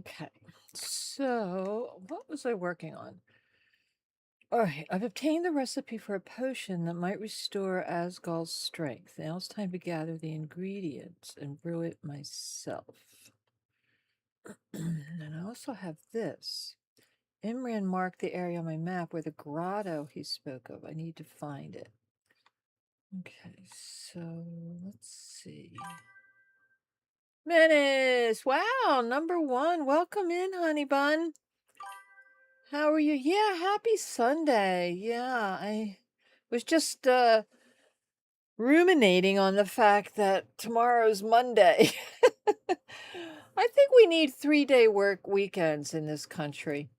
Okay. So, what was I working on? All right, I've obtained the recipe for a potion that might restore Asgal's strength. Now it's time to gather the ingredients and brew it myself. And I also have this. Imran marked the area on my map where the grotto he spoke of. I need to find it. Okay, so let's see. Menace! Wow, number one. Welcome in, honey bun. How are you? Yeah, happy Sunday. Yeah, I was just ruminating on the fact that tomorrow's Monday. I think we need 3-day work weekends in this country.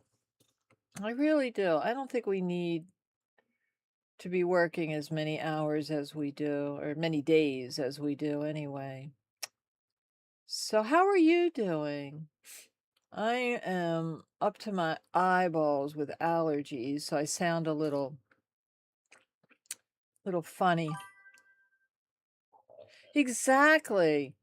I really do. I don't think we need to be working as many hours as we do, or many days as we do anyway. So, how are you doing? I am up to my eyeballs with allergies, so I sound a little funny. Exactly.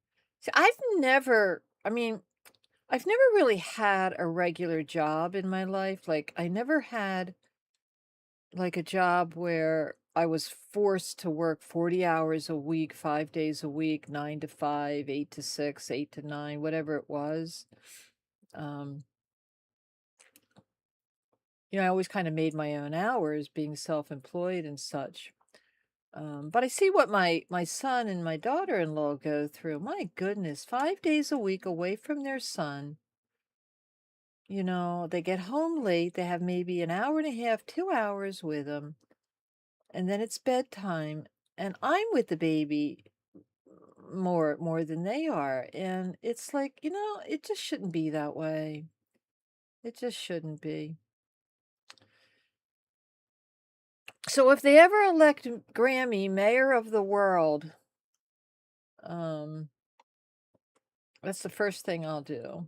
See, I've never really had a regular job in my life. Like, I never had like a job where I was forced to work 40 hours a week, 5 days a week, 9 to 5, 8 to 6, 8 to 9, whatever it was. Um, I always kind of made my own hours being self-employed and such. But I see what my son and my daughter-in-law go through. My goodness, 5 days a week away from their son. They get home late. They have maybe an hour and a half, 2 hours with them, and then it's bedtime. And I'm with the baby more than they are. And it's like, it just shouldn't be that way. It just shouldn't be. So if they ever elect Grammy mayor of the world, um, that's the first thing I'll do.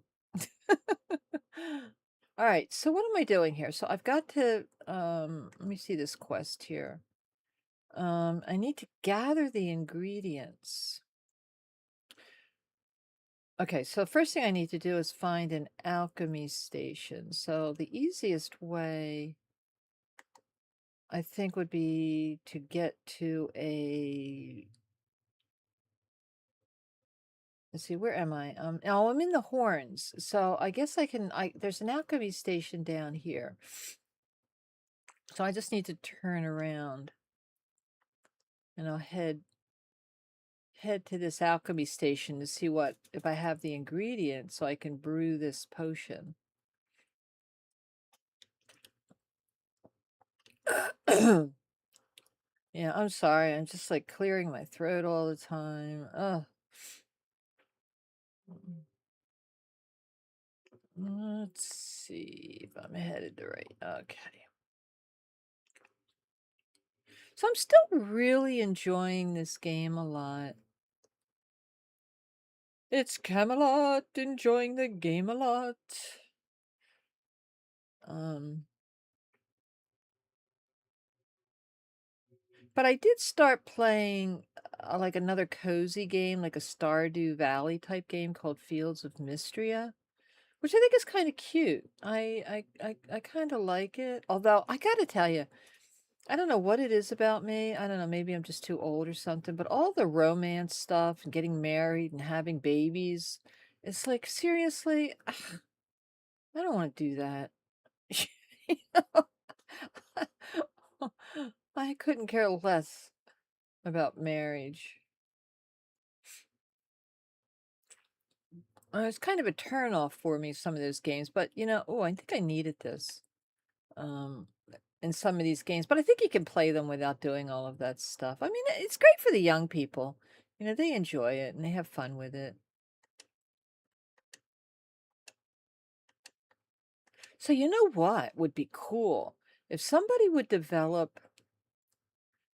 All right, so what am I doing here? So I've got to let me see this quest here. I need to gather the ingredients. Okay, so the first thing I need to do is find an alchemy station. So the easiest way I think would be to get to let's see, where am I? Oh, I'm in the Horns. So I guess there's an alchemy station down here. So I just need to turn around and I'll head to this alchemy station to see if I have the ingredients so I can brew this potion. Yeah, I'm sorry. I'm just like clearing my throat all the time. Ugh. Let's see if I'm headed the right. Okay. So I'm still really enjoying this game a lot. It's Camelot, enjoying the game a lot. Um, but I did start playing like another cozy game, like a Stardew Valley type game called Fields of Mystria, which I think is kind of cute. I kind of like it. Although I gotta tell you, I don't know what it is about me. I don't know, maybe I'm just too old or something, but all the romance stuff and getting married and having babies, it's like, seriously, ugh, I don't want to do that. You know? I couldn't care less about marriage. It's kind of a turnoff for me, some of those games, but oh, I think I needed this. Um, in some of these games, but I think you can play them without doing all of that stuff. I mean, it's great for the young people. They enjoy it and they have fun with it. So you know what would be cool? If somebody would develop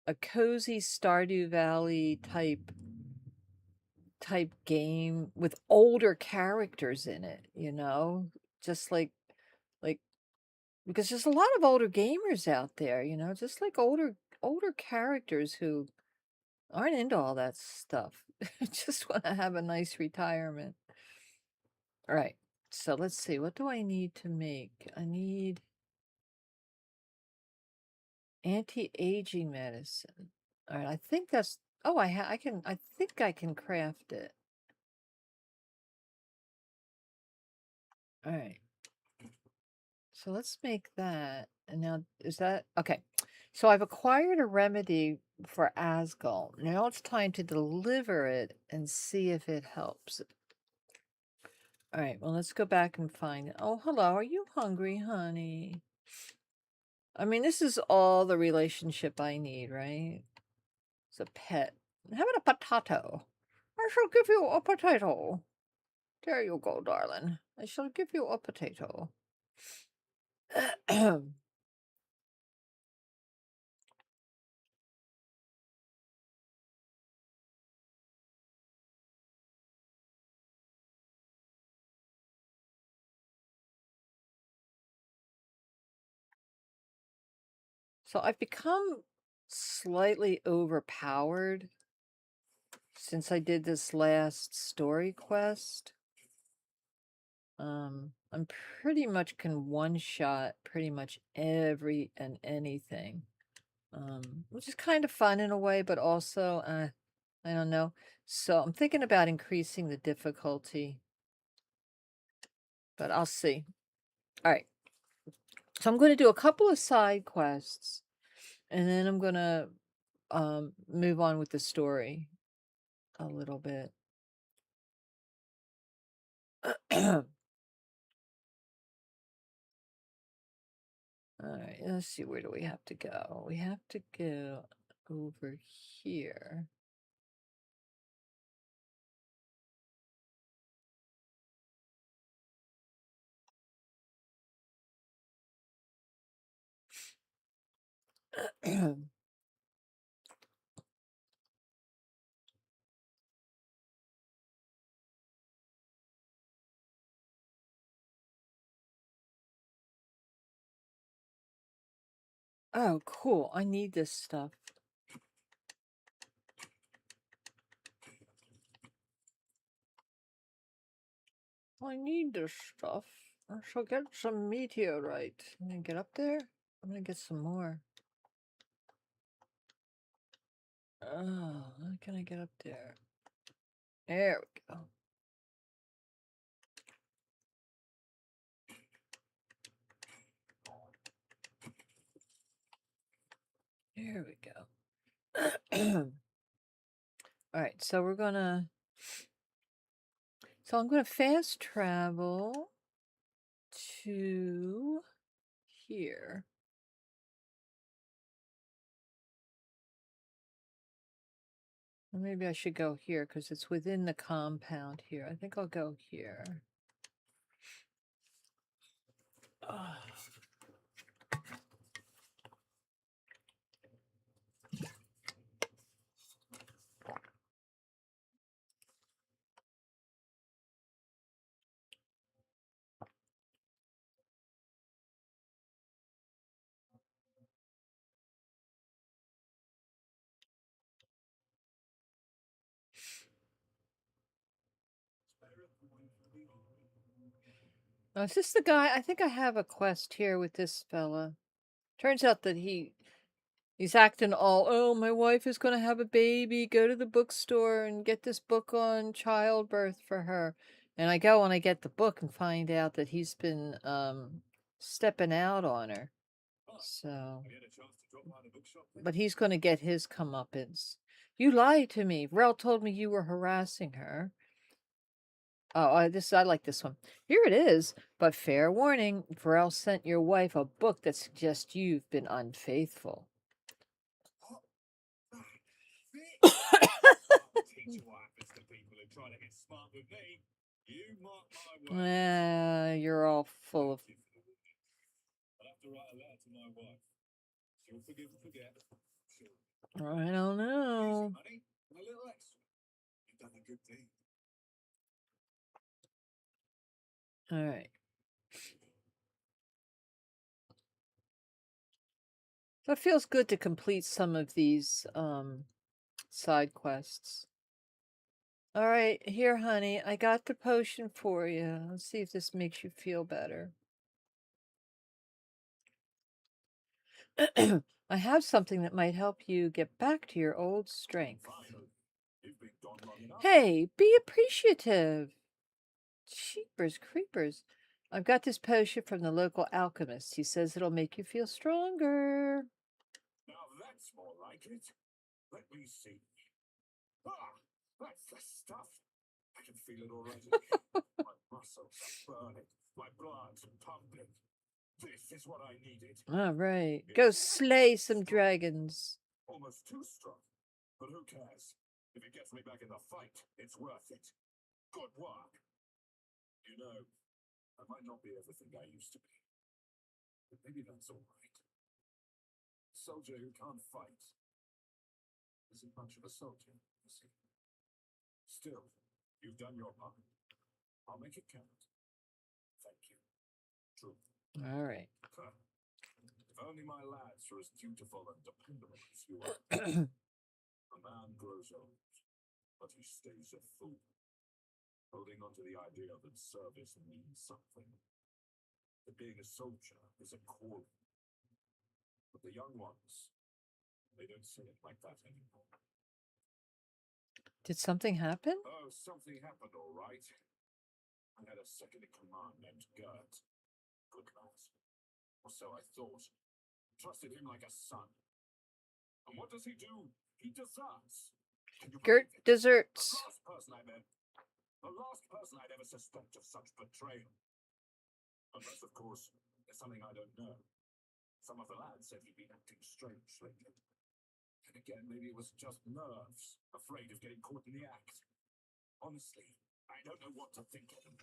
a cozy Stardew Valley type game with older characters in it, just like because there's a lot of older gamers out there, just like older characters who aren't into all that stuff. Just want to have a nice retirement. All right. So let's see, what do I need to make? I need anti-aging medicine. All right, I think that's, oh, I think I can craft it. All right. So let's make that. And now, is that okay? So I've acquired a remedy for Asgul. Now it's time to deliver it and see if it helps. All right, well, let's go back and find it. Oh, hello. Are you hungry, honey? I mean, this is all the relationship I need, right? It's a pet. How about a potato? I shall give you a potato. There you go, darling. I shall give you a potato. So I've become slightly overpowered since I did this last story quest. I'm pretty much can one-shot pretty much every and anything. Which is kind of fun in a way, but also, I don't know. So I'm thinking about increasing the difficulty, but I'll see. All right. So I'm going to do a couple of side quests, and then I'm going to move on with the story a little bit. All right, let's see, where do we have to go? We have to go over here. Oh, cool. I need this stuff. I need this stuff. I shall get some meteorite. I'm gonna get up there. I'm gonna get some more. Oh, how can I get up there? There we go. There we go. All right, so we're gonna. So I'm gonna fast travel to here. Or maybe I should go here because it's within the compound here. I think I'll go here. Ugh. Oh, is this the guy? I think I have a quest here with this fella. Turns out that he's acting all, oh, my wife is going to have a baby. Go to the bookstore and get this book on childbirth for her. And I go and I get the book and find out that he's been stepping out on her. So, but he's going to get his comeuppance. You lied to me. Rel told me you were harassing her. Oh, I like this one. Here it is. But fair warning, Varel sent your wife a book that suggests you've been unfaithful. You're all full of. I don't know. All right. So it feels good to complete some of these side quests. All right, here, honey. I got the potion for you. Let's see if this makes you feel better. I have something that might help you get back to your old strength. Hey, be appreciative. Cheapers creepers. I've got this potion from the local alchemist. He says it'll make you feel stronger. Now that's more like it. Let me see. Ah, that's the stuff. I can feel it already. My muscles are burning. My blood's pumping. This is what I needed. All right. Go slay some dragons. Almost too strong. But who cares? If it gets me back in the fight, it's worth it. Good work. You know, I might not be everything I used to be. But maybe that's all right. A soldier who can't fight isn't much of a soldier, you see. Still, you've done your part. I'll make it count. Thank you. True. All right. If only my lads were as dutiful and dependable as you are. A man grows old, but he stays a fool, holding on to the idea that service means something. That being a soldier is a calling. But the young ones, they don't see it like that anymore. Did something happen? Oh, something happened, all right. I had a second in command named Gert. Good lad. Or so I thought. Trusted him like a son. And what does he do? He deserts. Gert deserts. The last person I'd ever suspect of such betrayal. Unless, of course, there's something I don't know. Some of the lads said he'd been acting strange lately. And again, maybe it was just nerves, afraid of getting caught in the act. Honestly, I don't know what to think of him.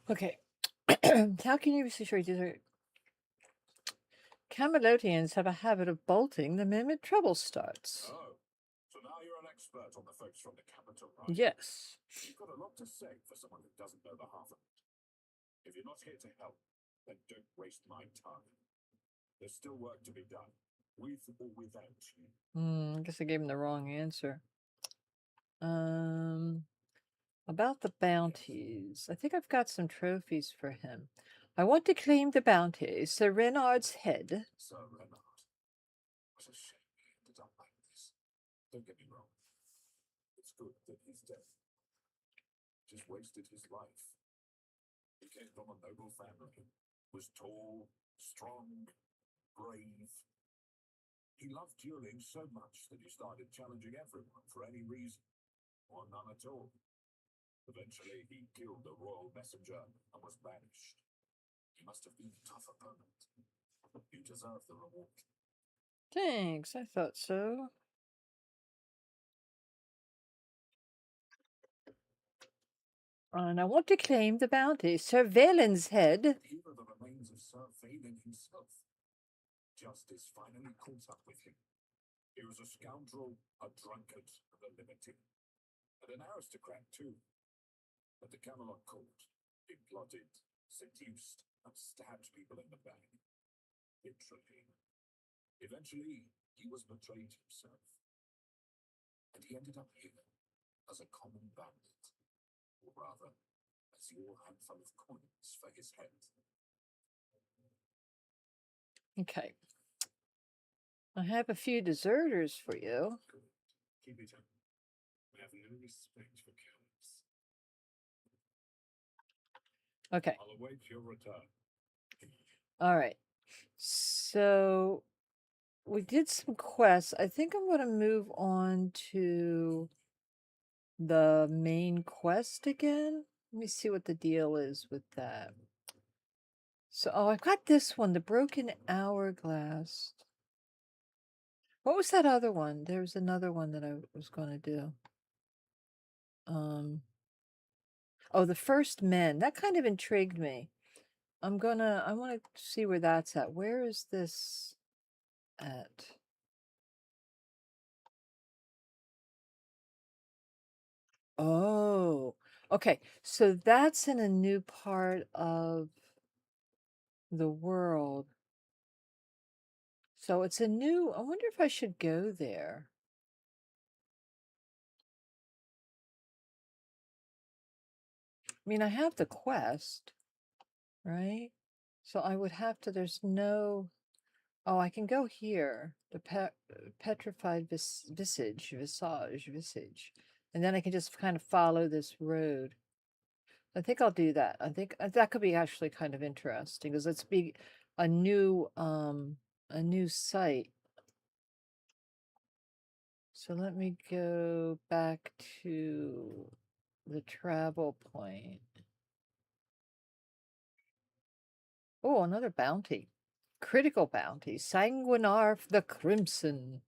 Okay. How can you be so sure desert? Camelodians have a habit of bolting the minute trouble starts. Oh, so now you're an expert on the folks from the capital, right? Yes. You've got a lot to say for someone who doesn't know the half of it. If you're not here to help, then don't waste my time. There's still work to be done, with or without you. I guess I gave him the wrong answer. About the bounties. I think I've got some trophies for him. I want to claim the bounty. Sir Renard's head. Sir Renard. What a shame he ended up like this. Don't get me wrong. It's good that he's dead. Just wasted his life. He came from a noble family. Was tall, strong, brave. He loved dueling so much that he started challenging everyone for any reason, or none at all. Eventually, he killed the royal messenger and was banished. He must have been a tough opponent. You deserve the reward. Thanks, I thought so. And I want to claim the bounty. Sir Valen's head. Here are the remains of Sir Valen himself. Justice finally caught up with him. He was a scoundrel, a drunkard, and a libertine. And an aristocrat, too. At the Camelot court, He plotted, seduced, and stabbed people in the back. Literally. Eventually, he was betrayed himself. And he ended up here as a common bandit. Or rather, as your handful of coins for his head. Okay. I have a few deserters for you. Good. Keep it up. I have no respect for cowards. Okay. I'll await your return. All right. So we did some quests. I think I'm going to move on to the main quest again. Let me see what the deal is with that. So, oh, I've got this one, the Broken Hourglass. What was that other one? There was another one that I was going to do. Oh, the First Men. That kind of intrigued me. I want to see where that's at. Where is this at? Oh, okay. So that's in a new part of the world. So it's a new, I wonder if I should go there. I mean, I have the quest, right? So I would have to, there's no, oh, I can go here. The petrified visage. And then I can just kind of follow this road. I think I'll do that. I think that could be actually kind of interesting because it's be a new site. So let me go back to the travel point. Oh, another bounty. Critical bounty. Sanguinar the Crimson.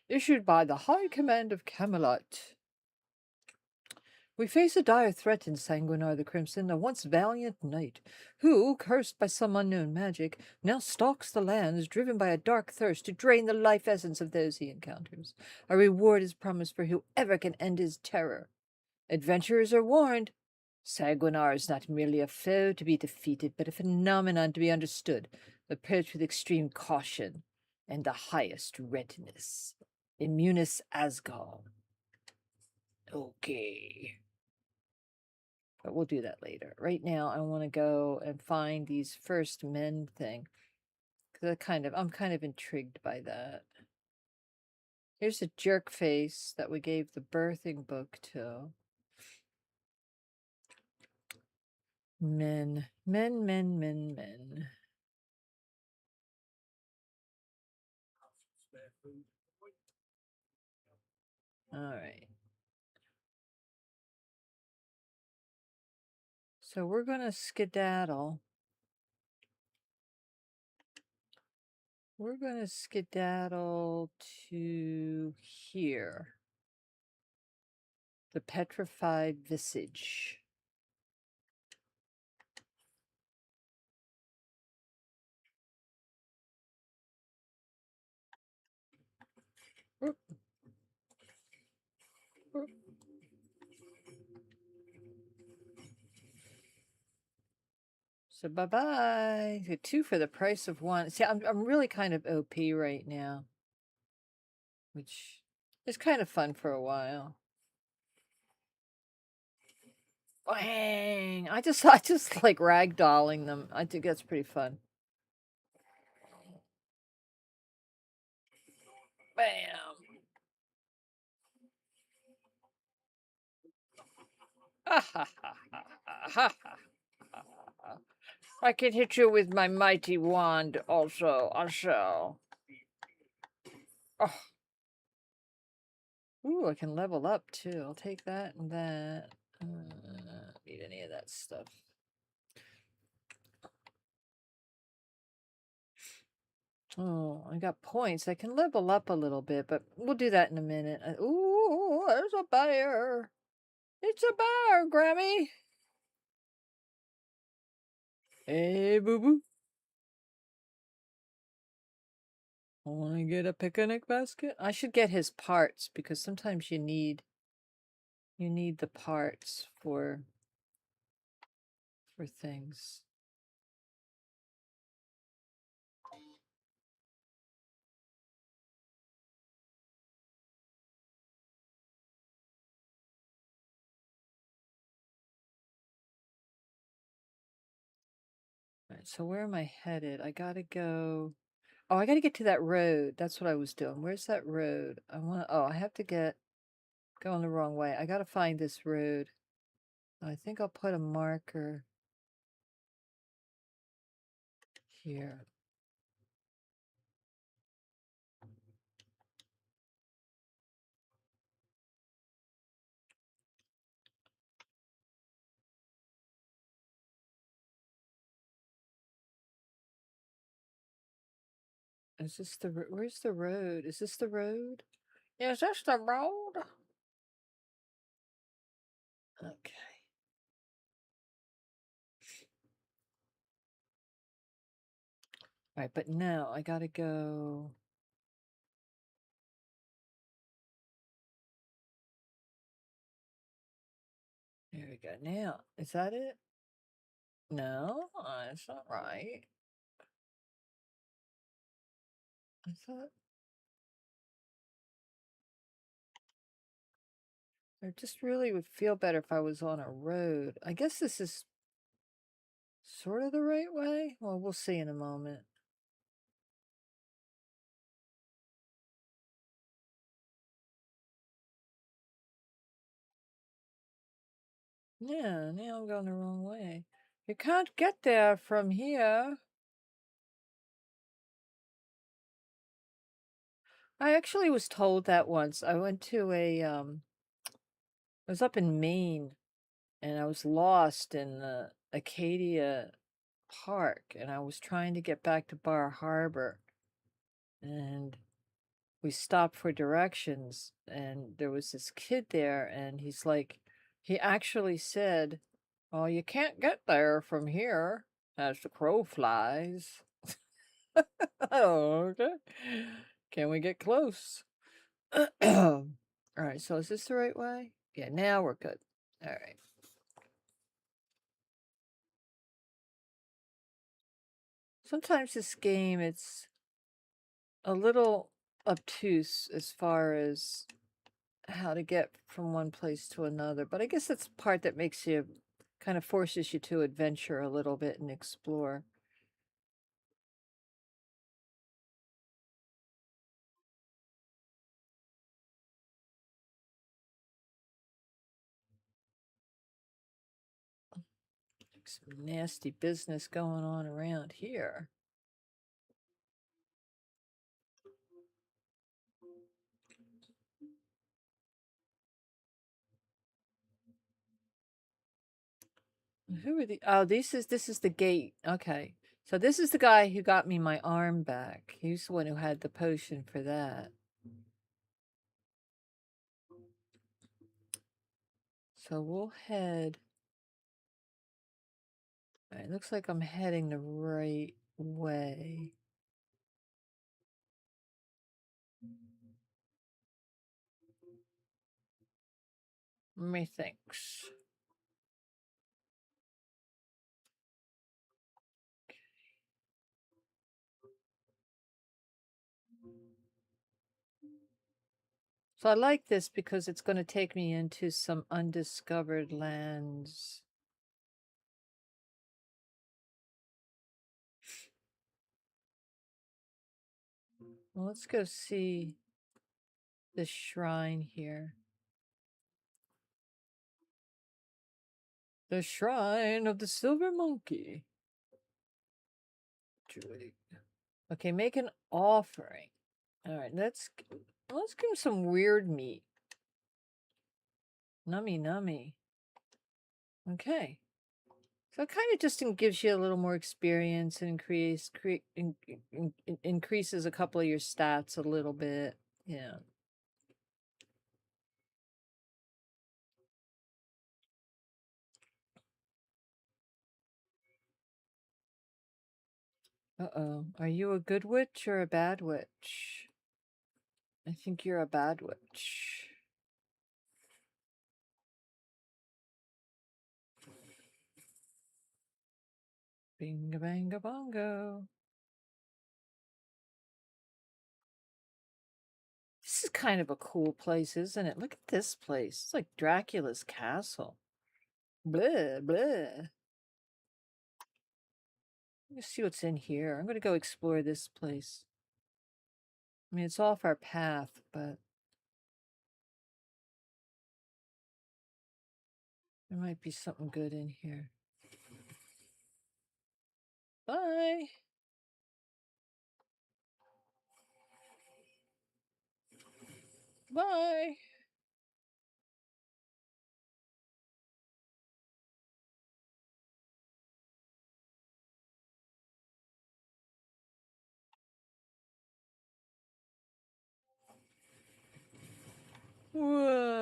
Issued by the High Command of Camelot. We face a dire threat in Sanguinar the Crimson, a once valiant knight, who, cursed by some unknown magic, now stalks the lands, driven by a dark thirst to drain the life essence of those he encounters. A reward is promised for whoever can end his terror. Adventurers are warned. Sanguinar is not merely a foe to be defeated, but a phenomenon to be understood, approached with extreme caution and the highest readiness. Immunis Asgard. Okay. But we'll do that later. Right now, I want to go and find these First Men thing. Because I'm kind of intrigued by that. Here's a jerk face that we gave the birthing book to. Men. All right. So we're going to skedaddle. We're going to skedaddle to here. The petrified visage. Oop. Oop. So bye-bye. Get 2 for the price of 1. See, I'm really kind of OP right now. Which is kind of fun for a while. Bang! I just like ragdolling them. I think that's pretty fun. Bam! I can hit you with my mighty wand also. Oh. Ooh, I can level up too. I'll take that and that. Need any of that stuff. Oh, I got points. I can level up a little bit, but we'll do that in a minute. Ooh, there's a bear. It's a bear, Grammy. Hey, boo-boo. Want to get a picnic basket? I should get his parts because sometimes you need the parts for for things. All right, so where am I headed? I gotta go. Oh, I gotta get to that road. That's what I was doing. Where's that road? Oh, I have to get going the wrong way. I gotta find this road. I think I'll put a marker here. Is this where's the road? Is this the road? Is this the road? Okay. All right, but now I gotta go. There we go. Now, is that it? No, it's not right. I thought I just really would feel better if I was on a road. I guess this is sort of the right way. Well, we'll see in a moment. Yeah, now I'm going the wrong way. You can't get there from here. I actually was told that once. I went to I was up in Maine and I was lost in the Acadia Park and I was trying to get back to Bar Harbor and we stopped for directions and there was this kid there and he's like, he actually said, "Oh, you can't get there from here as the crow flies." Oh, okay. Can we get close? All right, so is this the right way? Yeah, now we're good. All right. Sometimes this game, it's a little obtuse as far as how to get from one place to another, but I guess that's the part that makes you kind of forces you to adventure a little bit and explore. Some nasty business going on around here. Who are the oh, this is the gate. Okay. So this is the guy who got me my arm back. He's the one who had the potion for that. So we'll head. All right, looks like I'm heading the right way. Methinks. So I like this because it's going to take me into some undiscovered lands. Well, let's go see the shrine here. The Shrine of the Silver Monkey. Druid. Okay, make an offering. All right, let's give him some weird meat. Nummy nummy. Okay. So it kind of just gives you a little more experience and increases a couple of your stats a little bit. Yeah. Uh-oh. Are you a good witch or a bad witch? I think you're a bad witch. Binga banga bongo. This is kind of a cool place, isn't it? Look at this place. It's like Dracula's castle. Blah, blah. Let's see what's in here. I'm going to go explore this place. I mean, it's off our path, but there might be something good in here. Bye. Bye. Whoa.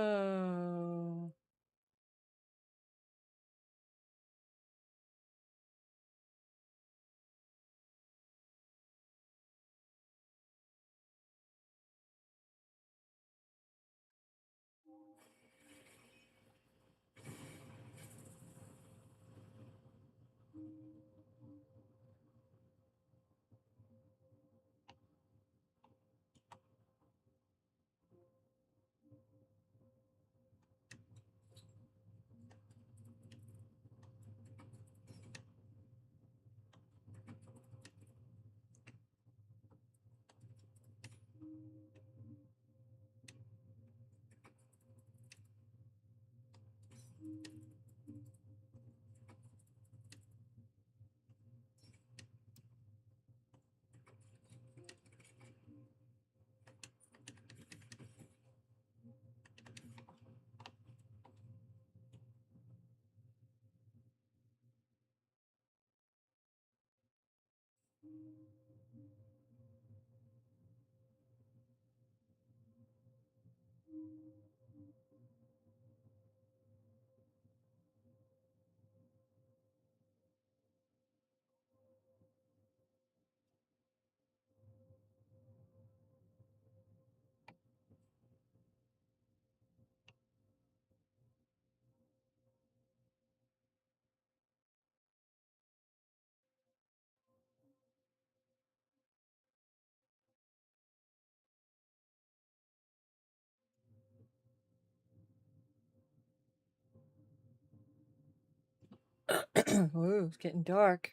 Ooh, it's getting dark.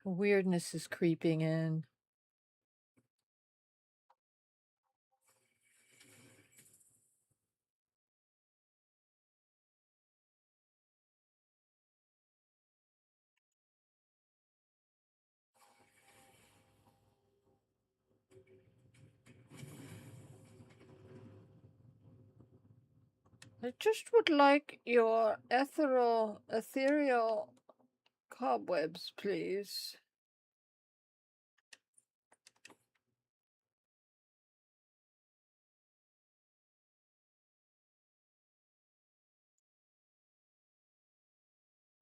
Weirdness is creeping in. I just would like your ethereal cobwebs, please.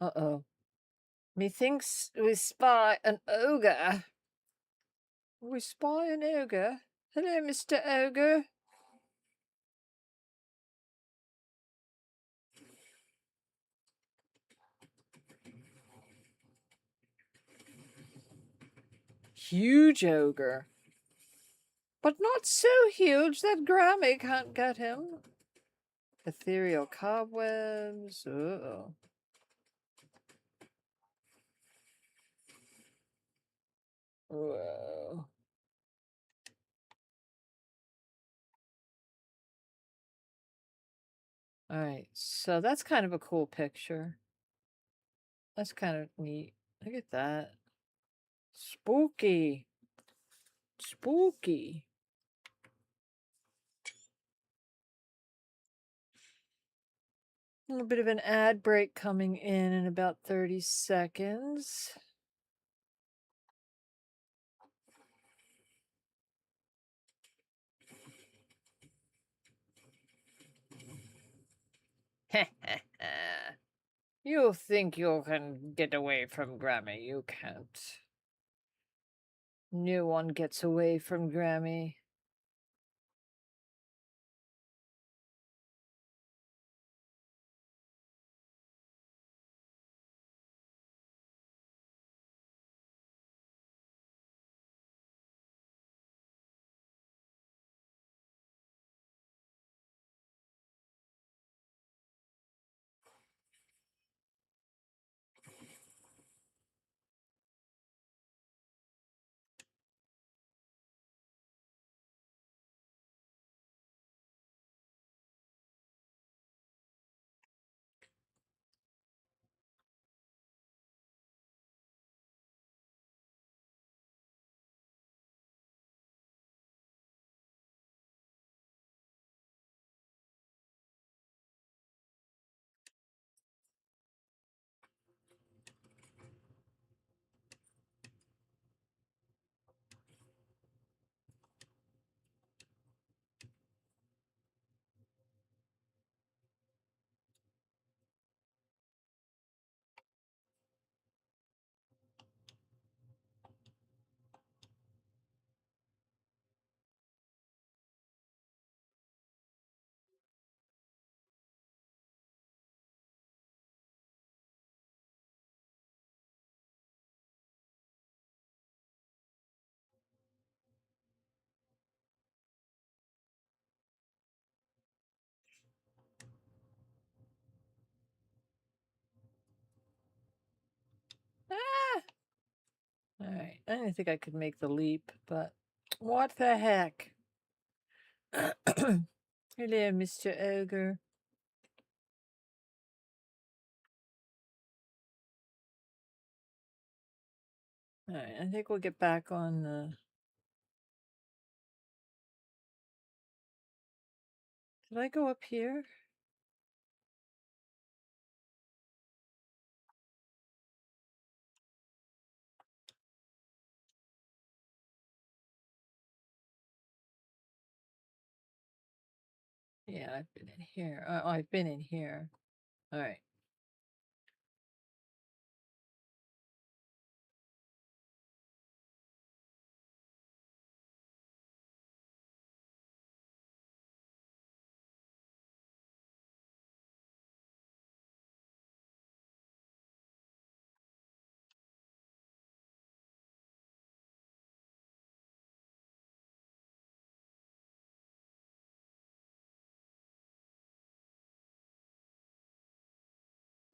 Uh-oh. Methinks we spy an ogre. We spy an ogre? Hello, Mr. Ogre. Huge ogre. But not so huge that Grammy can't get him. Ethereal cobwebs. Uh-oh. Whoa. All right, so that's kind of a cool picture. That's kind of neat. Look at that. Spooky. Spooky. A little bit of an ad break coming in about 30 seconds. You think you can get away from Grammy. You can't. No one gets away from Grammy. Alright, I didn't think I could make the leap, but what the heck? Hello, Mr. Ogre. Alright, I think we'll get back on the... Did I go up here? Yeah, I've been in here. Oh, I've been in here. Alright.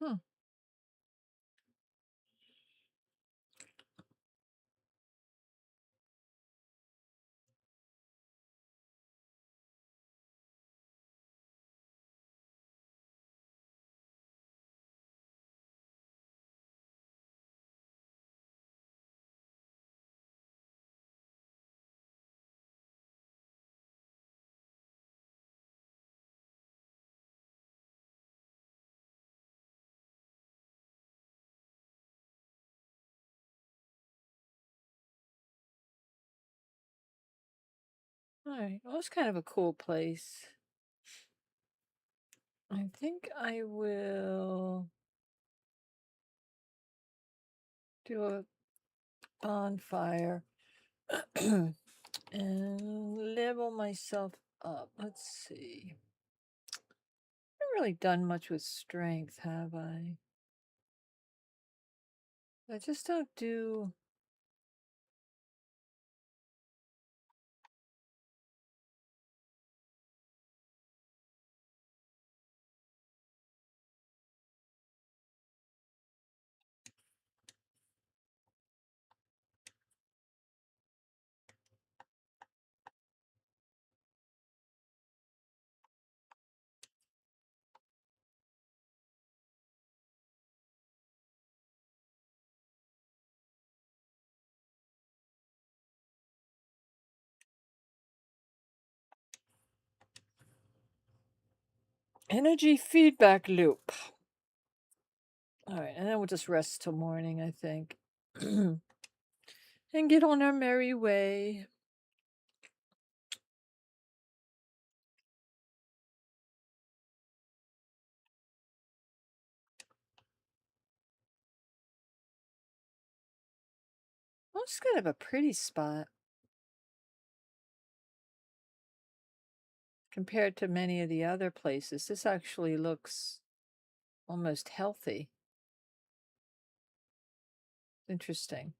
Hmm. Alright, well, it's kind of a cool place. I think I will do a bonfire and level myself up. Let's see. I haven't really done much with strength, have I? I just don't do... Energy feedback loop. Alright, and then we'll just rest till morning, I think. And get on our merry way. Well, it's kind of a pretty spot compared to many of the other places. This actually looks almost healthy. Interesting.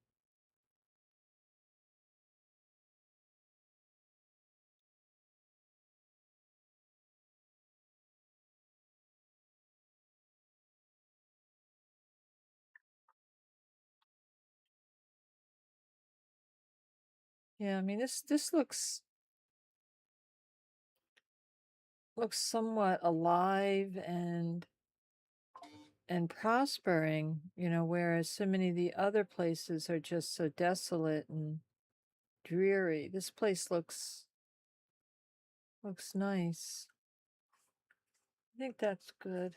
Yeah, I mean this looks somewhat alive and prospering, whereas so many of the other places are just so desolate and dreary. This place looks nice. I think that's good.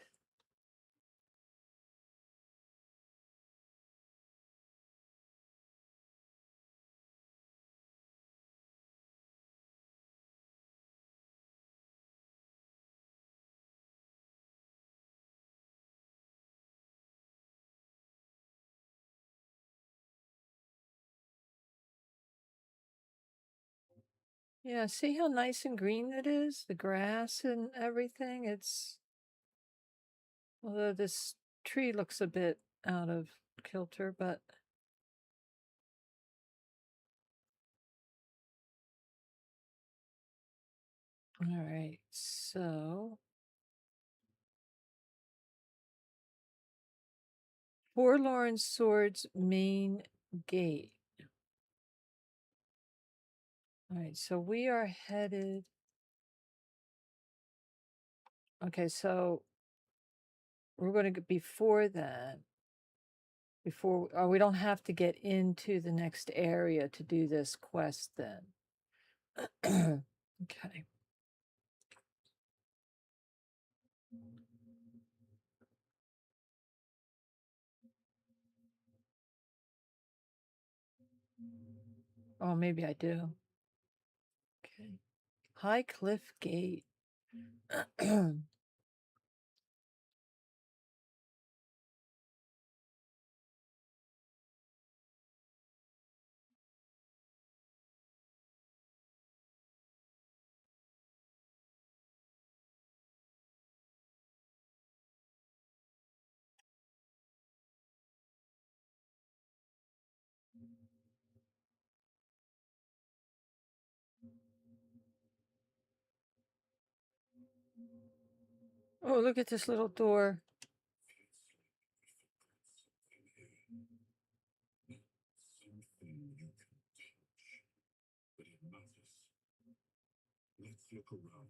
Yeah, see how nice and green it is? The grass and everything. Although this tree looks a bit out of kilter, but all right. So, Forlorn Swords main gate. All right, so we are headed. Okay, so we're going to go before that. Before, we don't have to get into the next area to do this quest then. Okay. Oh, maybe I do. Okay. High Cliff Gate. Oh, look at this little door. Something you can touch, but it matters. Let's look around.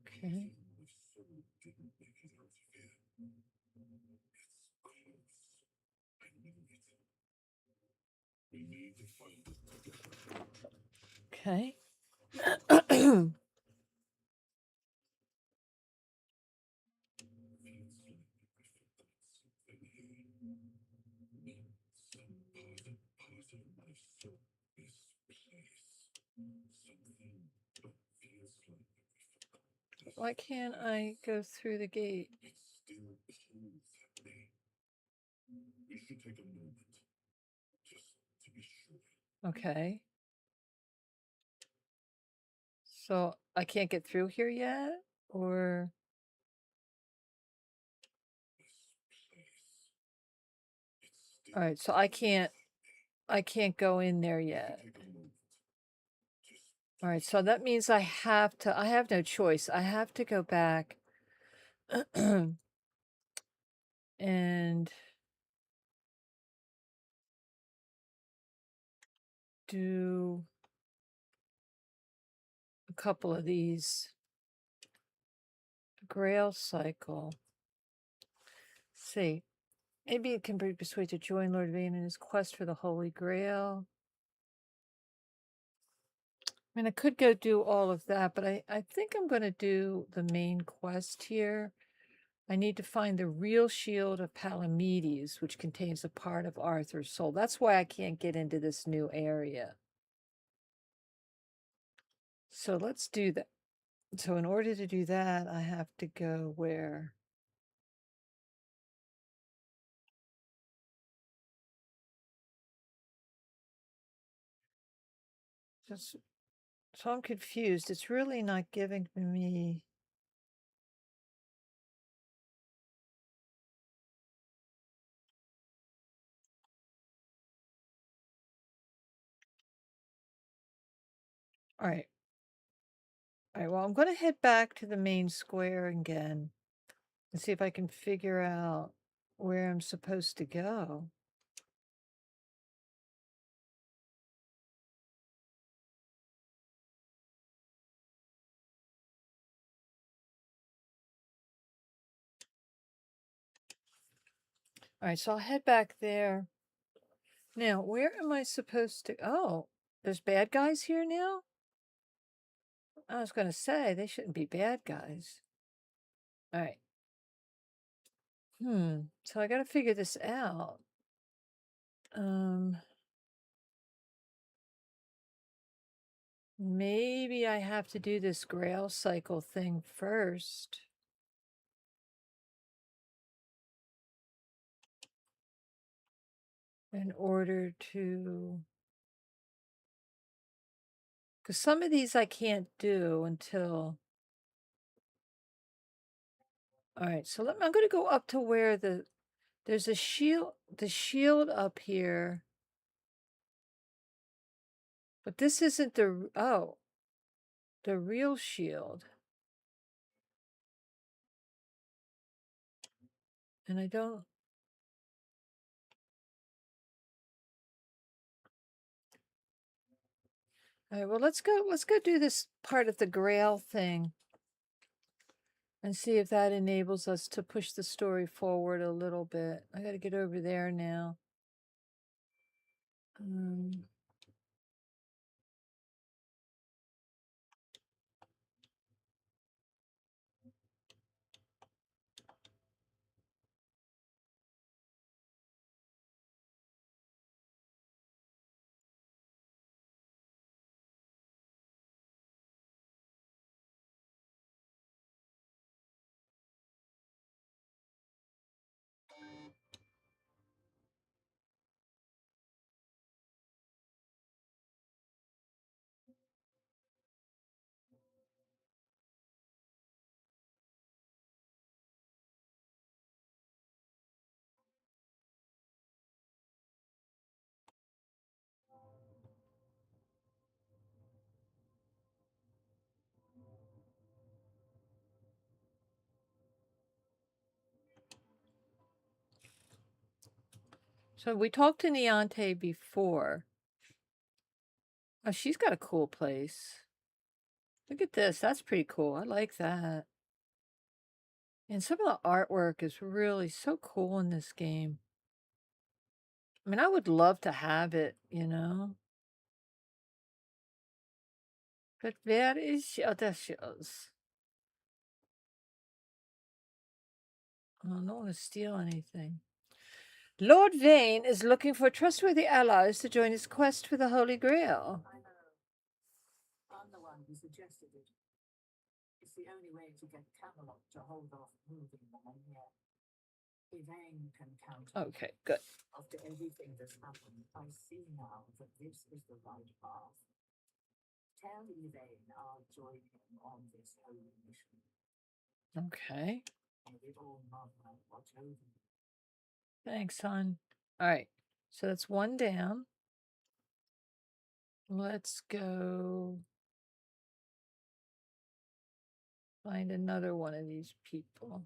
Okay. My soul didn't make it out of here. It's close. I know it. We need to find it together. Okay. Feels like I forgot something here. Some part of my soul, this place. Something that feels like I forgot this. Why can't I go through the gate? It still pulls at me. We should take a moment, just to be sure. Okay. So I can't get through here yet? Or This place. It's still all right, so I can't go in there yet. take a moment. Just All right, so that means I have no choice. I have to go back and do a couple of these. Grail cycle. Let's see. Maybe it can be persuaded to join Lord Vane in his quest for the Holy Grail. I mean, I could go do all of that, but I think I'm going to do the main quest here. I need to find the real shield of Palamedes, which contains a part of Arthur's soul. That's why I can't get into this new area. So let's do that. So in order to do that, I have to go where? Just, so I'm confused. It's really not giving me. All right. All right, well, I'm going to head back to the main square again and see if I can figure out where I'm supposed to go. All right, so I'll head back there. Now, where am I supposed to? Oh, there's bad guys here now? I was going to say, they shouldn't be bad guys. All right. So I got to figure this out. Maybe I have to do this Grail cycle thing first. In order to, because some of these I can't do until, all right, so I'm going to go up to where there's the shield up here, but this isn't the real shield. And I don't, All right, well, let's go do this part of the Grail thing and see if that enables us to push the story forward a little bit. I got to get over there now. Um, so we talked to Niante before. Oh, she's got a cool place. Look at this. That's pretty cool. I like that. And some of the artwork is really so cool in this game. I mean, I would love to have it, you know? But where is she? Oh, there she is. Oh, I don't want to steal anything. Lord Vane is looking for trustworthy allies to join his quest for the Holy Grail. I know. I'm the one who suggested it. It's the only way to get Camelot to hold off moving them here. Yvain can count on Okay, good. After everything that's happened, I see now that this is the right path. Tell Yvain I'll join him on this holy mission. Okay. And it all mother watch over me. Thanks, hon. All right. So that's one down. Let's go find another one of these people.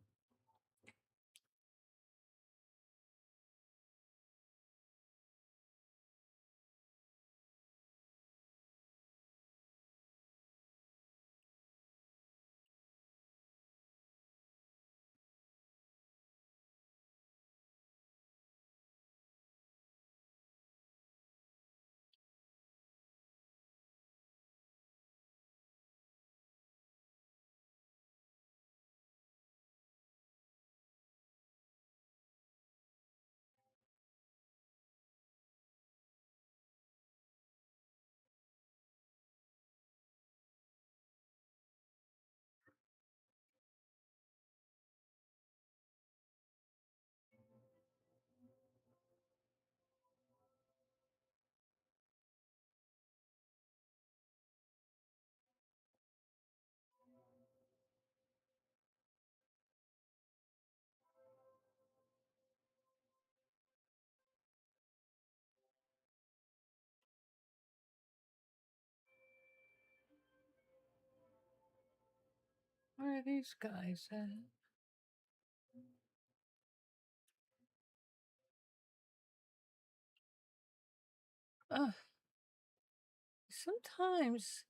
Where are these guys at? Sometimes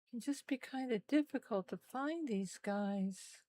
it can just be kind of difficult to find these guys.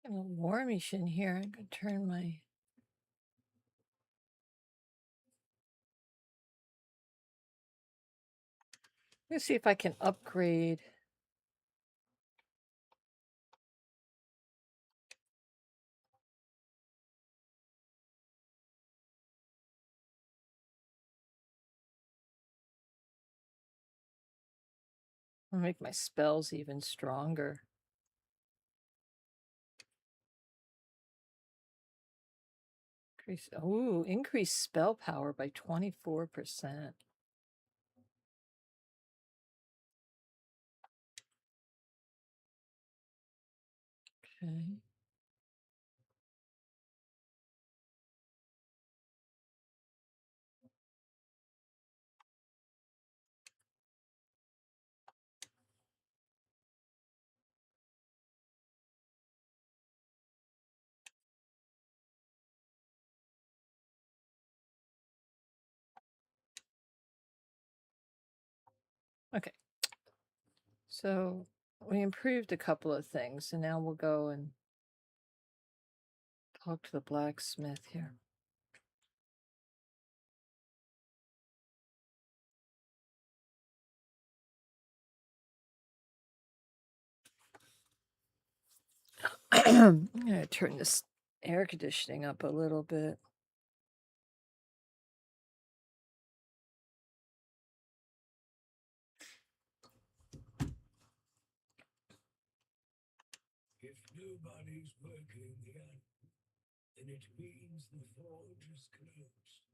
I have a warmish in here. I could turn my. Let's see if I can upgrade. I'll make my spells even stronger. Increase spell power by 24%. Okay. Okay. So we improved a couple of things, and now we'll go and talk to the blacksmith here. I'm gonna turn this air conditioning up a little bit. If nobody's working here, then it means the forge is closed.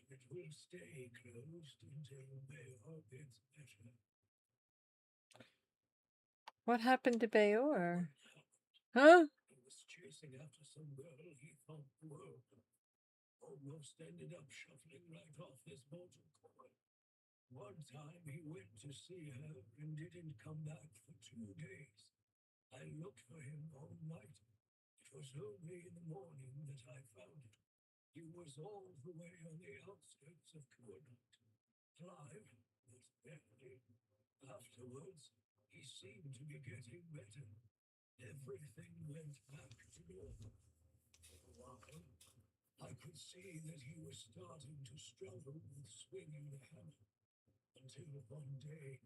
And it will stay closed until Bayor gets better. What happened to Bayor? Huh? He was chasing after some girl he thought the world of. Almost ended up shuffling right off his mortal coil. One time he went to see her and didn't come back for 2 days. I looked for him all night. It was only in the morning that I found him. He was all the way on the outskirts of Coordinate. Alive, but barely. Afterwards, he seemed to be getting better. Everything went back to normal. For a while, I could see that he was starting to struggle with swinging the hammer. Until one day,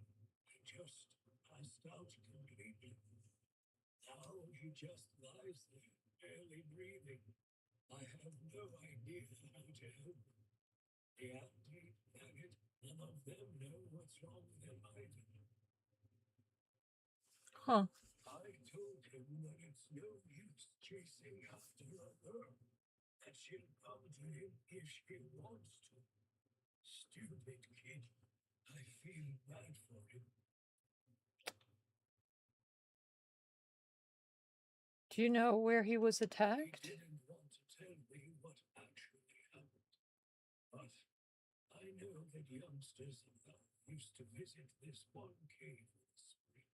he just passed out completely. Now he just lies there, barely breathing. I have no idea how to help him. The athlete, Daggett, none of them know what's wrong with him either. Huh. I told him that it's no use chasing after a girl, that she'll come to him if she wants to. Stupid kid. I feel bad for him. Do you know where he was He attacked? didn't want to tell me what actually happened. But I know that youngsters of that used to visit this one cave in the spring.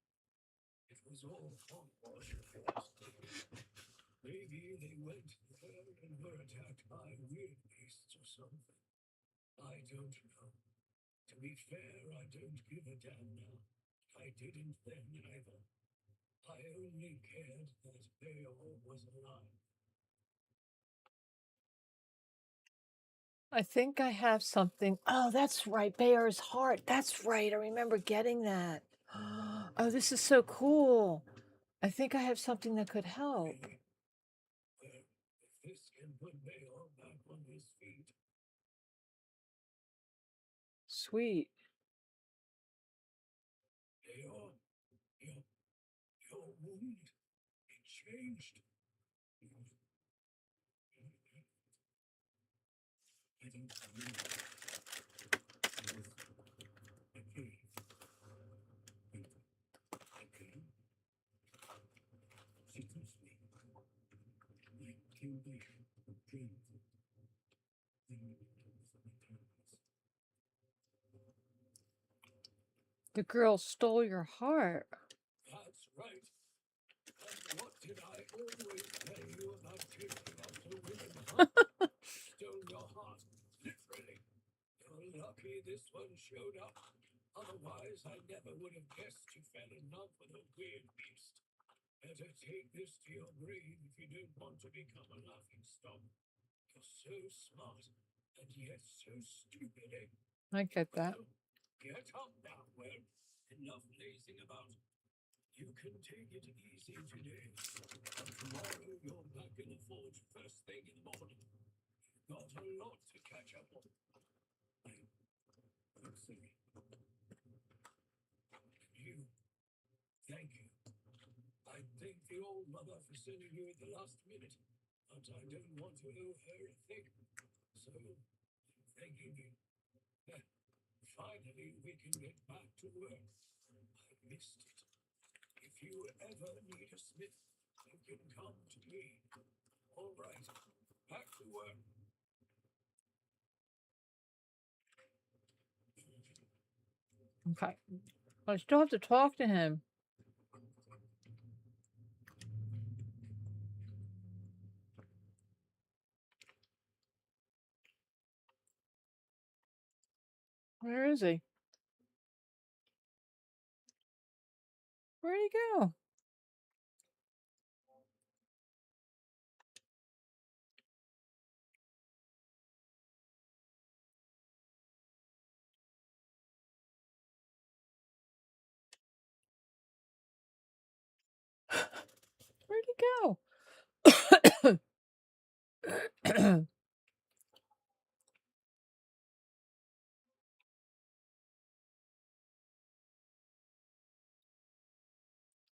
It was all hogwash at first. Maybe they went there and were attacked by Wyrdness or something. I don't know. To be fair, I don't give a damn now. I didn't then either. I only cared that Bayor was alive. I think I have something. Oh, that's right. Bayor's heart. That's right. I remember getting that. Oh, this is so cool. I think I have something that could help. Really? Well, if this can put Bayor back on his feet. Sweet. Bayor, your wound, it changed. I don't know. It was a cave. Okay. She touched me. Like Kingfish, dreams. The girl stole your heart. That's right. And what did I always tell you about chasing after women, huh? Stole your heart, literally. You're lucky this one showed up. Otherwise, I never would have guessed you fell in love with a weird beast. Better take this to your grave if you don't want to become a laughing stock. You're so smart, and yet so stupid, eh? I get that. Well, get up now, Will. Enough lazing about. You can take it easy today. But tomorrow you're back in the forge first thing in the morning. You've got a lot to catch up on. I'm sorry. You. Thank you. I thank the old mother for sending you at the last minute. but I don't want to owe her a thing. So, thanking you. Finally, we can get back to work. I missed it. If you ever need a smith, you can come to me. All right, back to work. Okay. I still have to talk to him. Where is he? Where'd he go? Where'd he go?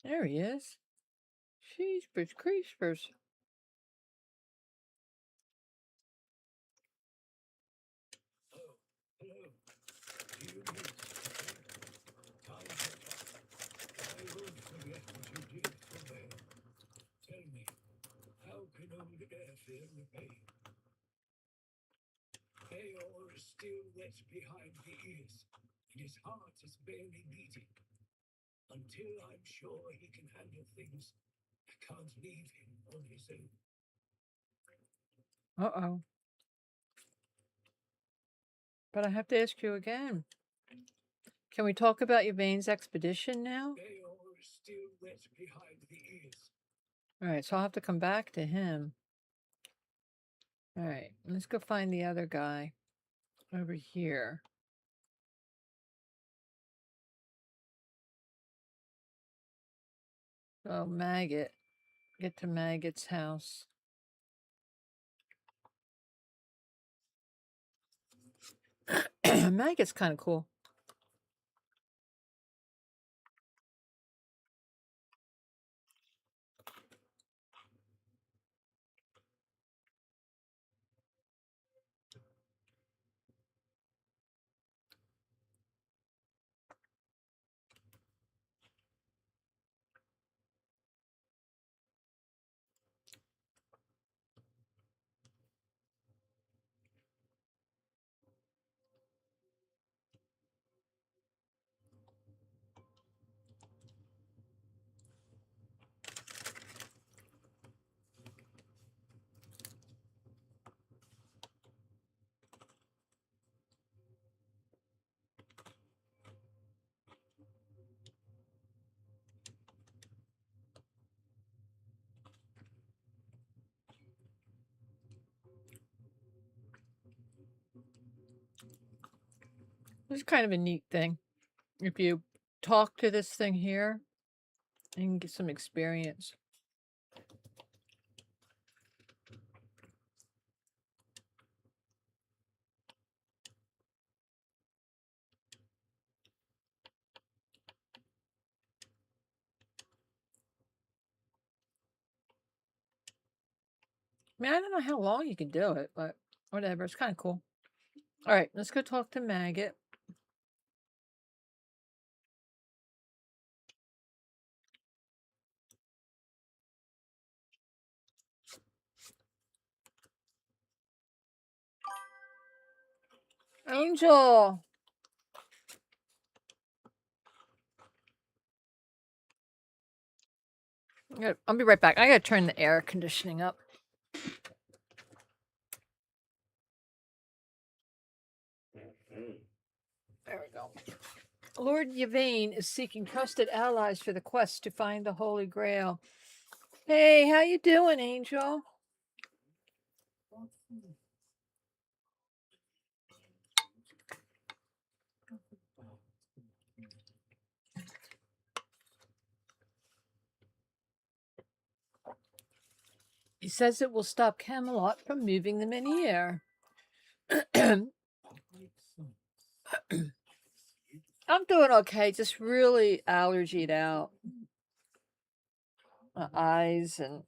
There he is. Sheepers creepers. Oh, hello. Do you need time for I won't forget what you did for me. Tell me, how can old Airfield repay? Aor is still wet behind the ears, and his heart is barely beating. Until I'm sure he can handle things, I can't leave him on his own. Uh-oh. But I have to ask you again. Can we talk about Yvain's expedition now? Aor is still wet behind the ears. Alright, so I'll have to come back to him. Alright, let's go find the other guy over here. Oh, Maggot. Get to Maggot's house. Maggot's kind of cool. This is kind of a neat thing. If you talk to this thing here, you can get some experience. I mean, I don't know how long you can do it, but whatever. It's kind of cool. All right, let's go talk to Maggot. Angel! I'll be right back. I gotta turn the air conditioning up. There we go. Lord Yvain is seeking trusted allies for the quest to find the Holy Grail. Hey, how you doing, Angel? He says it will stop Camelot from moving them in the air. I'm doing okay, just really allergied out. My eyes and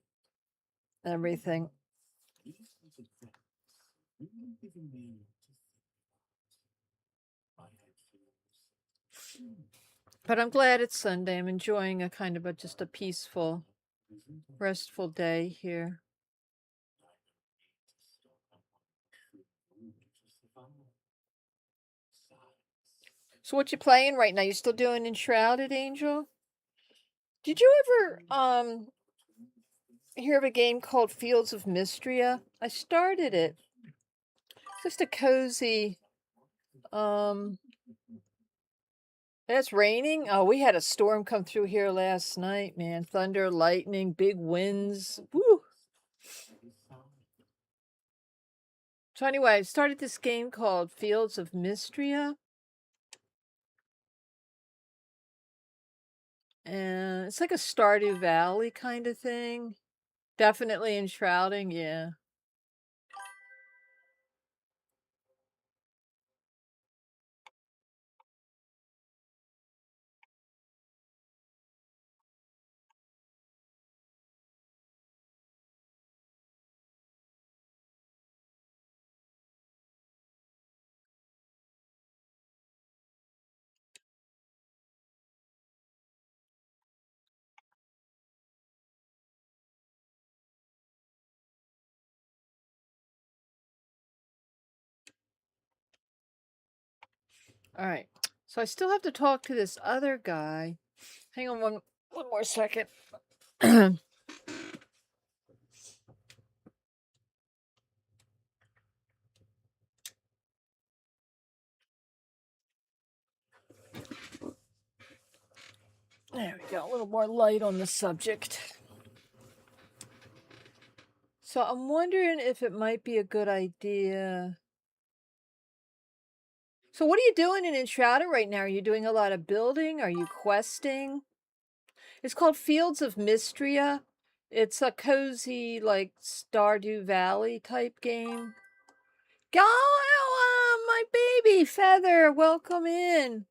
everything. giving me to my head feels. But I'm glad it's Sunday. I'm enjoying a kind of just a peaceful, restful day here. So what you playing right now? You still doing Enshrouded, Angel? Did you ever hear of a game called Fields of Mystria? I started it. It's just a cozy it's raining. Oh, we had a storm come through here last night, man. Thunder, lightning, big winds. Woo. So anyway, I started this game called Fields of Mystria. And it's like a Stardew Valley kind of thing. Definitely enshrouding, yeah. All right. So I still have to talk to this other guy. Hang on one more second. There we go. A little more light on the subject. So I'm wondering if it might be a good idea. So what are you doing in Enshrouded right now? Are you doing a lot of building? Are you questing? It's called Fields of Mystria. It's a cozy, like, Stardew Valley type game. Oh, my baby Feather, welcome in.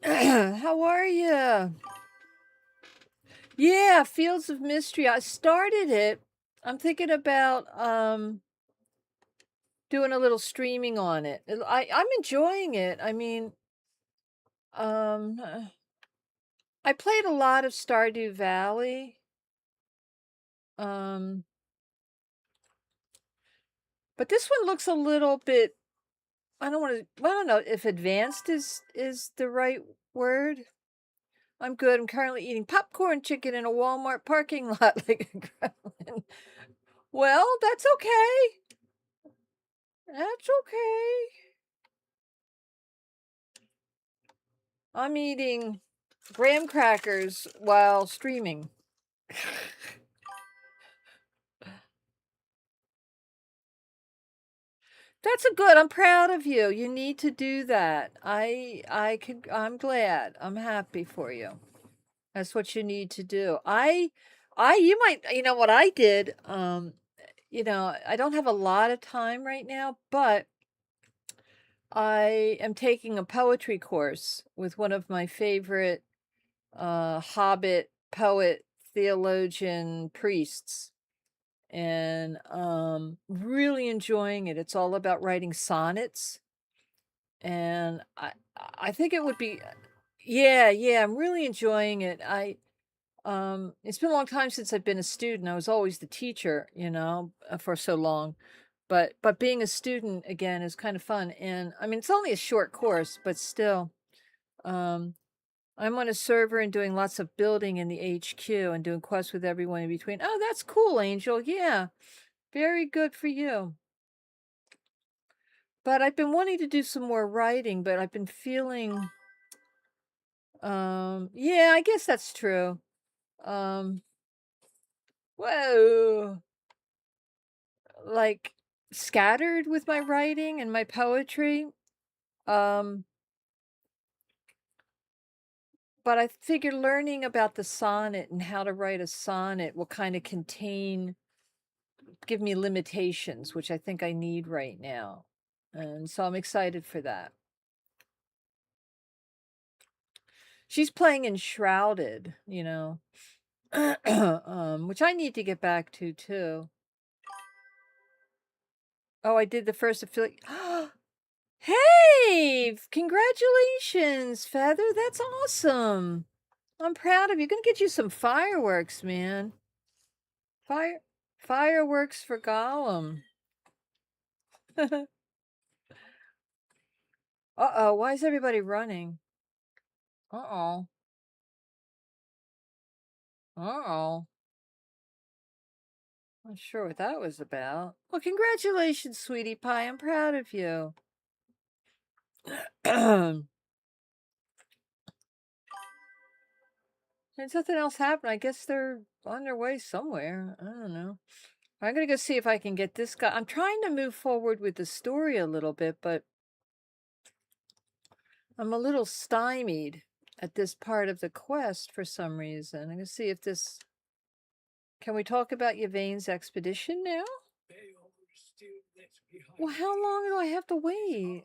How are you? Yeah, Fields of Mystery. I started it. I'm thinking about doing a little streaming on it. I'm enjoying it. I mean, I played a lot of Stardew Valley. But this one looks a little bit, I don't know if advanced is the right word. I'm good. I'm currently eating popcorn chicken in a Walmart parking lot like a gremlin. Well, that's okay. That's okay. I'm eating graham crackers while streaming. That's a good. I'm proud of you. You need to do that. I'm glad. I'm happy for you. That's what you need to do. You might, you know what I did, I don't have a lot of time right now, but I am taking a poetry course with one of my favorite Hobbit poet, theologian, priests, and really enjoying it. It's all about writing sonnets, and I think it would be, yeah, I'm really enjoying it. It's been a long time since I've been a student. I was always the teacher, for so long. But being a student again is kind of fun. And I mean, it's only a short course, but still, I'm on a server and doing lots of building in the HQ and doing quests with everyone in between. Oh, that's cool, Angel. Yeah, very good for you. But I've been wanting to do some more writing, but I've been feeling, yeah, I guess that's true. Whoa. Like, scattered with my writing and my poetry. But I figured learning about the sonnet and how to write a sonnet will kind of give me limitations, which I think I need right now. And so I'm excited for that. She's playing Enshrouded, which I need to get back to too. Oh, I did the first affiliate. Hey! Congratulations, Feather. That's awesome. I'm proud of you. Gonna get you some fireworks, man. Fireworks for Gollum. Uh-oh, why is everybody running? Uh-oh. Uh-oh. Not sure what that was about. Well, congratulations, sweetie pie. I'm proud of you. There's nothing else happened. I guess they're on their way somewhere. I don't know. I'm gonna go see if I can get this guy. I'm trying to move forward with the story a little bit, but I'm a little stymied at this part of the quest for some reason. I'm gonna see if this... Can we talk about Yvain's expedition now? Well, how long do I have to wait?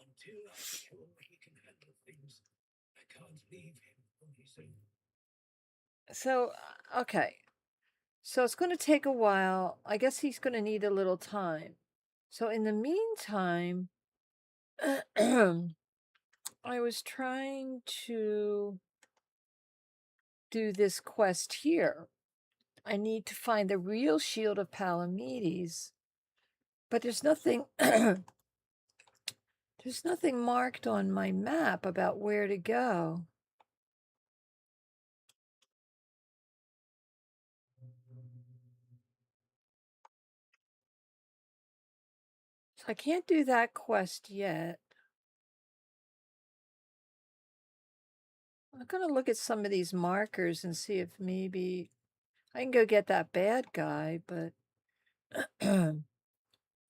Until I'm sure he can handle things, I can't leave him on his own. So, okay. So it's going to take a while. I guess he's going to need a little time. So in the meantime, I was trying to do this quest here. I need to find the real shield of Palamedes, but there's nothing there's nothing marked on my map about where to go. So I can't do that quest yet. I'm going to look at some of these markers and see if maybe I can go get that bad guy, but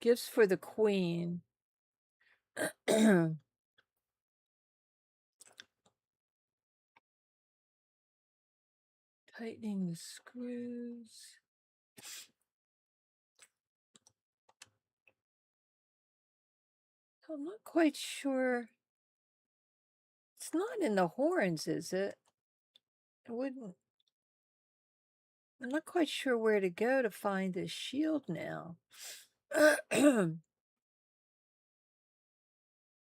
gifts for the queen. Tightening the screws. I'm not quite sure. It's not in the horns, is it? It wouldn't. I'm not quite sure where to go to find this shield now.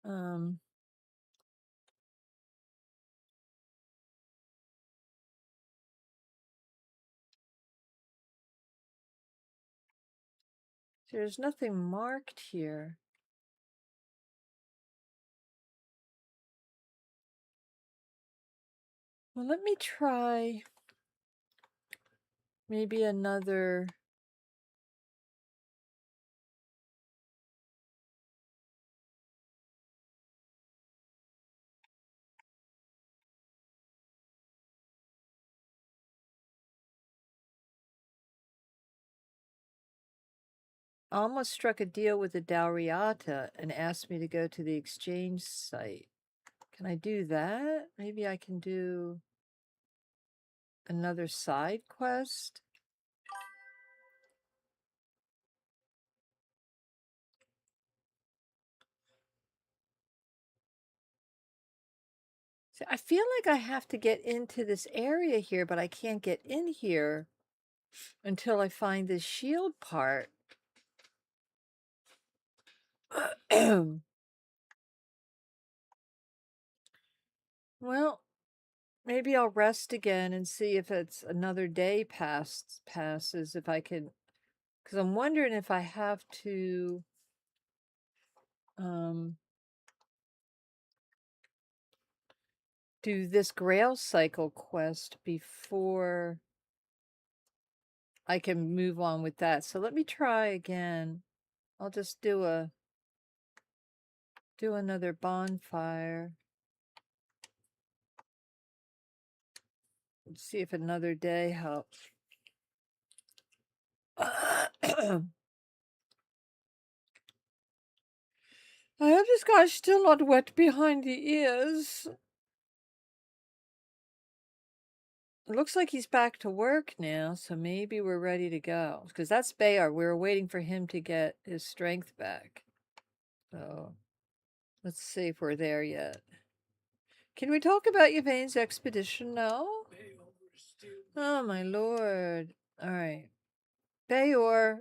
um, there's nothing marked here. Well, let me try maybe another. I almost struck a deal with the Dauriata and asked me to go to the exchange site. Can I do that? Maybe I can do another side quest. See, I feel like I have to get into this area here, but I can't get in here until I find this shield part. Well, maybe I'll rest again and see if it's another day passes, if I can, because I'm wondering if I have to do this Grail cycle quest before I can move on with that. So let me try again. I'll just do another bonfire. Let's see if another day helps. I hope this guy's still not wet behind the ears. It looks like he's back to work now, so maybe we're ready to go. Because that's Bayard. We were waiting for him to get his strength back. So let's see if we're there yet. Can we talk about Yvain's expedition now? Oh, my lord. All right. Bayor,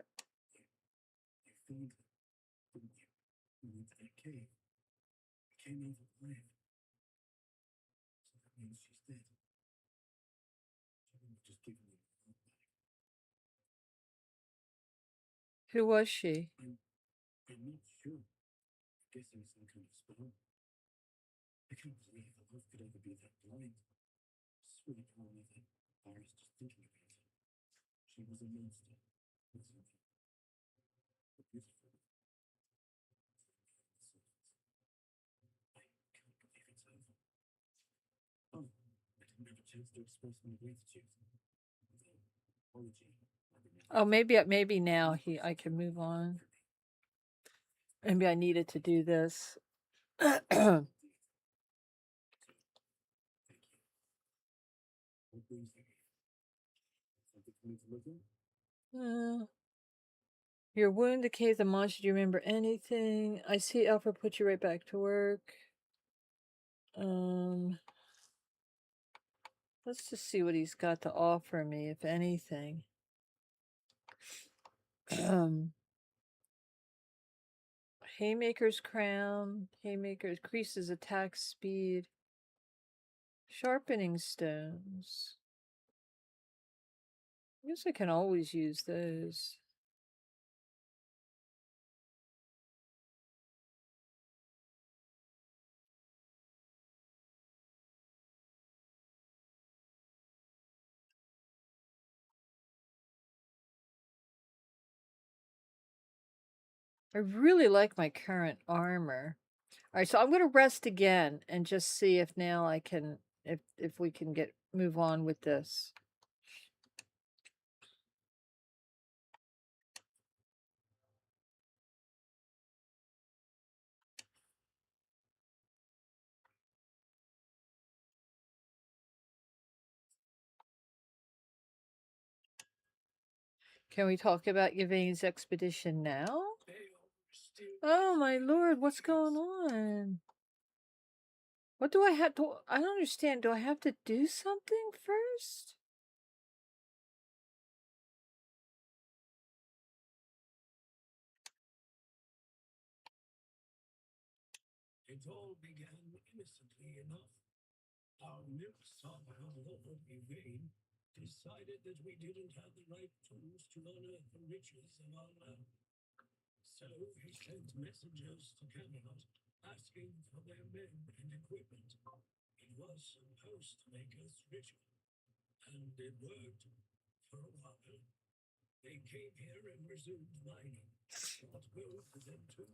came over alive. So that means she's dead. She wouldn't have just given me the heart back. Who was she? I'm not sure. I guess there was some kind of spell. I can't believe that love could ever be that blind. Sweet, how am I that embarrassed just thinking about it? She was a monster, wasn't she? But beautiful. I can't believe it's over. Oh, I didn't have a chance to express my gratitude. The apology. Oh, maybe now I can move on. Maybe I needed to do this. Your wound decays the monster. Do you remember anything? I see Alfred put you right back to work. Let's just see what he's got to offer me, if anything. Haymaker's crown. Haymaker increases attack speed. Sharpening stones. I guess I can always use those. I really like my current armor. All right, so I'm going to rest again and just see if now I can, if we can move on with this. Can we talk about Yvain's expedition now? Oh my lord, what's going on? What do I have to... I don't understand. Do I have to do something first? It all began innocently enough. Our milk somehow Lord Yvain decided that we didn't have the right tools to unearth the riches of our land. So he sent messengers to Camelot asking for their men and equipment. It was supposed to make us richer, and it worked for a while. They came here and resumed mining. Got gold for them too.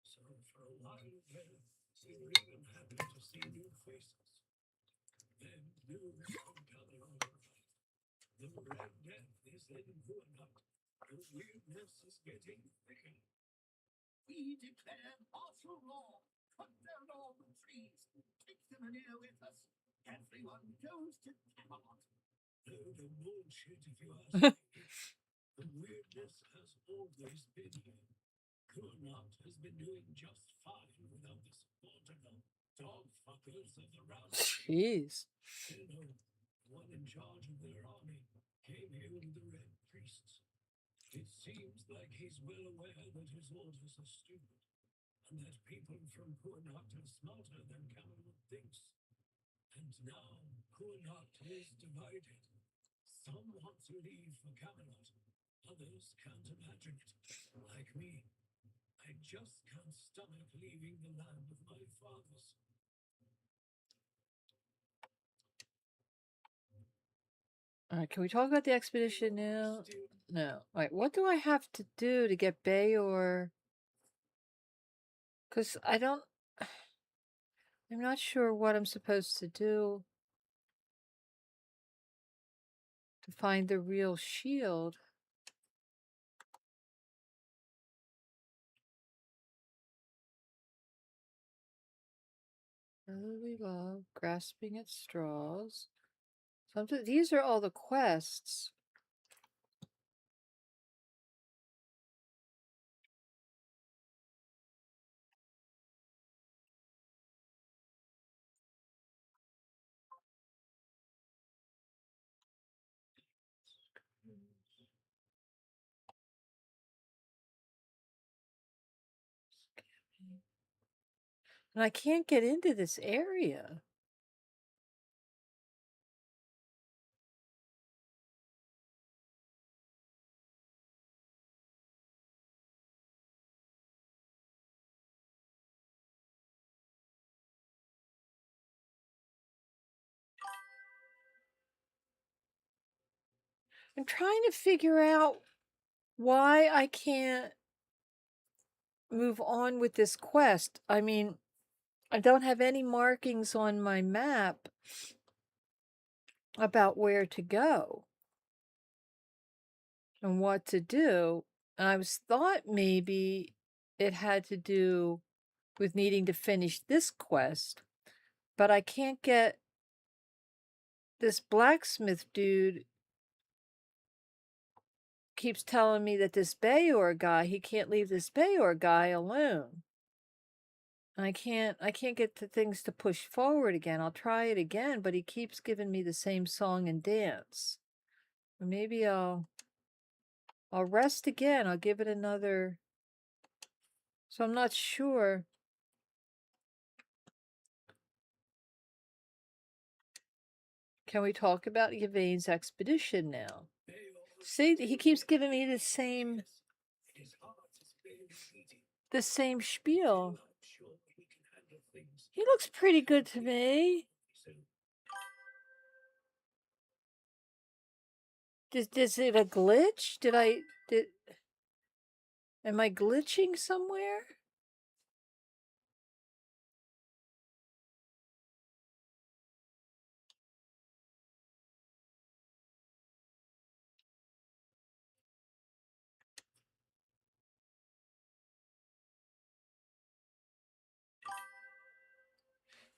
So for a while there, we were even happy to see new faces. Then news from Avalon arrived. The Red Death is in Wyrdness. The Wyrdness is getting thicker. We declare martial law. Cut down all the trees. Take them in here with us. Everyone goes to Camelot. Load of bullshit if you ask me. The Wyrdness has always been here. Camelot has been doing just fine without the support of the dog fuckers of the round. Jeez. One in charge of their army came here with the Red Priests. It seems like he's well aware that his orders are stupid, and that people from Wyrdness are smarter than Camelot thinks. And now Wyrdness is divided. Some want to leave for Camelot, others can't imagine it. Like me, I just can't stomach leaving the land of my fathers. All right, can we talk about the expedition now? No. All right, what do I have to do to get Bayor? Because I'm not sure what I'm supposed to do to find the real shield. Brotherly love, grasping at straws. These are all the quests. And I can't get into this area. I'm trying to figure out why I can't move on with this quest. I mean, I don't have any markings on my map about where to go and what to do. And I was thought maybe it had to do with needing to finish this quest, but I can't get this blacksmith dude keeps telling me that this Bayor guy, he can't leave this Bayor guy alone. I can't get the things to push forward again. I'll try it again, but he keeps giving me the same song and dance. Maybe I'll rest again. I'll give it another. So I'm not sure. Can we talk about Yvain's expedition now? See, he keeps giving me the same spiel. He looks pretty good to me. Is it a glitch? Am I glitching somewhere?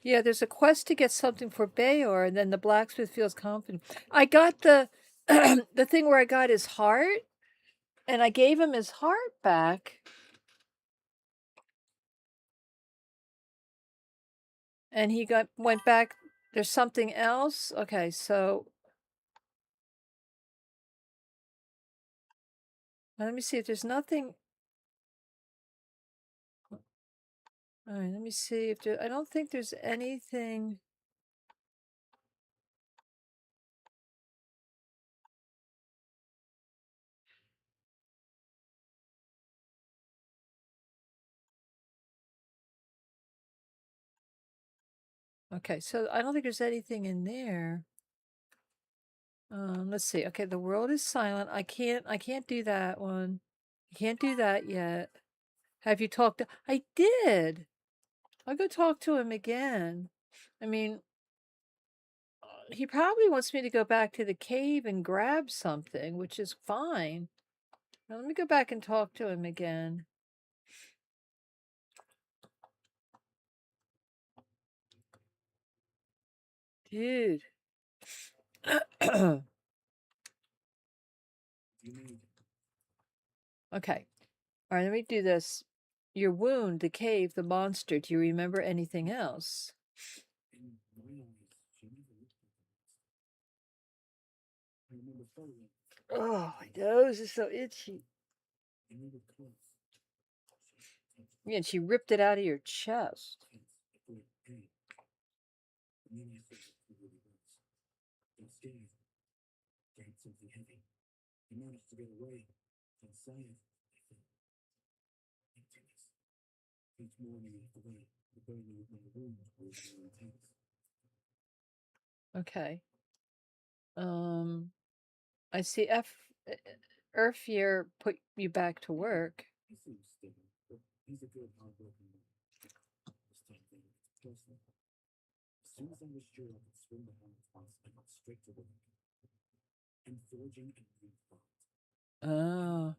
Yeah, there's a quest to get something for Bayor, and then the blacksmith feels confident. I got the the thing where I got his heart, and I gave him his heart back. And he went back. There's something else. Okay, so let me see if there's nothing. All right, let me see if I don't think there's anything. Okay, so I don't think there's anything in there. Let's see. Okay, the world is silent. I can't do that one. I can't do that yet. Have you talked to? I did. I'll go talk to him again. I mean, he probably wants me to go back to the cave and grab something, which is fine. Now, let me go back and talk to him again. Dude. Okay. All right, let me do this. Your wound, the cave, the monster. Do you remember anything else? Oh, my nose is so itchy. Yeah, and she ripped it out of your chest. Okay. I see Erfier put you back to work. Oh.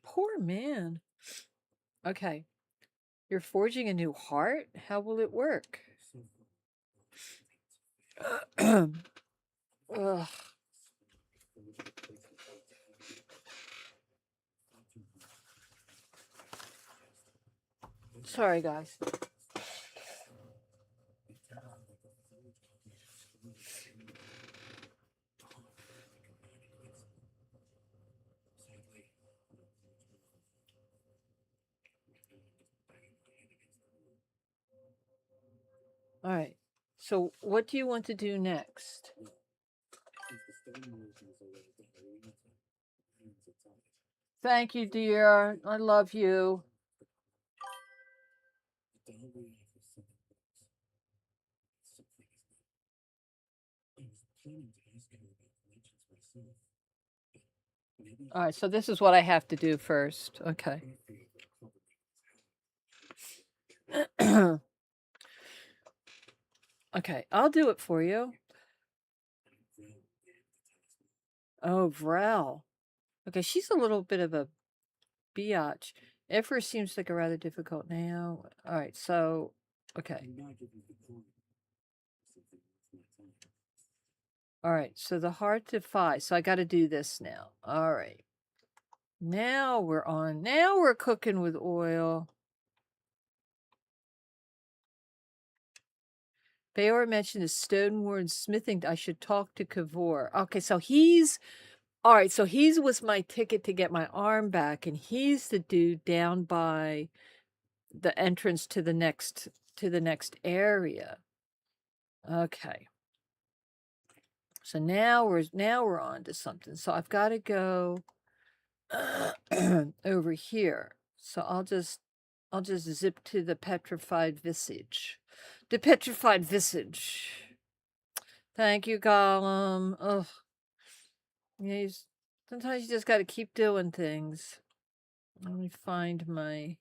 Poor man. Okay. You're forging a new heart? How will it work? Ugh. Sorry, guys. All right. So, what do you want to do next? Thank you, dear. I love you. All right, so this is what I have to do first. Okay. Okay, I'll do it for you. Oh, Vrel. Okay, she's a little bit of a biatch. At first seems like a rather difficult now. All right, so, okay. All right, so the hard to fight. So I got to do this now. All right. Now we're cooking with oil. Bayor mentioned the Stonewarren smithing. I should talk to Kavor. Okay, so all right, so he was my ticket to get my arm back, and he's the dude down by the entrance to the next area. Okay. So now we're on to something. So I've got to go over here. So I'll just zip to the petrified visage. The petrified visage. Thank you, Gollum. Ugh. Yeah, sometimes you just got to keep doing things. Let me find my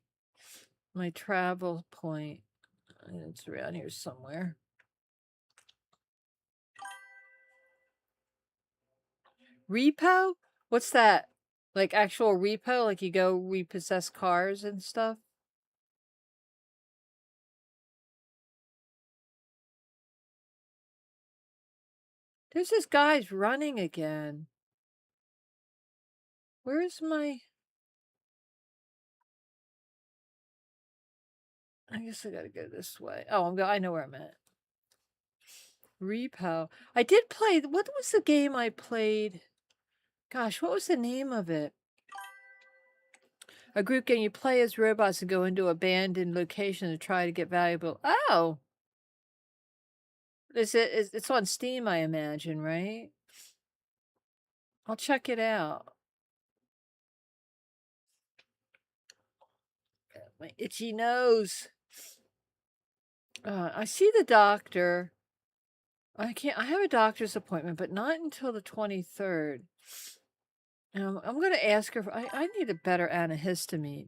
travel point. It's around here somewhere. Repo? What's that? Like actual repo? Like you go repossess cars and stuff? There's this guy's running again. Where's my... I guess I gotta go this way. Oh, I know where I'm at. Repo. I did play... What was the game I played? Gosh, what was the name of it? A group game you play as robots and go into abandoned location to try to get valuable... Oh! It's on Steam, I imagine, right? I'll check it out. My itchy nose. I see the doctor. I have a doctor's appointment, but not until the 23rd. I'm going to ask her. I need a better antihistamine.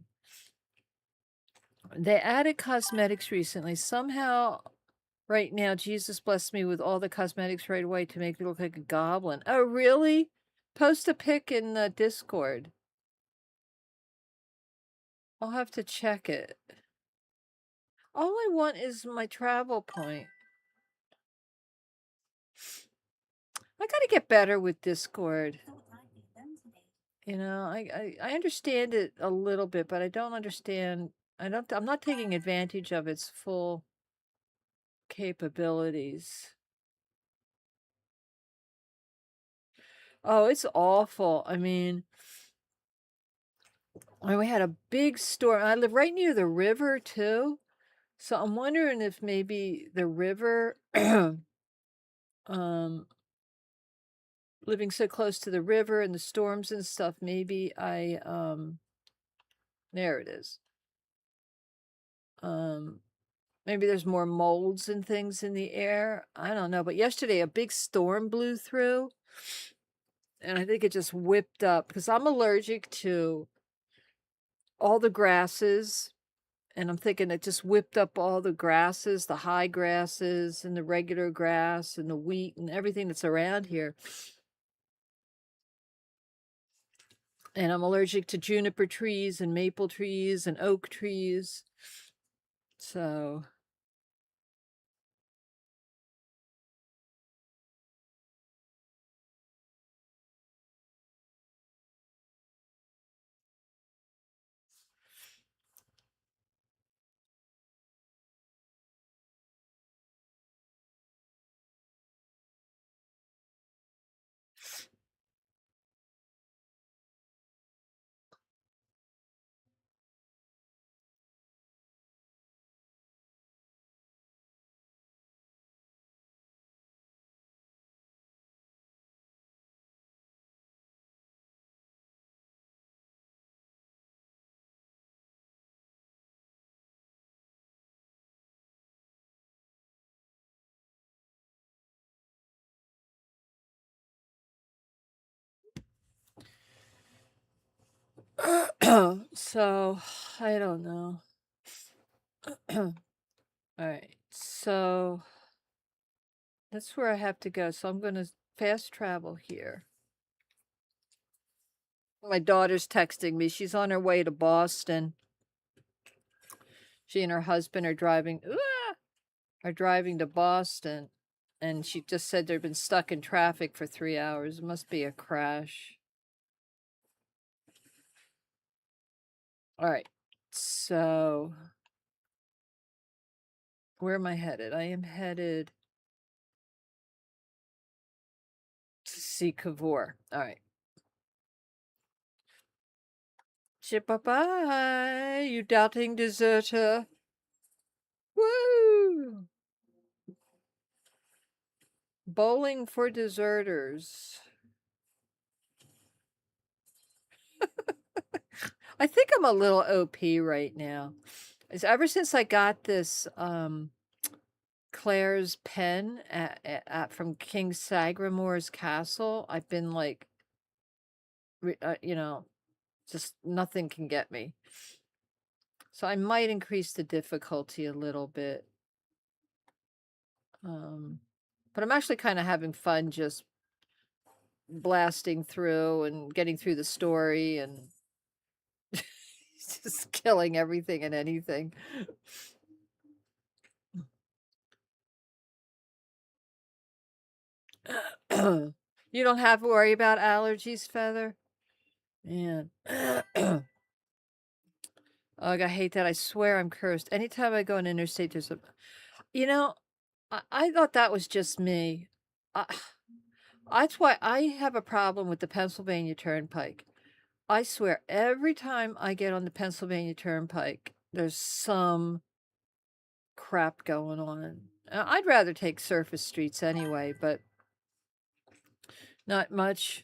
They added cosmetics recently. Somehow, right now, Jesus blessed me with all the cosmetics right away to make me look like a goblin. Oh, really? Post a pic in the Discord. I'll have to check it. All I want is my travel point. I gotta get better with Discord. You know, I understand it a little bit, but I don't understand. I'm not taking advantage of its full capabilities. Oh, it's awful. I mean, we had a big storm. I live right near the river too. So I'm wondering if maybe the river, living so close to the river and the storms and stuff, maybe there it is. Maybe there's more molds and things in the air. I don't know. But yesterday, a big storm blew through. And I think it just whipped up. Because I'm allergic to all the grasses. And I'm thinking it just whipped up all the grasses, the high grasses and the regular grass and the wheat and everything that's around here. And I'm allergic to juniper trees and maple trees and oak trees. So... So, I don't know. Alright, so that's where I have to go, so I'm gonna fast travel here. My daughter's texting me, she's on her way to Boston. She and her husband are driving to Boston, and she just said they've been stuck in traffic for 3 hours. It must be a crash. Alright, so where am I headed? I am headed to see Cavour. Alright. Bye-bye, you doubting deserter. Woo! Bowling for deserters. I think I'm a little OP right now. It's ever since I got this Claire's pen from King Sagramore's castle, I've been like, you know, just nothing can get me. So I might increase the difficulty a little bit. But I'm actually kind of having fun just blasting through and getting through the story and just killing everything and anything. You don't have to worry about allergies, Feather? Man. Ugh, I hate that. I swear I'm cursed. Anytime I go on interstate, there's a... You know, I thought that was just me. I, that's why I have a problem with the Pennsylvania Turnpike. I swear, every time I get on the Pennsylvania Turnpike, there's some crap going on. I'd rather take surface streets anyway, but not much.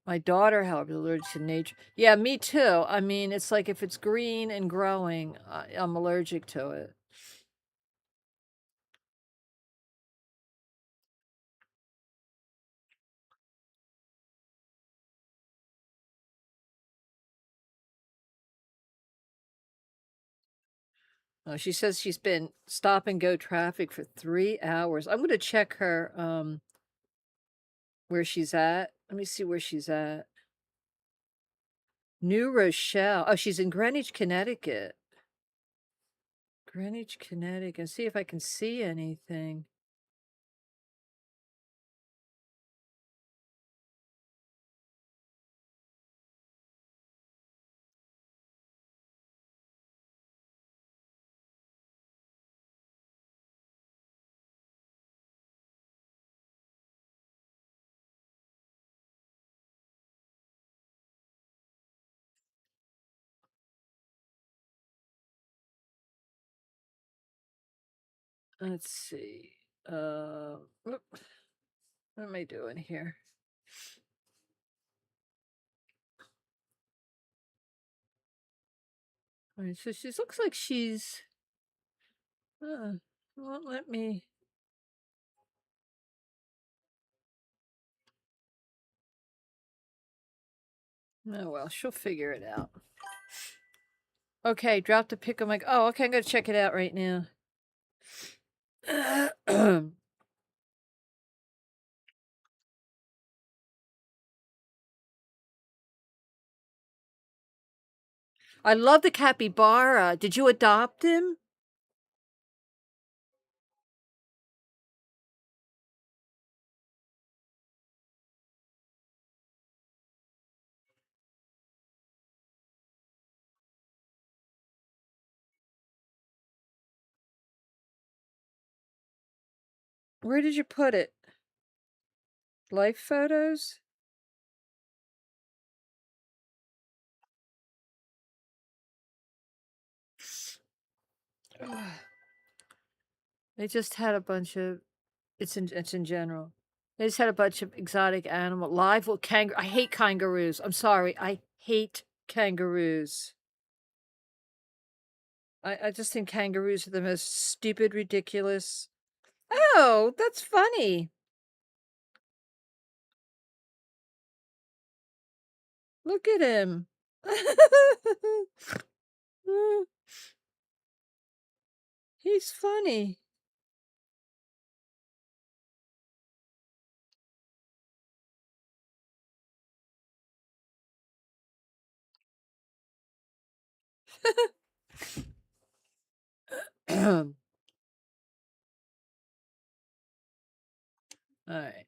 My daughter, however, is allergic to nature. Yeah, me too. I mean, it's like if it's green and growing, I'm allergic to it. She says she's been stop and go traffic for 3 hours. I'm going to check her where she's at. Let me see where she's at. New Rochelle. Oh, she's in Greenwich, Connecticut. Greenwich, Connecticut. See if I can see anything. Let's see. What am I doing here? All right, so she looks like she's... won't let me... Oh, well, she'll figure it out. Okay, drop the pick on my... Oh, okay, I'm going to check it out right now. I love the capybara. Did you adopt him? Where did you put it? Life photos? They just had a bunch of... It's in general. They just had a bunch of exotic animal live with kangaroo. I hate kangaroos. I'm sorry. I hate kangaroos. I just think kangaroos are the most stupid, ridiculous. Oh, that's funny. Look at him. He's funny. All right.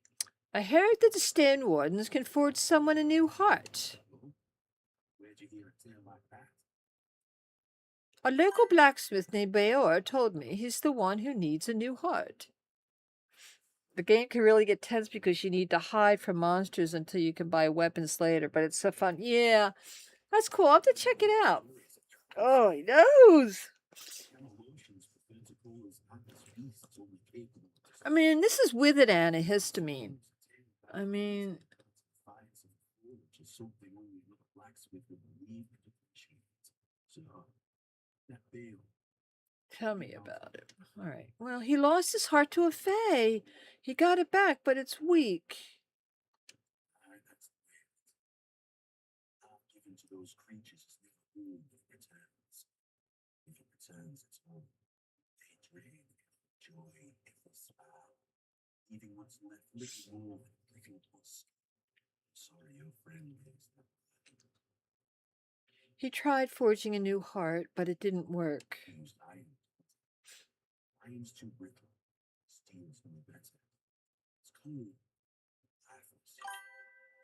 I heard that the stand wardens can forge someone a new heart. Where'd you hear a tale like that? A local blacksmith named Bayor told me he's the one who needs a new heart. The game can really get tense because you need to hide from monsters until you can buy weapons later, but it's so fun. Yeah, that's cool. I'll have to check it out. Oh, he knows. I mean, this is with an antihistamine. I mean, tell me about it. All right. Well, he lost his heart to a fae. He got it back, but it's weak. Given to those creatures is never warm if it returns. If it returns, it's warm. They drain joy if they smile. Leaving what's left little more than living husk. Sorry, your friend is not. He tried forging a new heart, but it didn't work. Used iron. Iron's too brittle. Steel's no better. It's cold. Lifeless.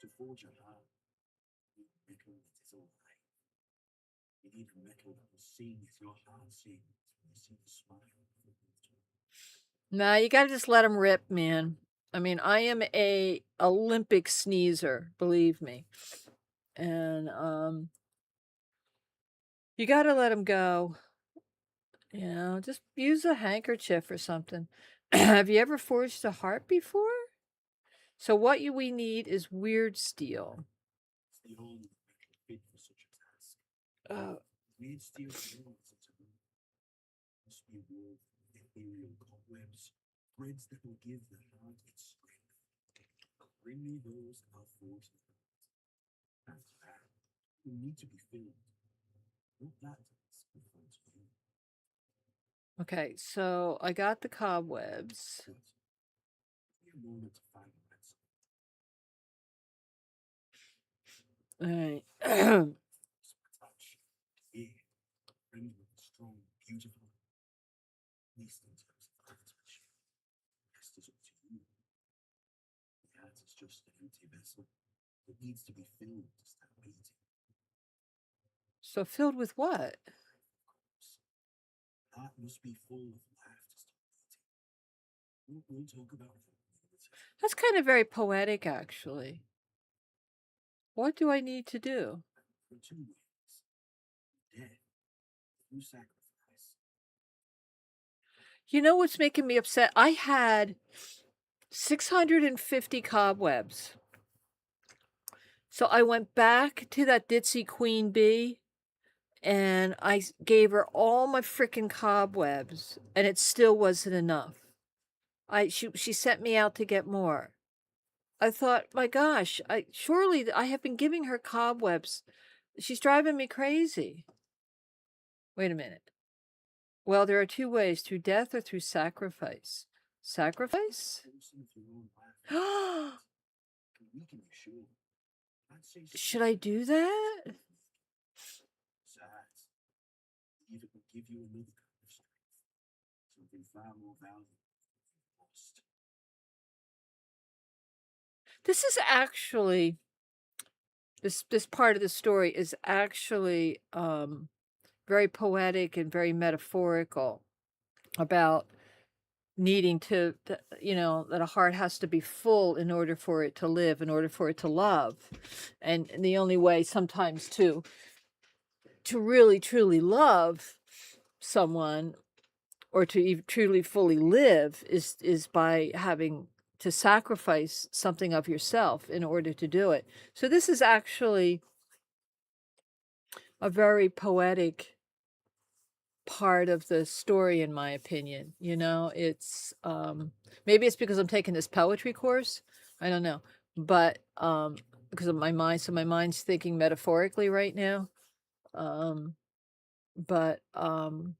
To forge a heart, you need metal that is alive. You need a metal that will sing as your heart sings when you see the smile of the water. Nah, you gotta just let him rip, man. I mean, I am a Olympic sneezer, believe me. And you gotta let him go. You know, just use a handkerchief or something. Have you ever forged a heart before? So what we need is weird steel. It's the only metal fit for such a task. Oh, Weird steel walls into them. Must be woven with ethereal cobwebs, threads that will give the heart its strength. Bring me those and I'll forge them. After that, will need to be filled. Not that task in front of you. okay, so I got the cobwebs. But give me a moment to find the pencil. All right. It's my touch. Here, friend with a strong, beautiful, at least in terms of craftsmanship. The rest is up to you. The heart is just an empty vessel. It needs to be filled to start beating. So filled with what? Heart must be full of life to start beating. We'll talk about that later. That's kind of very poetic, actually. What do I need to do? For 2 ways. Death through sacrifice. You know what's making me upset? I had 650 cobwebs. So I went back to that ditzy queen bee and I gave her all my freaking cobwebs and it still wasn't enough. She sent me out to get more. I thought, my gosh, surely I have been giving her cobwebs. She's driving me crazy. Wait a minute. Well, there are 2 ways, through death or through sacrifice. Sacrifice? Forcing of your own life can weaken you, sure. I'd say Should I do that? besides, believe it will give you another kind of strength. Something far more valuable than lost. This is actually this part of the story is actually very poetic and very metaphorical about needing to you know, that a heart has to be full in order for it to live, in order for it to love. And the only way sometimes to really truly love someone or to even truly fully live is by having to sacrifice something of yourself in order to do it. So this is actually a very poetic part of the story, in my opinion. You know, it's maybe it's because I'm taking this poetry course. I don't know. But because of my mind, so my mind's thinking metaphorically right now. Um, but, um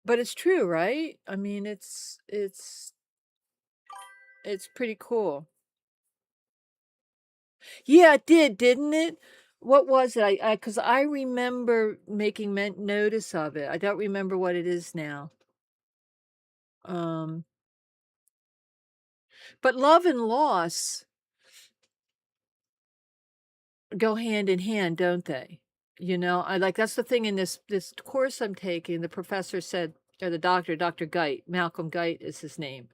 but it's true, right? I mean, it's pretty cool. Yeah, it did, didn't it? What was it? Because I remember making notice of it. I don't remember what it is now. Um, but love and loss go hand in hand, don't they? You know, I like that's the thing in this course I'm taking. The professor said, or the doctor, Dr. Geit, Malcolm Geit is his name.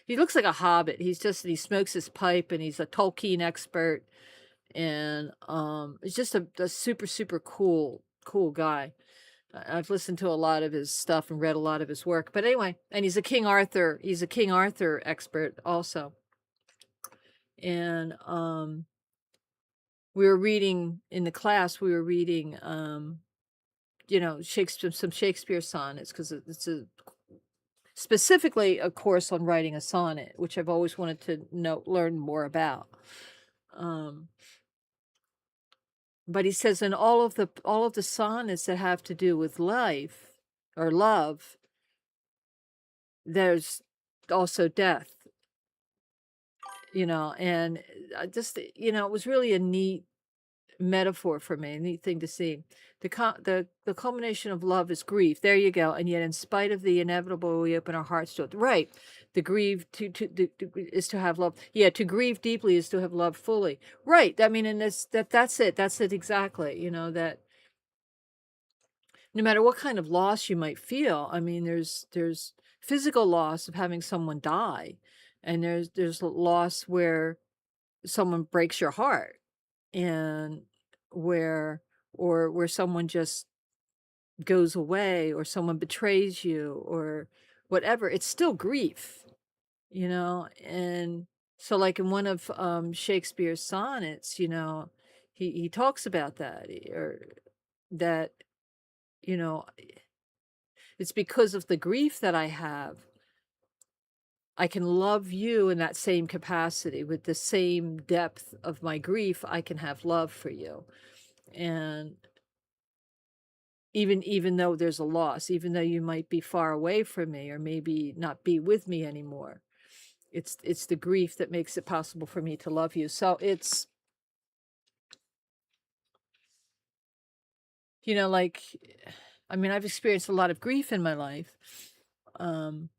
He looks like a hobbit. He smokes his pipe and he's a Tolkien expert. And it's just a super, super cool guy. I've listened to a lot of his stuff and read a lot of his work. But anyway, and he's a King Arthur expert also. And we were reading in the class, we were reading Shakespeare, some Shakespeare sonnets, because it's specifically a course on writing a sonnet, which I've always wanted to learn more about. But he says in all of the sonnets that have to do with life or love, there's also death, and it was really a neat metaphor for me, a neat thing to see. The culmination of love is grief. There you go. And yet, in spite of the inevitable, we open our hearts to it. Right. The grieve is to have love. Yeah, to grieve deeply is to have love fully. Right. I mean, and that's it. That's it exactly. That no matter what kind of loss you might feel, I mean, there's physical loss of having someone die, and there's loss where someone breaks your heart, and where someone just goes away, or someone betrays you, or whatever. It's still grief, and so like in one of Shakespeare's sonnets, he talks about that, or that you know it's because of the grief that I have, I can love you in that same capacity. With the same depth of my grief, I can have love for you. And even though there's a loss, even though you might be far away from me or maybe not be with me anymore, it's the grief that makes it possible for me to love you. So it's, like, I mean, I've experienced a lot of grief in my life, in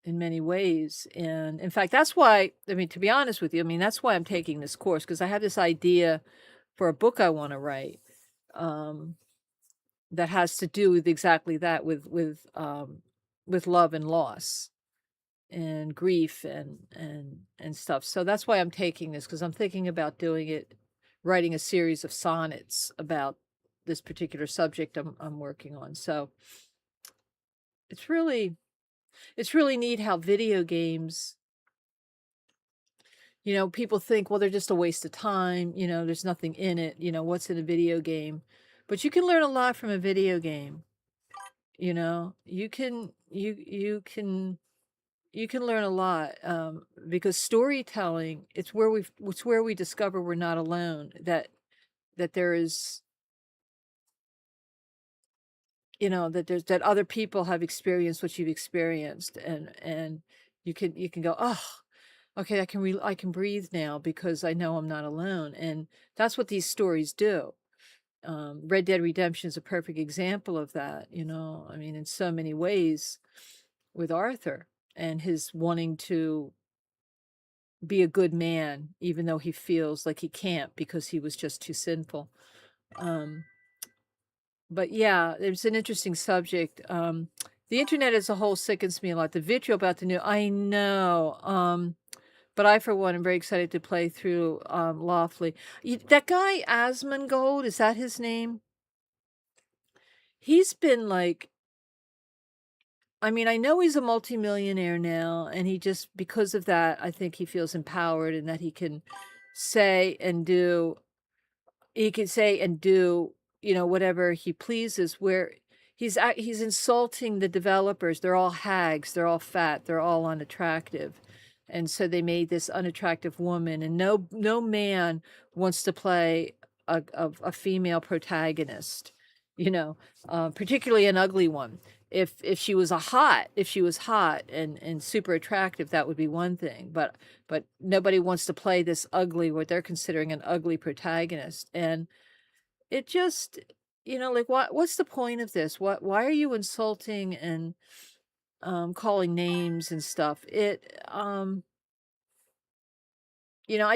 many ways. And in fact, that's why, I mean, to be honest with you, I mean, that's why I'm taking this course, because I have this idea for a book I want to write, that has to do with exactly that, with love and loss and grief and stuff. So that's why I'm taking this, because I'm thinking about writing a series of sonnets about this particular subject I'm working on. So it's really neat how video games, people think, well, they're just a waste of time, there's nothing in it, what's in a video game? But you can learn a lot from a video game. You can learn a lot, because storytelling, it's where we discover we're not alone, that there is, that other people have experienced what you've experienced, and you can go, oh, okay, I can breathe now because I know I'm not alone. And that's what these stories do. Red Dead Redemption is a perfect example of that, I mean, in so many ways, with Arthur and his wanting to be a good man, even though he feels like he can't because he was just too sinful. But yeah, it's an interesting subject. The internet as a whole sickens me a lot. The vitriol about the new, I know. But I, for one, am very excited to play through Lawfully. That guy, Asmongold, is that his name? He's been like, I mean, I know he's a multimillionaire now, and because of that, I think he feels empowered, and that he can say and do, whatever he pleases, where he's insulting the developers. They're all hags, they're all fat, they're all unattractive. And so they made this unattractive woman, and no man wants to play a female protagonist, particularly an ugly one. If she was hot and super attractive, that would be one thing. But nobody wants to play this ugly, what they're considering an ugly protagonist. And it just, like, what's the point of this? Why are you insulting and calling names and stuff? I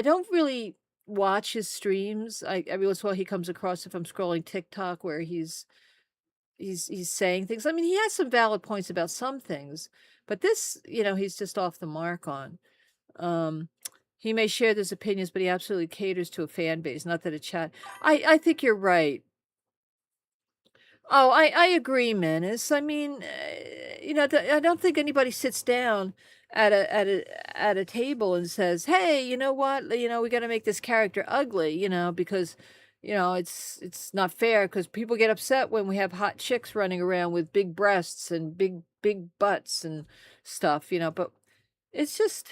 don't really watch his streams. Every once in a while he comes across, if I'm scrolling TikTok, where he's saying things. I mean, he has some valid points about some things, but this, he's just off the mark on. He may share those opinions, but he absolutely caters to a fan base, not that a chat. I think you're right. Oh, I agree, Menace. I mean, I don't think anybody sits down at a table and says, "Hey, you know what? We got to make this character ugly," because it's not fair, because people get upset when we have hot chicks running around with big breasts and big butts and stuff, but it's just,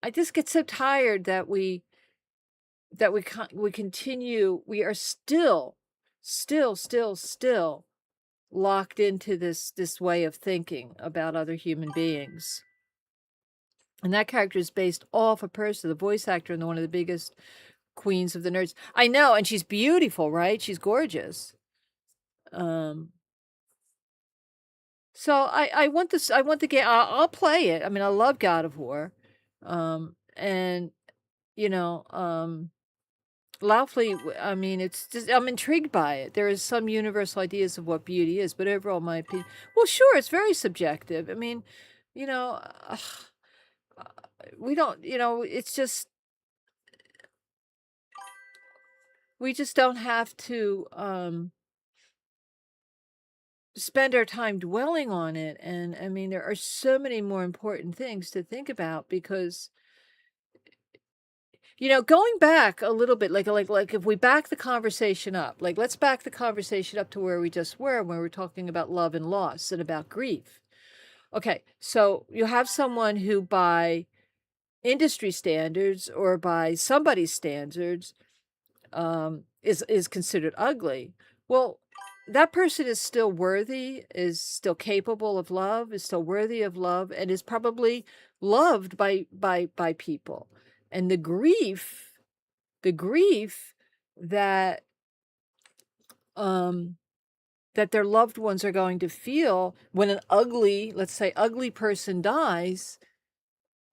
I just get so tired that we continue, we are still locked into this way of thinking about other human beings. And that character is based off a person, the voice actor, and one of the biggest queens of the nerds. I know, and she's beautiful, right? She's gorgeous. So I want this. I want the game. I'll play it. I mean, I love God of War, and Laufey, I mean, it's just, I'm intrigued by it. There is some universal ideas of what beauty is, but overall, my opinion, well, sure, it's very subjective. I mean, you know, uh, we don't, it's just, we just don't have to spend our time dwelling on it. And I mean, there are so many more important things to think about, because going back a little bit, like if we back the conversation up, like let's back the conversation up to where we just were when we were talking about love and loss and about grief. Okay, so you have someone who, by industry standards or by somebody's standards, is considered ugly. Well, that person is still worthy, is still capable of love, is still worthy of love, and is probably loved by people. And the grief that that their loved ones are going to feel when an ugly, let's say ugly person dies,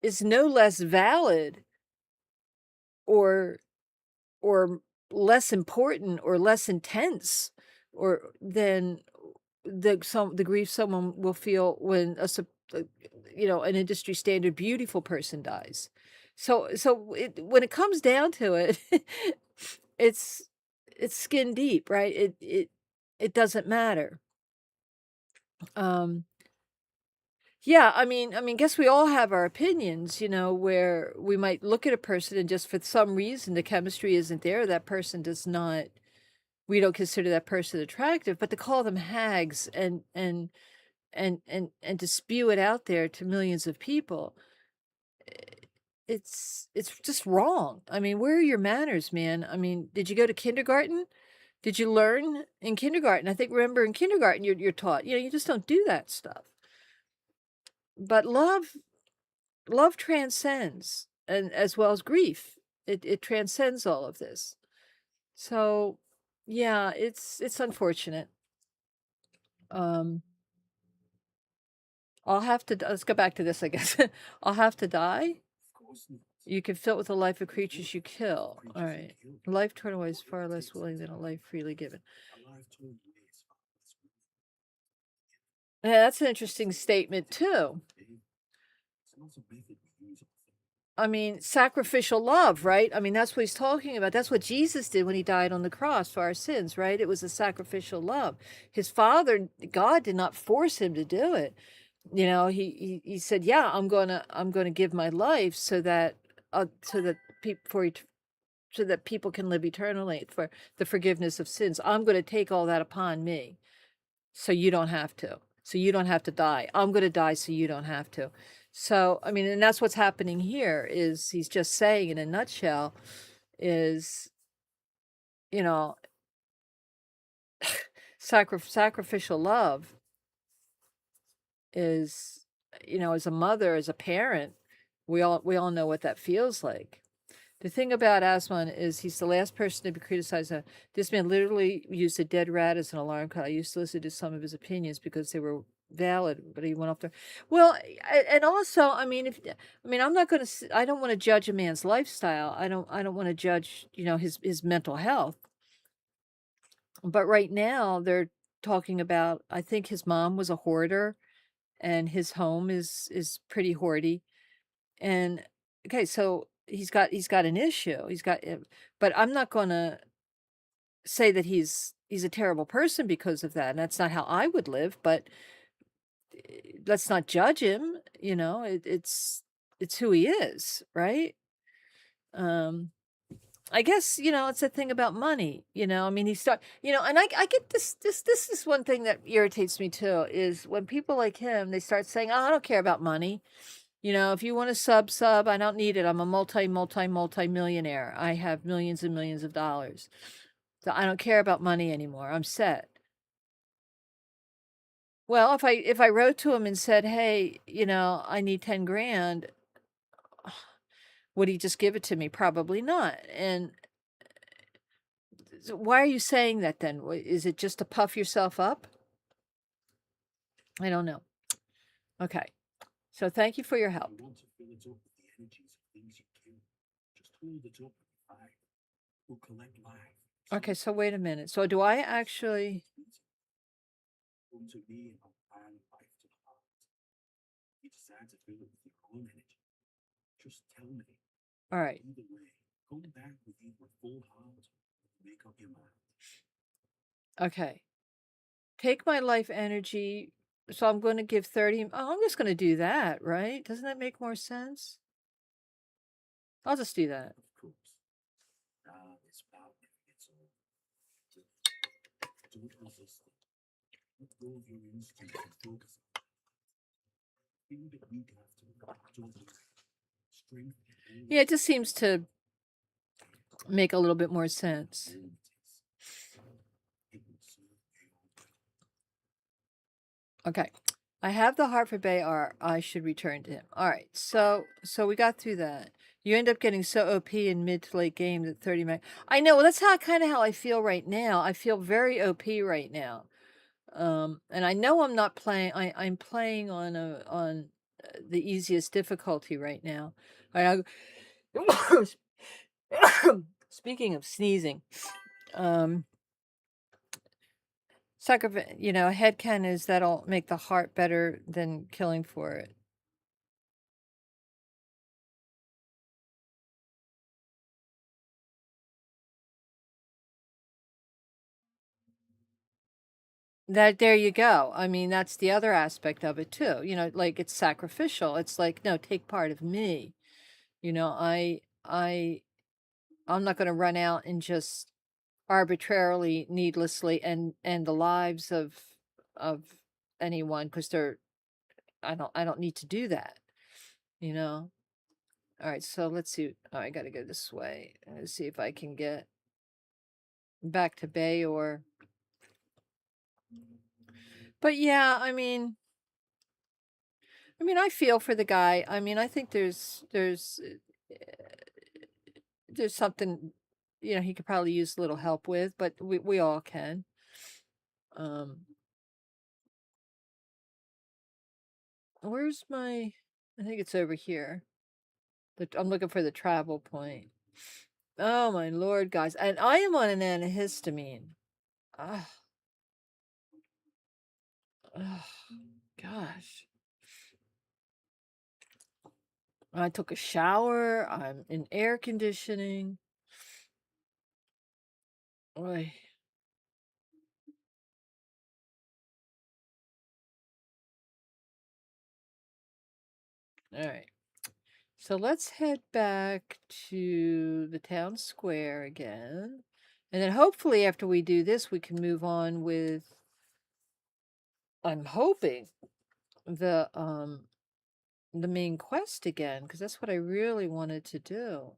is no less valid or less important or less intense or than the grief someone will feel when an industry standard beautiful person dies. So when it comes down to it, it's skin deep, right? It doesn't matter. Yeah, I mean, guess we all have our opinions, where we might look at a person and just for some reason the chemistry isn't there. That person does not, we don't consider that person attractive, but to call them hags and to spew it out there to millions of people, it's just wrong. I mean, where are your manners, man? I mean, did you go to kindergarten? Did you learn in kindergarten? I think, remember, in kindergarten you're taught, you just don't do that stuff. But love transcends, and as well as grief. It transcends all of this. So yeah, it's unfortunate. I'll have to, let's go back to this, I guess. I'll have to die. You can fill it with the life of creatures you kill. All right. Life turned away is far less willing than a life freely given. Yeah, that's an interesting statement too. I mean, sacrificial love, right? I mean, that's what he's talking about. That's what Jesus did when he died on the cross for our sins, right? It was a sacrificial love. His Father, God, did not force him to do it. He said, "Yeah, I'm gonna give my life so that people can live eternally for the forgiveness of sins. I'm going to take all that upon me, so you don't have to. So you don't have to die. I'm going to die so you don't have to." So, I mean, and that's what's happening here is he's just saying in a nutshell is, you know, sacrificial love is, as a mother, as a parent, we all know what that feels like. The thing about Asman is he's the last person to be criticized. This man literally used a dead rat as an alarm clock. I used to listen to some of his opinions because they were valid, but he went off there. Well, and also, I mean, I'm not going to. I don't want to judge a man's lifestyle. I don't. I don't want to judge, his mental health. But right now, they're talking about. I think his mom was a hoarder, and his home is pretty hoardy. And okay, so he's got an issue. But I'm not gonna say that he's a terrible person because of that. And that's not how I would live, but let's not judge him, it's who he is, right? Um I guess, it's a thing about money, I mean, and I get this is one thing that irritates me too, is when people like him, they start saying, "Oh, I don't care about money. If you want to sub, I don't need it. I'm a multi millionaire. I have millions and millions of dollars. So I don't care about money anymore. I'm set." Well, if I wrote to him and said, "Hey, I need 10 grand," would he just give it to me? Probably not. And so why are you saying that then? Is it just to puff yourself up? I don't know. Okay. So thank you for your help. You want to fill it up with the energies of things you kill. Just hold it up and fire. Will collect life. Okay, so wait a minute. So do I actually... Come to me and I'll fan life to the heart. You decide to fill it with your own energy. Just tell me. All right. Either way, come back with either full heart or make up your mind. Okay. Take my life energy. So I'm going to give 30. Oh, I'm just going to do that, right? Doesn't that make more sense? I'll just do that. Of course. This power gets old. Don't resist it. Let go of your instinct and focus on it. Feel the weak after. Don't strength. Yeah, it just seems to make a little bit more sense. Okay. I have the Hartford Bay R. I should return to him. All right. So we got through that. You end up getting so OP in mid to late game that 30 meg. I know. Well, that's kind of how I feel right now. I feel very OP right now. And I know I'm not playing. I'm playing on the easiest difficulty right now. All right, speaking of sneezing, a headcanon is that'll make the heart better than killing for it. There you go. I mean, that's the other aspect of it too. Like it's sacrificial. It's like, no, take part of me. I'm not going to run out and just arbitrarily, needlessly, and the lives of anyone, because I don't need to do that. All right, so let's see. Oh, I got to go this way. Let's see if I can get back to Bay or. But yeah, I mean, I feel for the guy. I mean, I think there's something, he could probably use a little help with, but we all can. Where's my? I think it's over here. I'm looking for the travel point. Oh my Lord, guys! And I am on an antihistamine. Ah, oh, gosh. I took a shower. I'm in air conditioning. Oy. All right. So let's head back to the town square again. And then hopefully after we do this, we can move on with, I'm hoping, the the main quest again, because that's what I really wanted to do.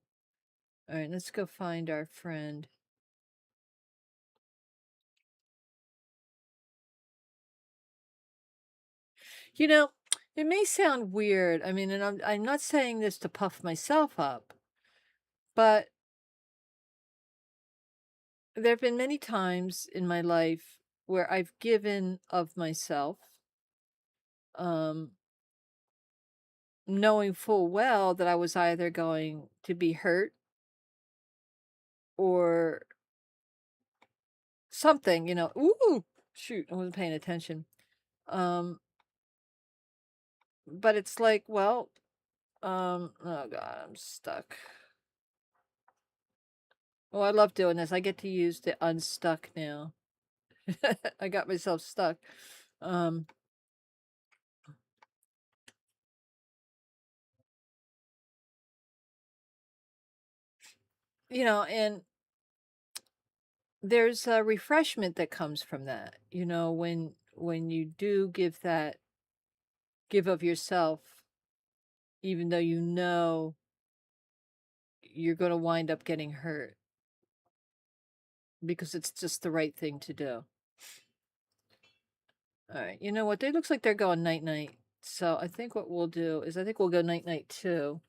All right, let's go find our friend. You know, it may sound weird. I mean, and I'm not saying this to puff myself up, but there have been many times in my life where I've given of myself, um, knowing full well that I was either going to be hurt or something, Ooh, shoot, I wasn't paying attention. Um, but it's like, well, oh God, I'm stuck. Oh, I love doing this. I get to use the unstuck now. I got myself stuck. Um, and there's a refreshment that comes from that, when you do give of yourself, even though you know you're going to wind up getting hurt because it's just the right thing to do. All right, you know what? They looks like they're going night night. So I think what we'll do is I think we'll go night night too.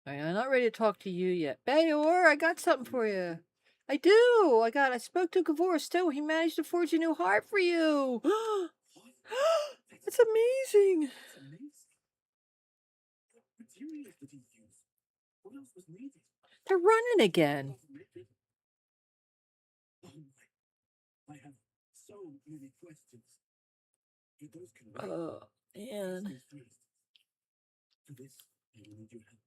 All right, I'm not ready to talk to you yet. Bayor, I got something for you. I do. I spoke to Gavor Stowe. He managed to forge a new heart for you. That's amazing. That's amazing. What materials did he use? What else was needed? They're running again. Oh my, I have so many questions. Do those convey? Oh, man. To this, I will need your help,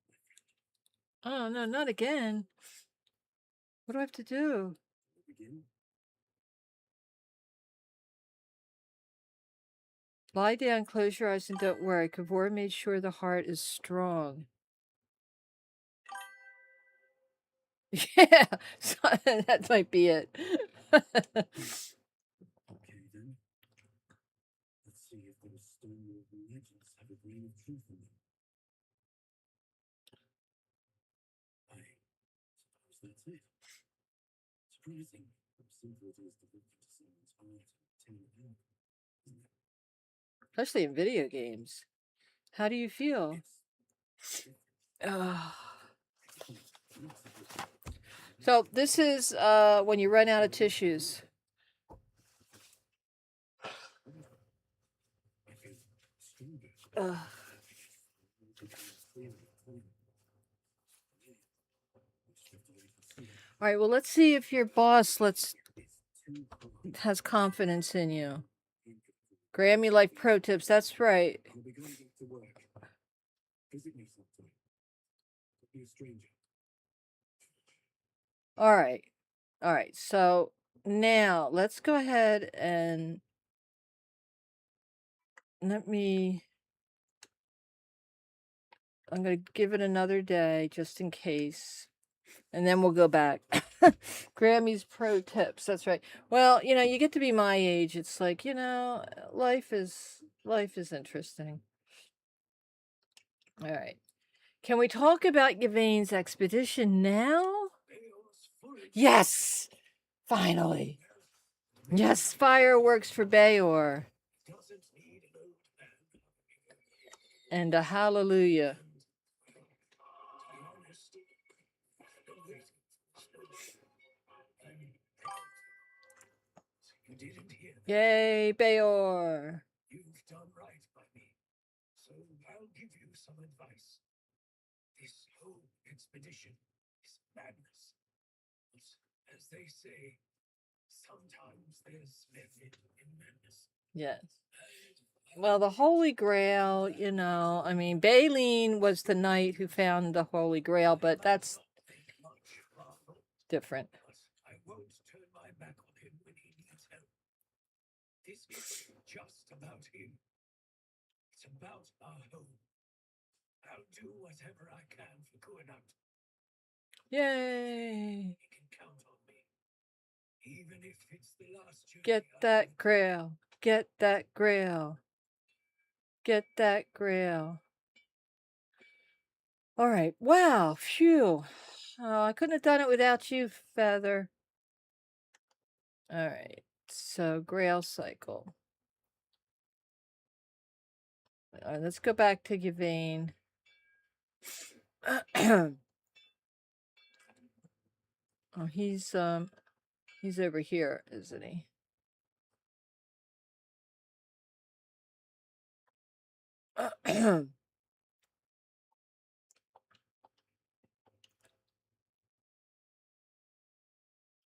my friend. Oh, no, not again. What do I have to do? Begin? Lie down, close your eyes, and don't worry. Kavor made sure the heart is strong. Yeah, so that might be it. Okay, then. Let's see if those stone legends have a grain of truth in them. I suppose that's it. Surprising how simple it is to look into someone's heart and obtain help, isn't it? Especially in video games. How do you feel? So this is when you run out of tissues. All right, well, let's see if your boss has confidence in you. Grammy Life Pro Tips, that's right. I'll be going back to work. Visit me sometime. Don't be a stranger. All right. All right. So now let's go ahead and I'm going to give it another day just in case. And then we'll go back. Grammy's Pro Tips. That's right. Well, you get to be my age. It's like, life is interesting. All right. Can we talk about Yvain's expedition now? Yes! Finally. Yes, fireworks for Bayor. And a hallelujah. Yay, Bayor. You've done right by me, so I'll give you some advice. This whole expedition is madness. But as they say, sometimes there's method in madness. Yes. Well, the Holy Grail, I mean, Baleen was the knight who found the Holy Grail, but that's different. But I won't turn my back on him when he needs help. This isn't just about him. It's about our home. I'll do whatever I can for Kurnout. Yay! He can count on me. Even if it's the last journey Get that grail. Get that grail. Get that grail. All right. Wow. Phew. Oh, I couldn't have done it without you, Feather. All right. So, Grail Cycle. Let's go back to Yvain. Oh, he's over here, isn't he?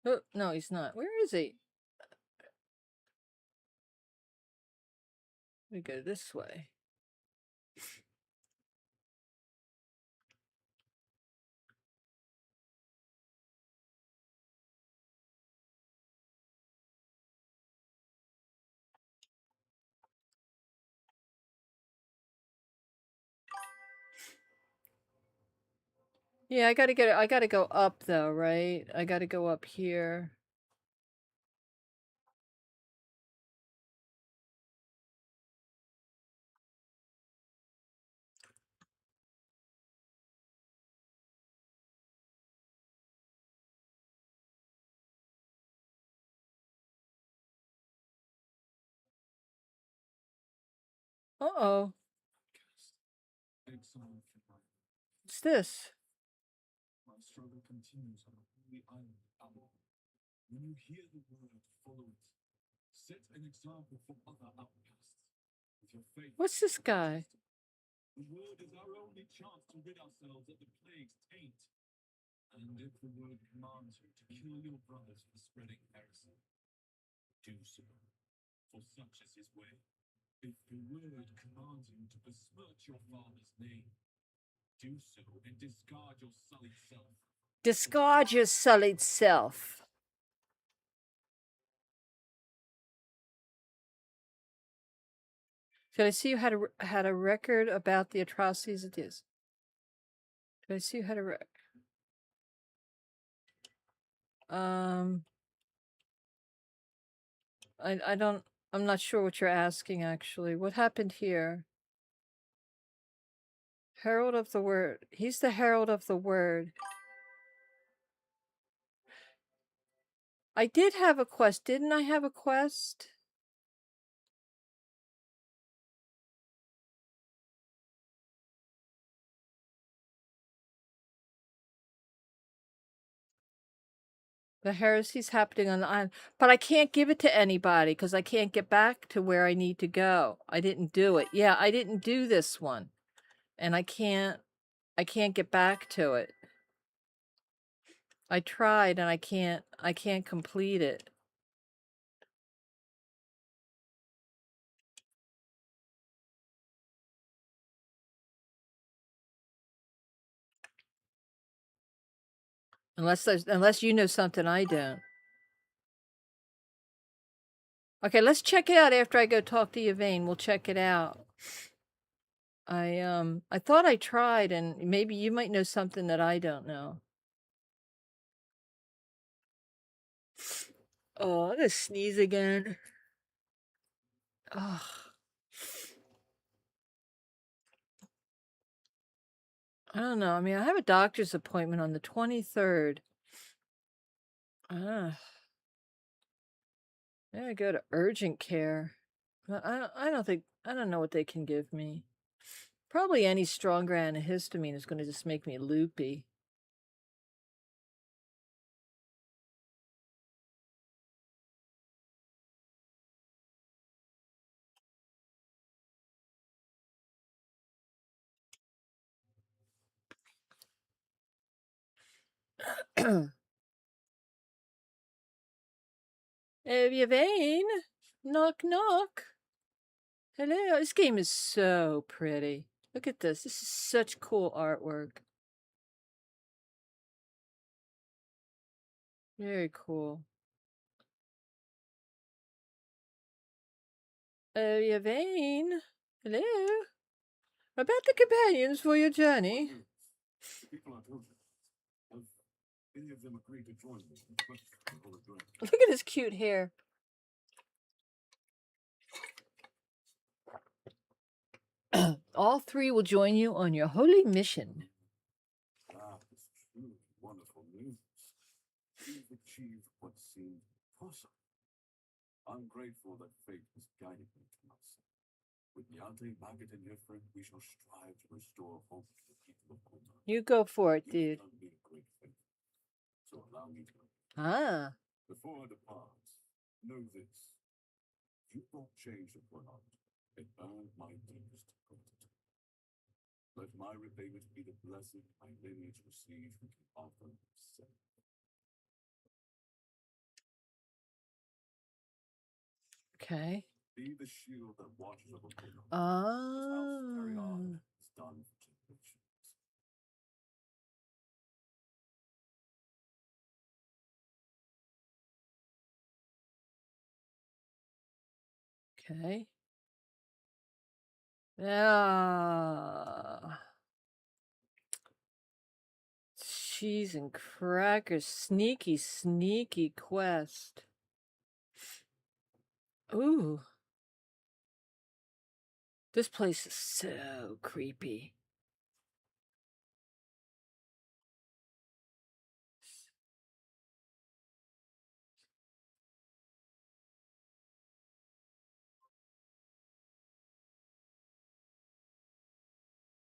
Oh, no, he's not. Where is he? We go this way. Yeah, I gotta go up though, right? I gotta go up here. Uh-oh. exile from my What's this? My struggle continues on a holy island, Avalon. When you hear the word, follow it. Set an example for other outcasts. With your faith. What's this guy? The word is our only chance to rid ourselves of the plague's taint. And if the word commands you to kill your brothers for spreading heresy, do so, for such is his way. If the word commands you to besmirch your father's name, do so and discard your sullied self. Discard your sullied self. Did I see you had a record about the atrocities it is? Did I see you had a record? I'm not sure what you're asking actually. What happened here? Herald of the Word. He's the Herald of the Word. I did have a quest. Didn't I have a quest? The heresy's happening on the island. But I can't give it to anybody because I can't get back to where I need to go. I didn't do it. Yeah, I didn't do this one. And I can't get back to it. I tried and I can't complete it. Unless you know something I don't. Okay, let's check it out after I go talk to Yvain. We'll check it out. I thought I tried, and maybe you might know something that I don't know. Oh, I'm gonna sneeze again. Ugh. I don't know. I mean, I have a doctor's appointment on the 23rd. I go to urgent care. I don't know what they can give me. Probably any stronger antihistamine is going to just make me loopy. Yvain, knock knock. Hello. This game is so pretty. Look at this. This is such cool artwork. Very cool. Oh, Yvain. Hello. About the companions for your journey. People I told you have Any of them agree to join me in quest for the Holy Grail? Look at his cute hair. All three will join you on your holy mission. Ah, it's truly wonderful news. You've achieved what seemed possible. I'm grateful that fate has guided me to us. With Yante, Maggot, and your friend, we shall strive to restore hope to the people of Kona. You go for it, You've dude. done me a great favor, so allow me to. Ah. Before I depart, know this. You won't change the product. It earned my deepest gratitude. Let my repayment be the blessing my lineage received from the author himself. Okay. Be the shield that watches over Kona. This house carry on is done for generations. Okay. Ah. Cheese and crackers. Sneaky, sneaky quest. Ooh. This place is so creepy.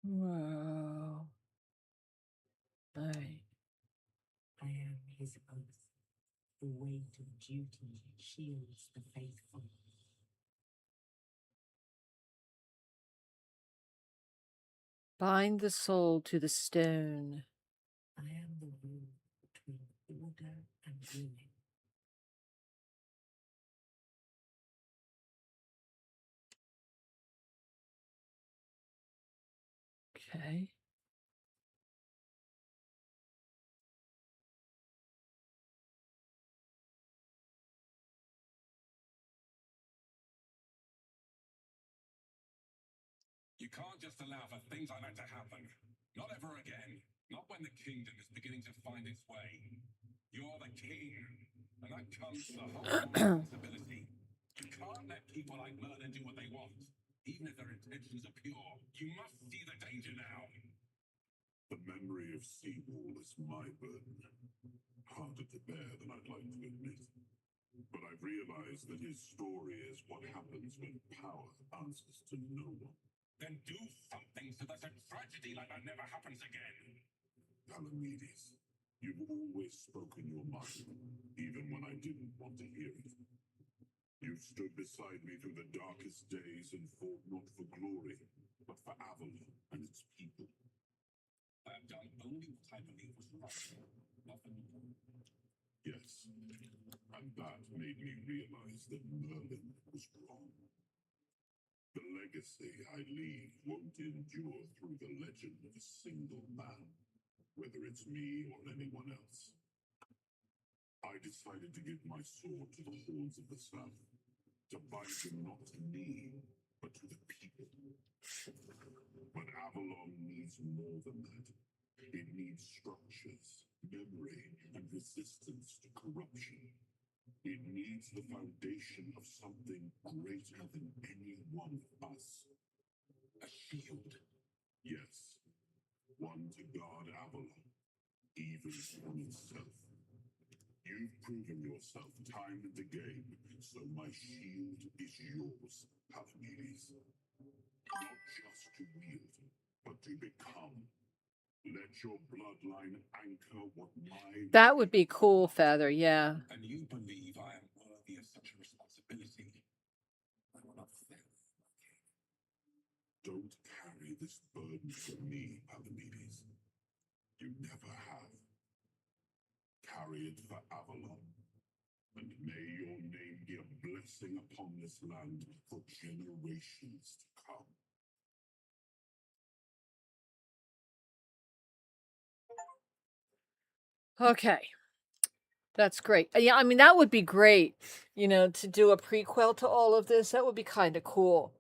Wow. All right. I am his oath. The weight of duty shields the faithful. Bind the soul to the stone. I am the rule between order and ruin. Okay. You can't just allow for things like that to happen. Not ever again. Not when the kingdom is beginning to find its way. You're the king, and that comes with a whole lot of responsibility. You can't let people like Merlin do what they want, even if their intentions are pure. You must see the danger now. The memory of Seawall is my burden. Harder to bear than I'd like to admit. But I've realized that his story is what happens when power answers to no one. Then do something so that a tragedy like that never happens again. Palamedes, you've always spoken your mind, even when I didn't want to hear it. You've stood beside me through the darkest days and fought not for glory, but for Avalon and its people. I have done only what I believe was right, nothing more. Yes, and that made me realize that Merlin was wrong. The legacy I leave won't endure through the legend of a single man, whether it's me or anyone else. I decided to give my sword to the hordes of the South, to bind them not to me, but to the people. But Avalon needs more than that. It needs structures, memory, and resistance to corruption. It needs the foundation of something greater than any one of us. A shield. Yes. One to guard Avalon, even from itself. You've proven yourself time and again, so my shield is yours, Palamedes. Not just to wield, but to become. Let your bloodline anchor what my... That would be cool, Feather, yeah. And you believe I am worthy of such a responsibility? I will not fail, my king. Don't carry this burden for me, Palamedes. You never have. Carry it for Avalon. And may your name be a blessing upon this land for generations to come. Okay. That's great. Yeah, I mean, that would be great, to do a prequel to all of this. That would be kind of cool.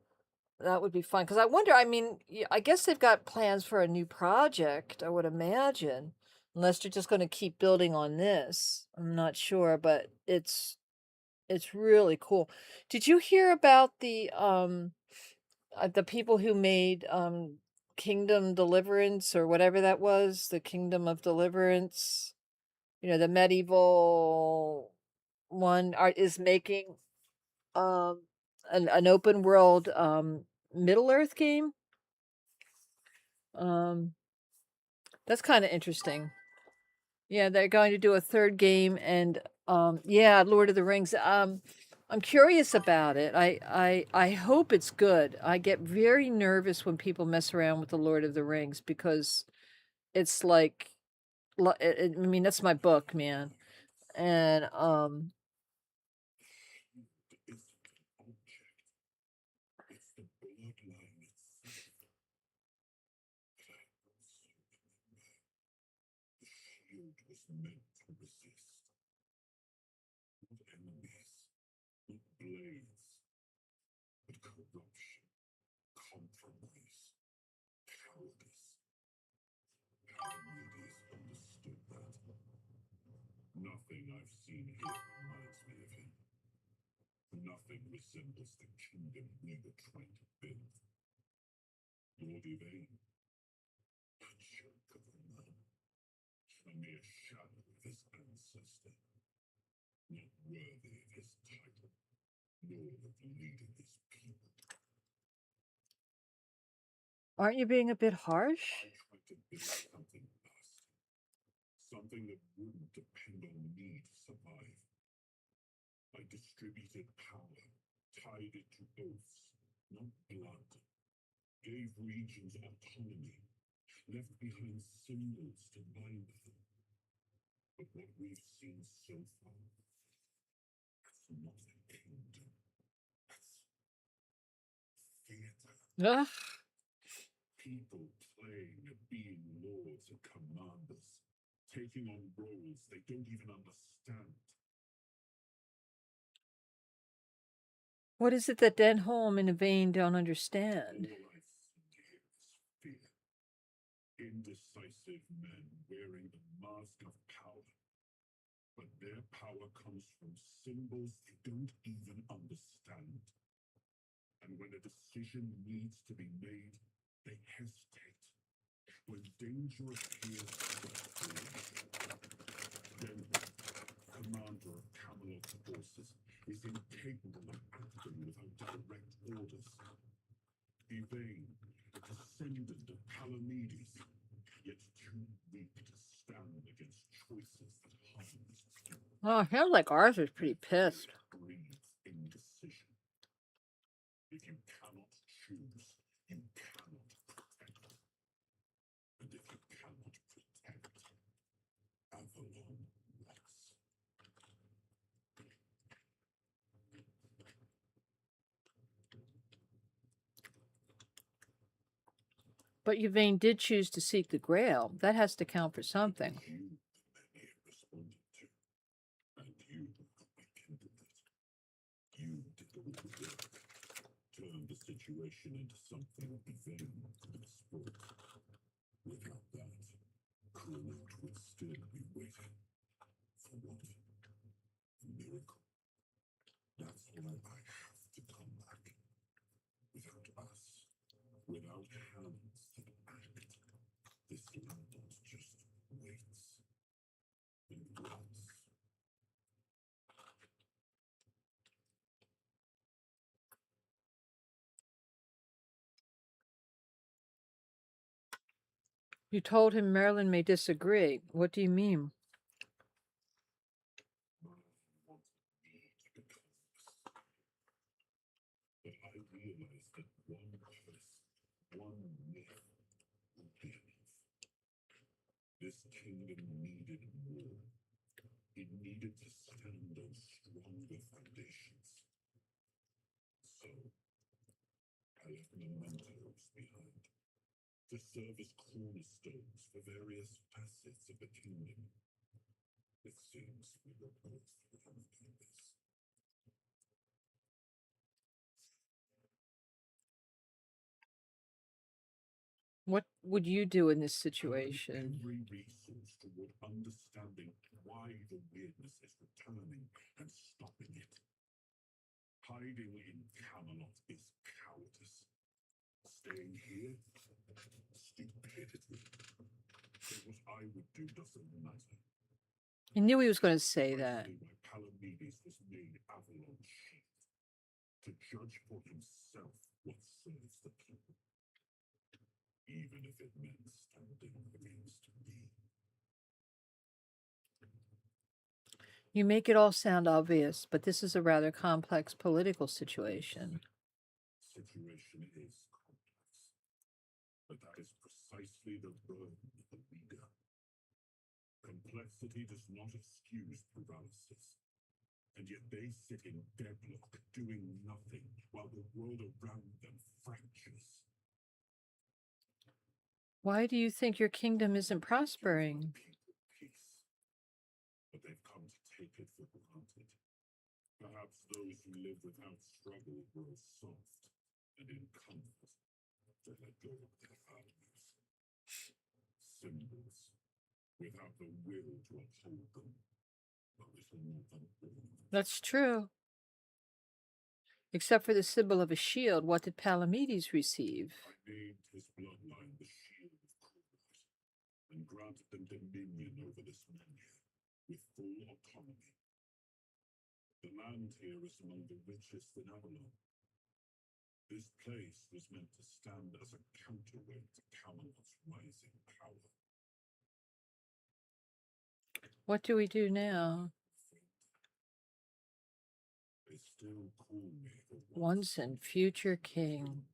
That would be fun. Because I wonder, I mean, I guess they've got plans for a new project, I would imagine. unless they're just gonna keep building on this. I'm not sure, but it's really cool. Did you hear about the people who made, Kingdom Deliverance or whatever that was? The Kingdom of Deliverance? You know, the medieval one art is making, um, an open world, Middle Earth game? Um, that's kinda interesting. Yeah, they're going to do a 3rd game and, yeah, Lord of the Rings. I'm curious about it. I hope it's good. I get very nervous when people mess around with the Lord of the Rings because it's like, I mean, that's my book, man. And, Shield isn't an object, it's the bloodline itself. But I also remember the shield was meant to resist. Not enemies, not blades, but corruption, compromise, cowardice. Palamedes understood that. Nothing I've seen here reminds me of him. Nothing resembles the kingdom we were trying to build. Lord Yvain, a joke of a man, a mere shadow of his ancestor, not worthy of his title, nor of leading his people. aren't you being a bit harsh? I tried to build something lasting, something that wouldn't depend on me to survive. I distributed power, tied it to oaths, not blood, gave regions autonomy, left behind symbols to bind them. But what we've seen so far, that's not a kingdom. That's theater. Ugh. People playing at being lords and commanders, taking on roles they don't even understand. What is it that Denholm and Yvain don't understand? All I see here is fear. Indecisive men wearing the mask of power. But their power comes from symbols they don't even understand. And when a decision needs to be made, they hesitate. When danger appears, they flee. Then, commander of Camelot's forces, is incapable of acting without direct orders. Yvain, a descendant of Palamedes, yet too weak to stand against choices that harm his people. Oh, sounds like Arthur's pretty pissed. Fear breeds indecision. If you cannot choose, you cannot protect. And if you cannot protect, Avalon wrecks. But Yvain did choose to seek the Grail. That has to count for something. You, the many responded to, and you rekindled it. You did all the work, turned the situation into something Yvain could exploit. Without that, Camelot would still be waiting. For what? A miracle. That's why I have to come back. Without us, without hands that act, this land just waits and waits. You told him Marilyn may disagree. What do you mean? Marley wanted me to become this. But I realized that one person, one myth, would be enough. This kingdom needed more. It needed to stand on stronger foundations. So, I left mementos behind to serve as cornerstones for various facets of the kingdom. It seems we were both wrong in this. What would you do in this I put situation? every resource toward understanding why the weirdness is returning and stopping it. Hiding in Camelot is cowardice. Staying here, stupidity. So what I would do doesn't matter. I knew he was going to say that. Precisely why Palamedes was made Avalon's chief, to judge for himself what serves the people, even if it meant standing against me. You make it all sound obvious, but this is a rather complex political situation. Situation is complex, but that is precisely the burden of the leader. Complexity does not excuse paralysis, and yet they sit in deadlock, doing nothing, while the world around them fractures. Why do you think your kingdom isn't prospering? People peace, but they've come to take it for granted. Perhaps those who live without struggle grow soft and in comfort to let go of their values. Symbols, without the will to uphold them, a little more than ornament. That's true. Except for the symbol of a shield, what did Palamedes receive? I named his bloodline the Shield of Courage, and granted them dominion over this mania, with full autonomy. The land here is among the richest in Avalon. This place was meant to stand as a counterweight to Camelot's rising power. What do we do now? They still call me the Once and future king.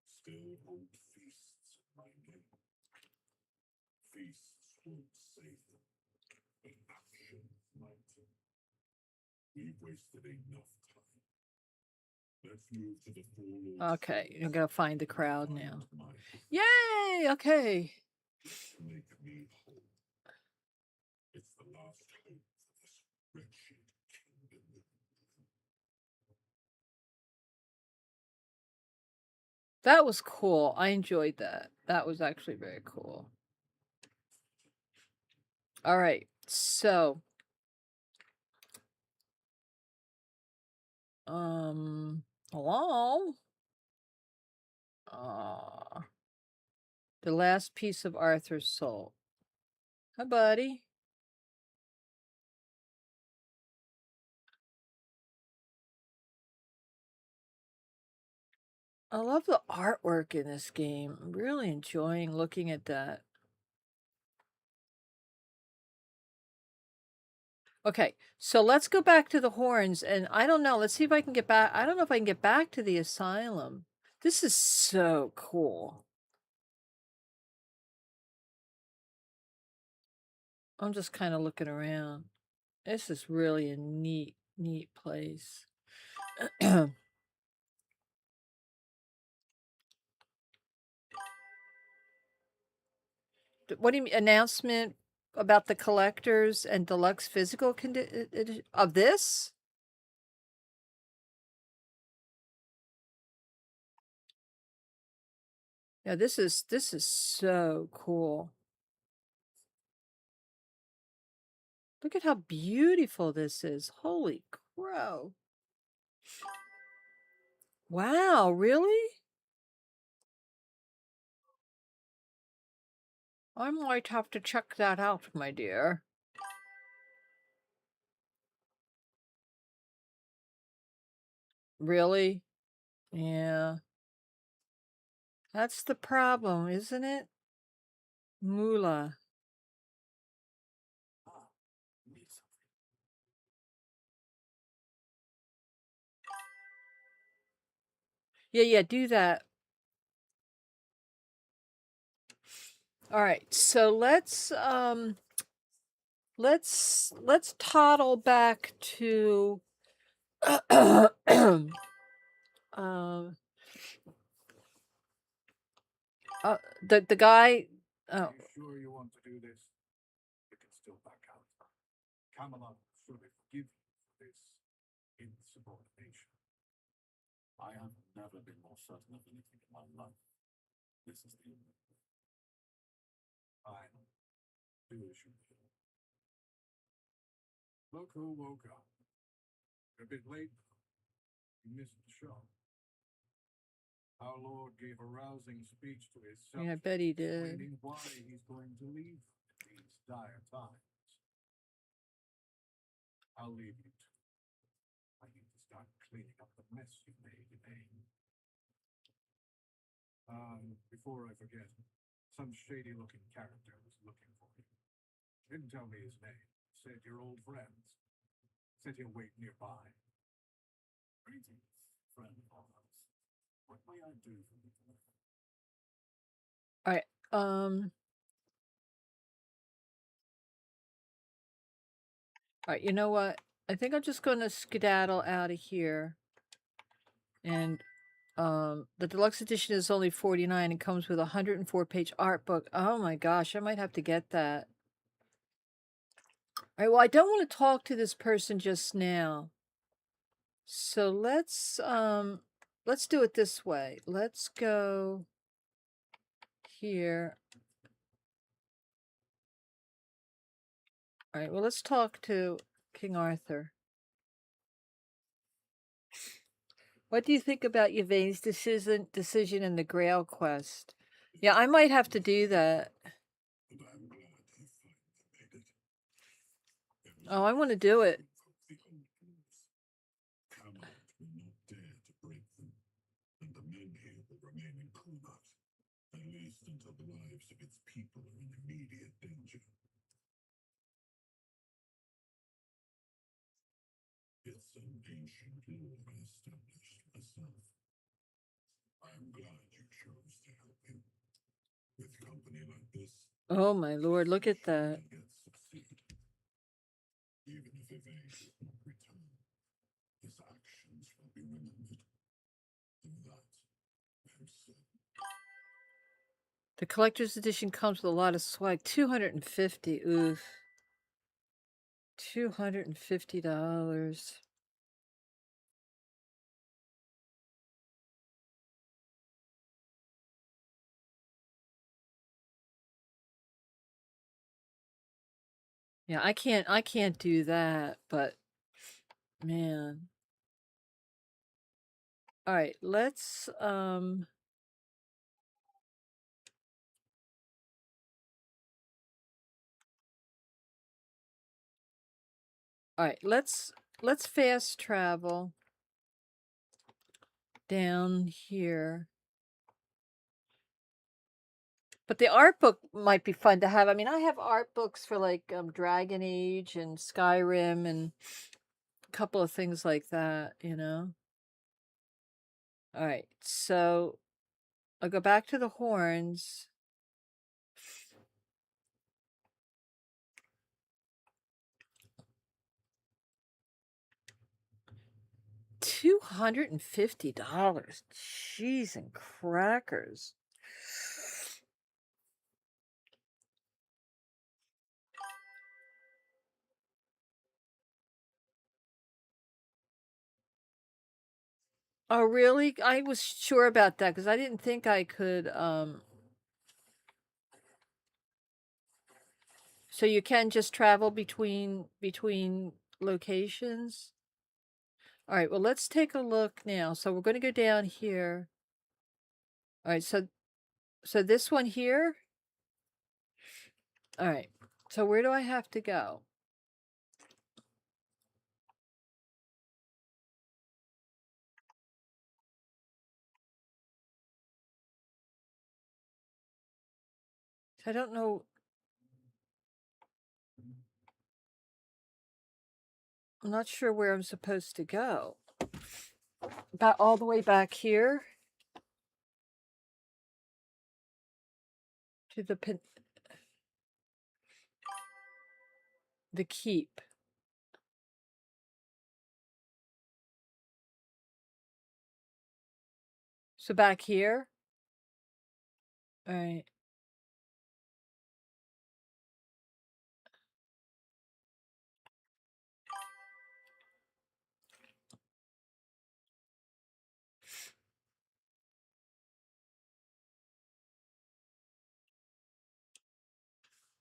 Still hold feasts in my name. Feasts won't save them, but action might. We've wasted enough time. Let's move to the Fall. Okay, I'm gonna find the crowd now. My Yay! Okay. make me whole. It's the last hope for this wretched kingdom. That was cool. I enjoyed that. That was actually very cool. All right. So, hello? The last piece of Arthur's soul. Hi, buddy. I love the artwork in this game. I'm really enjoying looking at that. Okay, so let's go back to the horns, and I don't know. Let's see if I can get back. I don't know if I can get back to the asylum. This is so cool. I'm just kind of looking around. This is really a neat place. What do you mean? Announcement about the collectors and deluxe physical of this? Yeah, this is so cool. Look at how beautiful this is. Holy crow. Wow, really? I might have to check that out, my dear. Really? Yeah. That's the problem, isn't it? Moolah. Yeah, do that. All right, so let's toddle back to the guy. Oh. Are you sure you want to do this? You can still back out. Camelot should forgive you for this insubordination. I have never been more certain of anything in my life. This is the end. Fine. Do as you will. Look who woke up. You're a bit late. You missed the show. Our Lord gave a rousing speech to his Yeah, I subjects, bet he did. explaining why he's going to leave in these dire times. I'll leave you to. I need to start cleaning up the mess you made in AIM. Before I forget, some shady-looking character was looking for you. Didn't tell me his name. Said you're old friends. Said he'll wait nearby. Greetings, friend of ours. What may I do for you tonight? All right. All right, you know what? I think I'm just going to skedaddle out of here. And the deluxe edition is only $49 and comes with a 104-page art book. Oh my gosh, I might have to get that. All right, well, I don't want to talk to this person just now. So let's do it this way. Let's go here. All right, well, let's talk to King Arthur. What do you think about Yvain's decision in the Grail quest? Yeah, I might have to do that. But I'm glad they finally made it. Oh, I want to do it. The old rules. Camelot will not dare to break them, and the men here will remain in Kunat, at least until the lives of its people are in immediate danger. It's an ancient law I established myself. I'm glad you chose to help him. With company like this, Oh my lord, look at that. yet succeed. Even if Yvain does not return, his actions will be remembered. And that I'm certain. The collector's edition comes with a lot of swag. $250. Oof. $250. Yeah, I can't do that, but man. All right, let's all right, let's fast travel down here. But the art book might be fun to have. I mean, I have art books for like Dragon Age and Skyrim and a couple of things like that, you know. All right, so I'll go back to the horns. $250. Cheese and crackers. Oh, really? I was sure about that because I didn't think I could. So you can just travel between locations. All right. Well, let's take a look now. So we're going to go down here. All right. So this one here. All right. So where do I have to go? I don't know. I'm not sure where I'm supposed to go. About all the way back here to the keep. So back here. All right.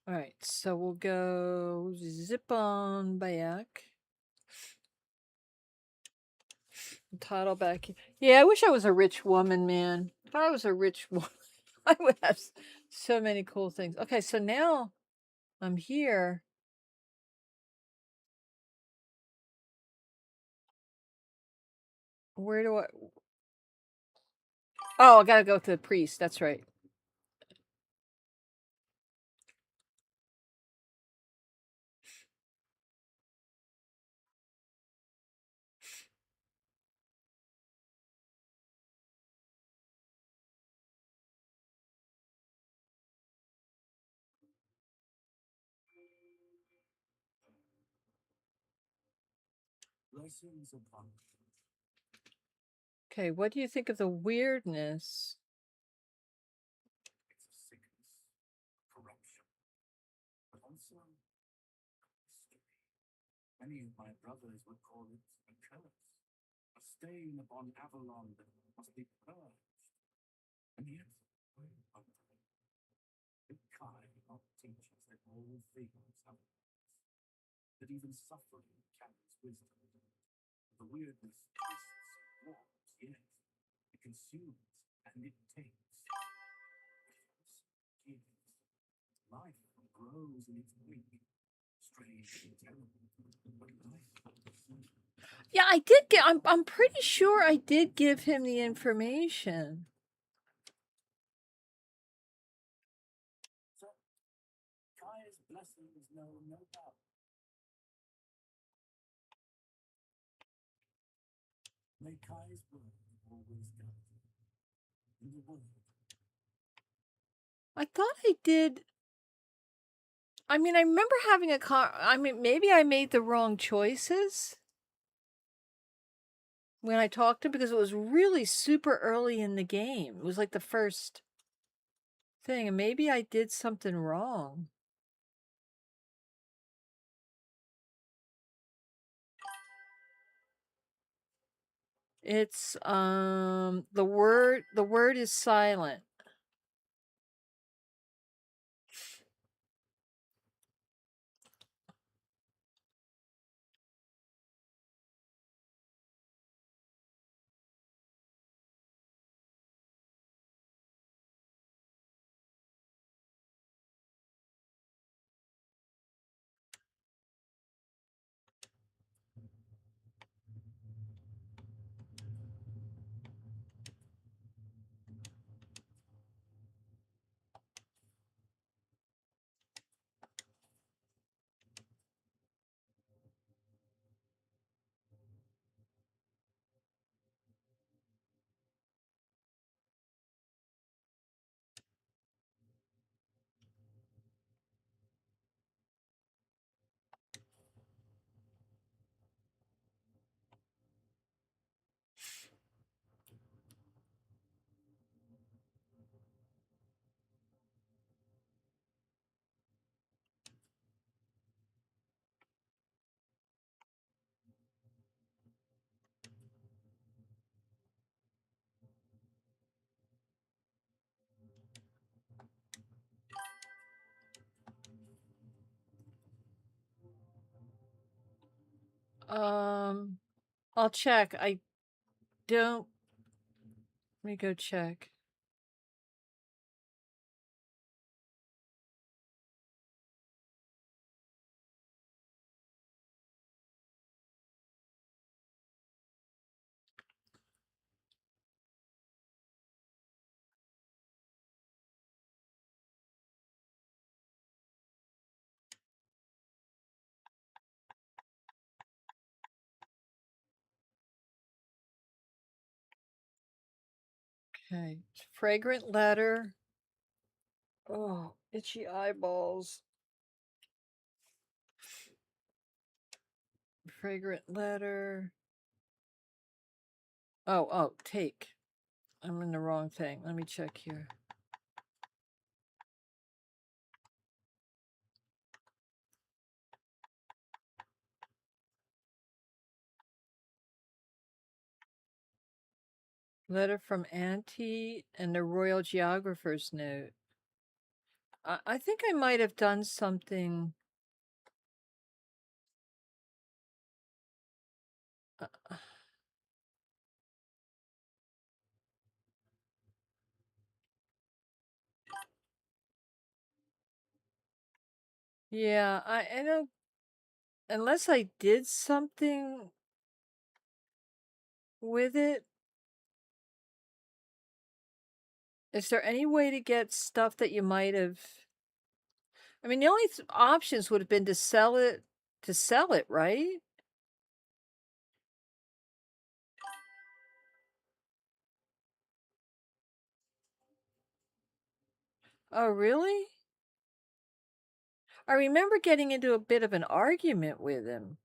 All right, so we'll go zip on back. Title back. Yeah, I wish I was a rich woman, man. If I was a rich woman, I would have so many cool things. Okay, so now I'm here. Where do I? Oh, I gotta go to the priest. That's right. Blessings upon you. Okay, what do you think of the weirdness? It's a sickness, corruption, but also mystery. Many of my brothers would call it a curse, a stain upon Avalon that must be purged. And yet, the kind of teaches that all things have a purpose, that even suffering carries wisdom. The weirdness twists and warps, yes, it consumes and it takes. It gives. Life grows in its wake. Strange and terrible, but life. Yeah, I did get. I'm pretty sure I did give him the information. So, Kai's blessings know no doubt. May Kai's word always guide you. In the word. I thought I did. I mean, I remember having a I mean, maybe I made the wrong choices when I talked to him because it was really super early in the game. It was like the first thing, and maybe I did something wrong. It's the word is silent. I'll check. I don't. Let me go check. Okay. Fragrant letter. Oh, itchy eyeballs. Fragrant letter. Oh, take. I'm in the wrong thing. Let me check here. Letter from Auntie and the Royal Geographer's Note. I think I might have done something. Uh, yeah, I don't, unless I did something with it. Is there any way to get stuff that you might have? I mean, the only options would have been to sell it, right? Oh, really? I remember getting into a bit of an argument with him.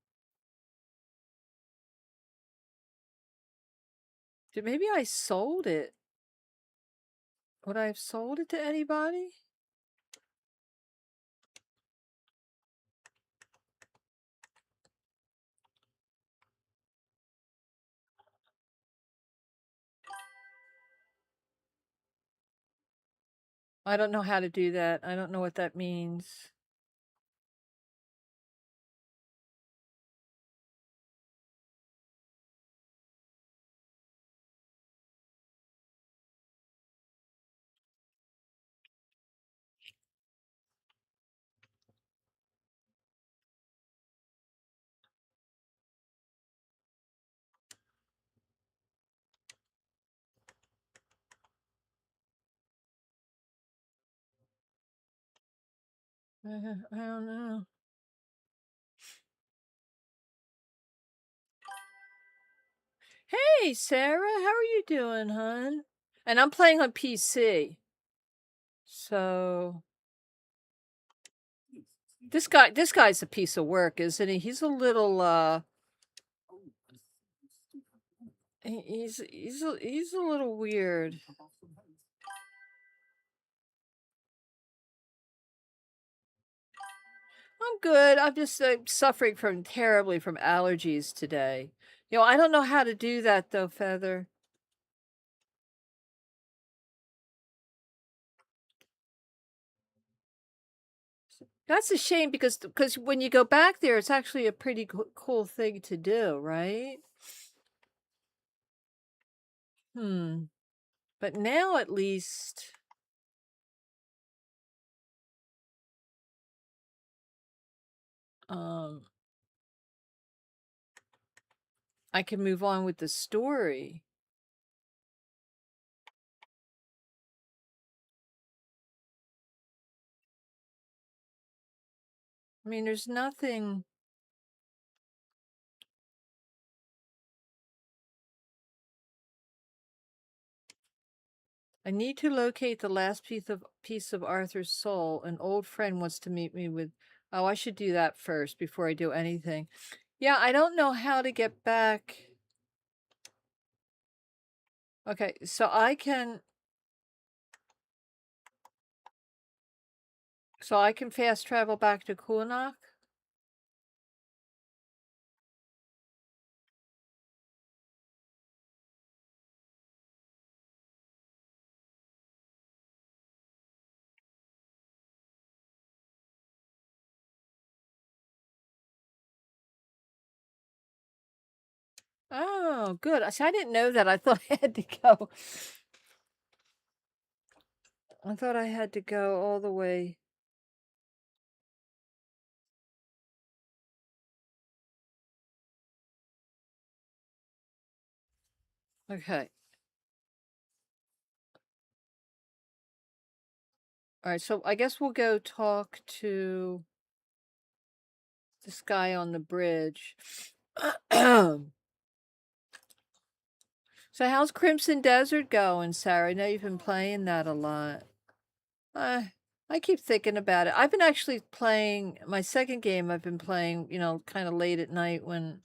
Maybe I sold it. Would I have sold it to anybody? I don't know how to do that. I don't know what that means. I don't know. Hey, Sarah, how are you doing, hon? And I'm playing on PC. So this guy's a piece of work, isn't he? He's a little he's a little weird. I'm good. I'm just suffering from terribly from allergies today. I don't know how to do that though, Feather. That's a shame because when you go back there, it's actually a pretty cool thing to do, right? But now at least I can move on with the story. I mean, there's nothing. I need to locate the last piece of Arthur's soul. An old friend wants to meet me with. Oh, I should do that first before I do anything. Yeah, I don't know how to get back. Okay, so I can fast travel back to Kunak. Oh, good. See, I didn't know that. I thought I had to go. I thought I had to go all the way. Okay. All right, so I guess we'll go talk to this guy on the bridge. So how's Crimson Desert going, Sarah? I know you've been playing that a lot. I keep thinking about it. I've been actually playing my second game. I've been playing, kind of late at night when,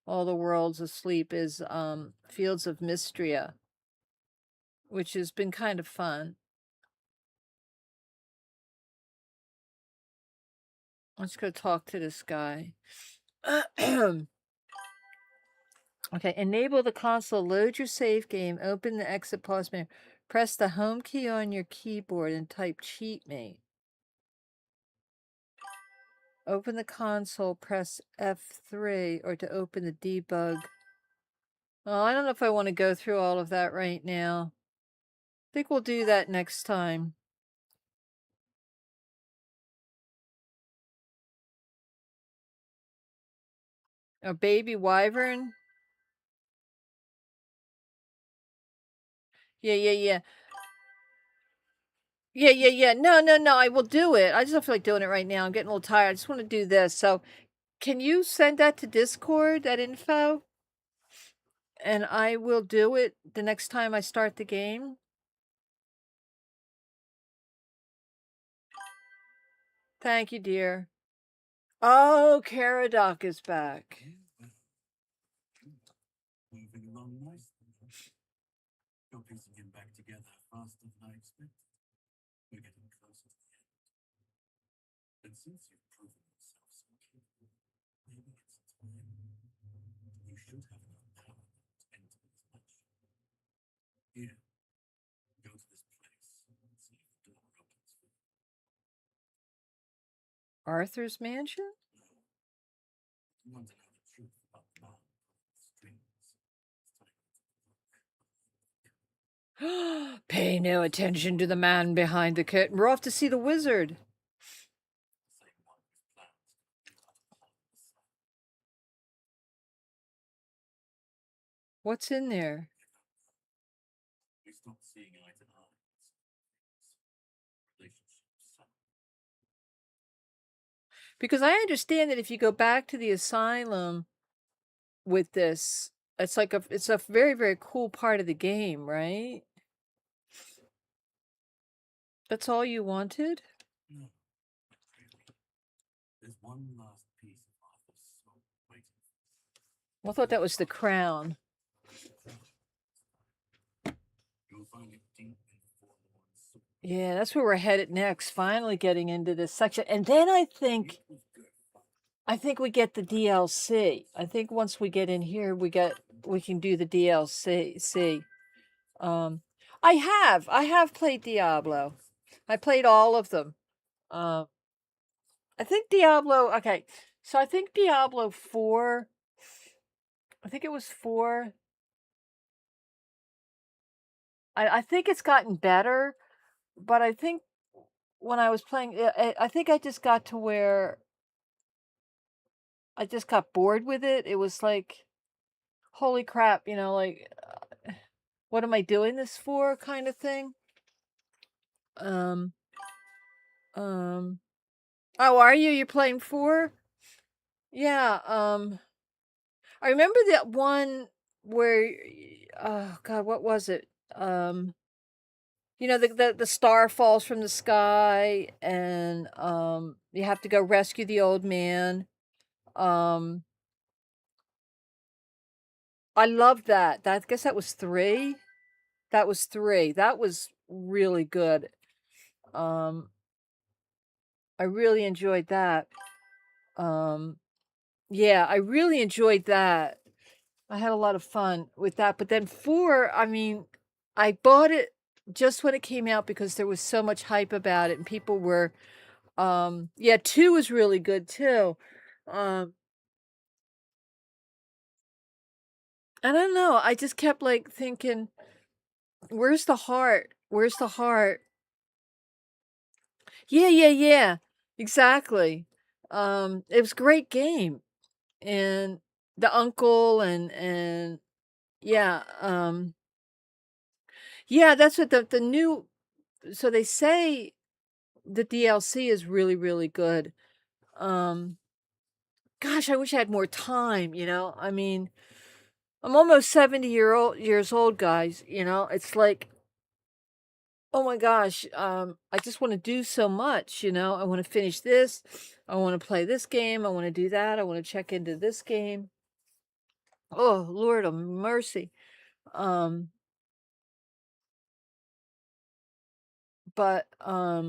all the world's asleep is Fields of Mystria, which has been kind of fun. Let's go talk to this guy. Okay, enable the console, load your save game, open the exit pause menu, Press the home key on your keyboard and type cheatmate. Open the console, press F3, or to open the debug. Oh, I don't know if I want to go through all of that right now. I think we'll do that next time. A baby wyvern? Yeah. Yeah. No, I will do it. I just don't feel like doing it right now. I'm getting a little tired. I just want to do this. So, can you send that to Discord, that info? And I will do it the next time I start the game. Thank you, dear. Oh, Caradoc is back. Moving along nicely. You're piecing him back together faster than I expected. We're getting closer to the end. And since you've proven yourself so capable, maybe it's time. You should have enough power to enter this match. Here, go to this place and see if the door opens for you. Arthur's mansion? You want to know the truth about the man with the strings. It's time to look. Pay no attention to the man behind the curtain. We're off to see the wizard. The same one with plans to move out of the heart of the sun. What's in there? We stopped seeing eye to eye. Relationships. Because I understand that if you go back to the asylum with this, it's like it's a very, very cool part of the game, right? That's all you wanted? No, not really. There's one last piece of Arthur's soul waiting for you. Well, I thought that was the crown. You'll find it deep in the forlorn soul. Yeah, that's where we're headed next. Finally getting into this section. And then I think It was good fun. we get the DLC. I think once we get in here, we can do the DLC. I have played Diablo. I played all of them. I think Diablo, okay. So I think Diablo 4, I think it was 4. I think it's gotten better, but I think when I was playing, I think I just got to where I just got bored with it. It was like, holy crap, like, what am I doing this for, kind of thing. Um, oh, are you? You're playing 4? Yeah. I remember that one where, oh God, what was it? The star falls from the sky, and you have to go rescue the old man. Um, I loved that. I guess that was 3. That was 3. That was really good. Um, I really enjoyed that. Yeah, I really enjoyed that. I had a lot of fun with that. But then 4, I mean, I bought it just when it came out because there was so much hype about it and people were, yeah, 2 was really good too. Um, I don't know. I just kept like thinking, where's the heart? Where's the heart? Yeah. Exactly. It was a great game. And the uncle and yeah, yeah, that's what the new, so they say the DLC is really, really good. Um, gosh, I wish I had more time, I mean, I'm almost 70 years old, guys, it's like, oh my gosh, I just want to do so much, I want to finish this, I want to play this game, I want to do that, I want to check into this game. Oh, Lord of mercy. Um, but yeah,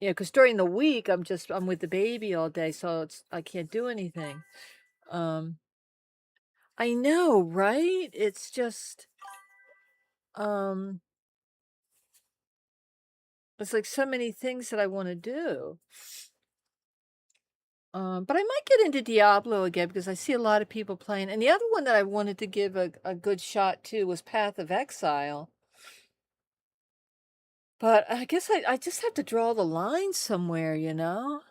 because during the week I'm with the baby all day, so I can't do anything. Um, I know, right? It's just, um, It's like so many things that I wanna do. But I might get into Diablo again because I see a lot of people playing. And the other one that I wanted to give a good shot to was Path of Exile. But I guess I just have to draw the line somewhere, you know?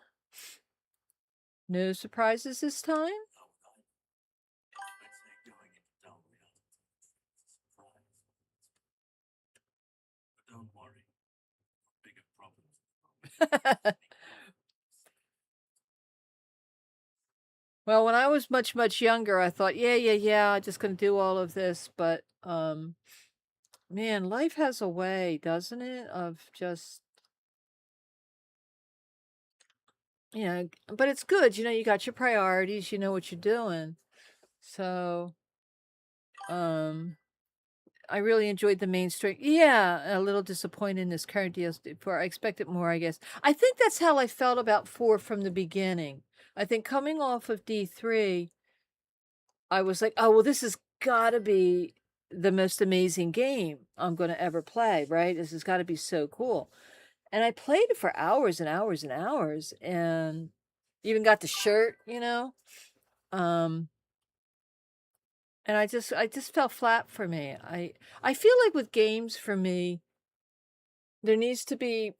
No surprises this time? Don't worry. Bigger problems. Well, when I was much, much younger, I thought, yeah, yeah, yeah, I'm just gonna do all of this. But man, life has a way, doesn't it? Of just, but it's good, you got your priorities, you know what you're doing. So, um, I really enjoyed the mainstream. Yeah, a little disappointed in this current DS4. I expected more, I guess. I think that's how I felt about 4 from the beginning. I think coming off of D3, I was like, "Oh, well, this has gotta be the most amazing game I'm gonna ever play, right? This has gotta be so cool." And I played it for hours and hours and hours and even got the shirt, Um, and I just fell flat for me. I feel like with games for me, there needs to be,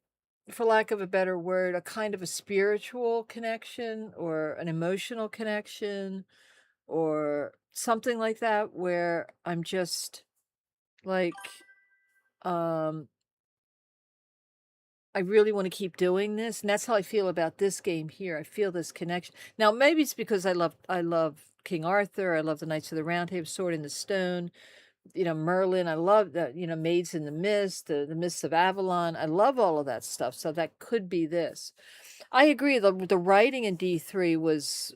for lack of a better word, a kind of a spiritual connection or an emotional connection or something like that where I'm just like, um, I really want to keep doing this. And that's how I feel about this game here. I feel this connection. Now, maybe it's because I love King Arthur. I love the Knights of the Round Table, Sword in the Stone, Merlin. I love the, Maids in the Mist, the Mists of Avalon. I love all of that stuff. So that could be this. I agree. The writing in D3 was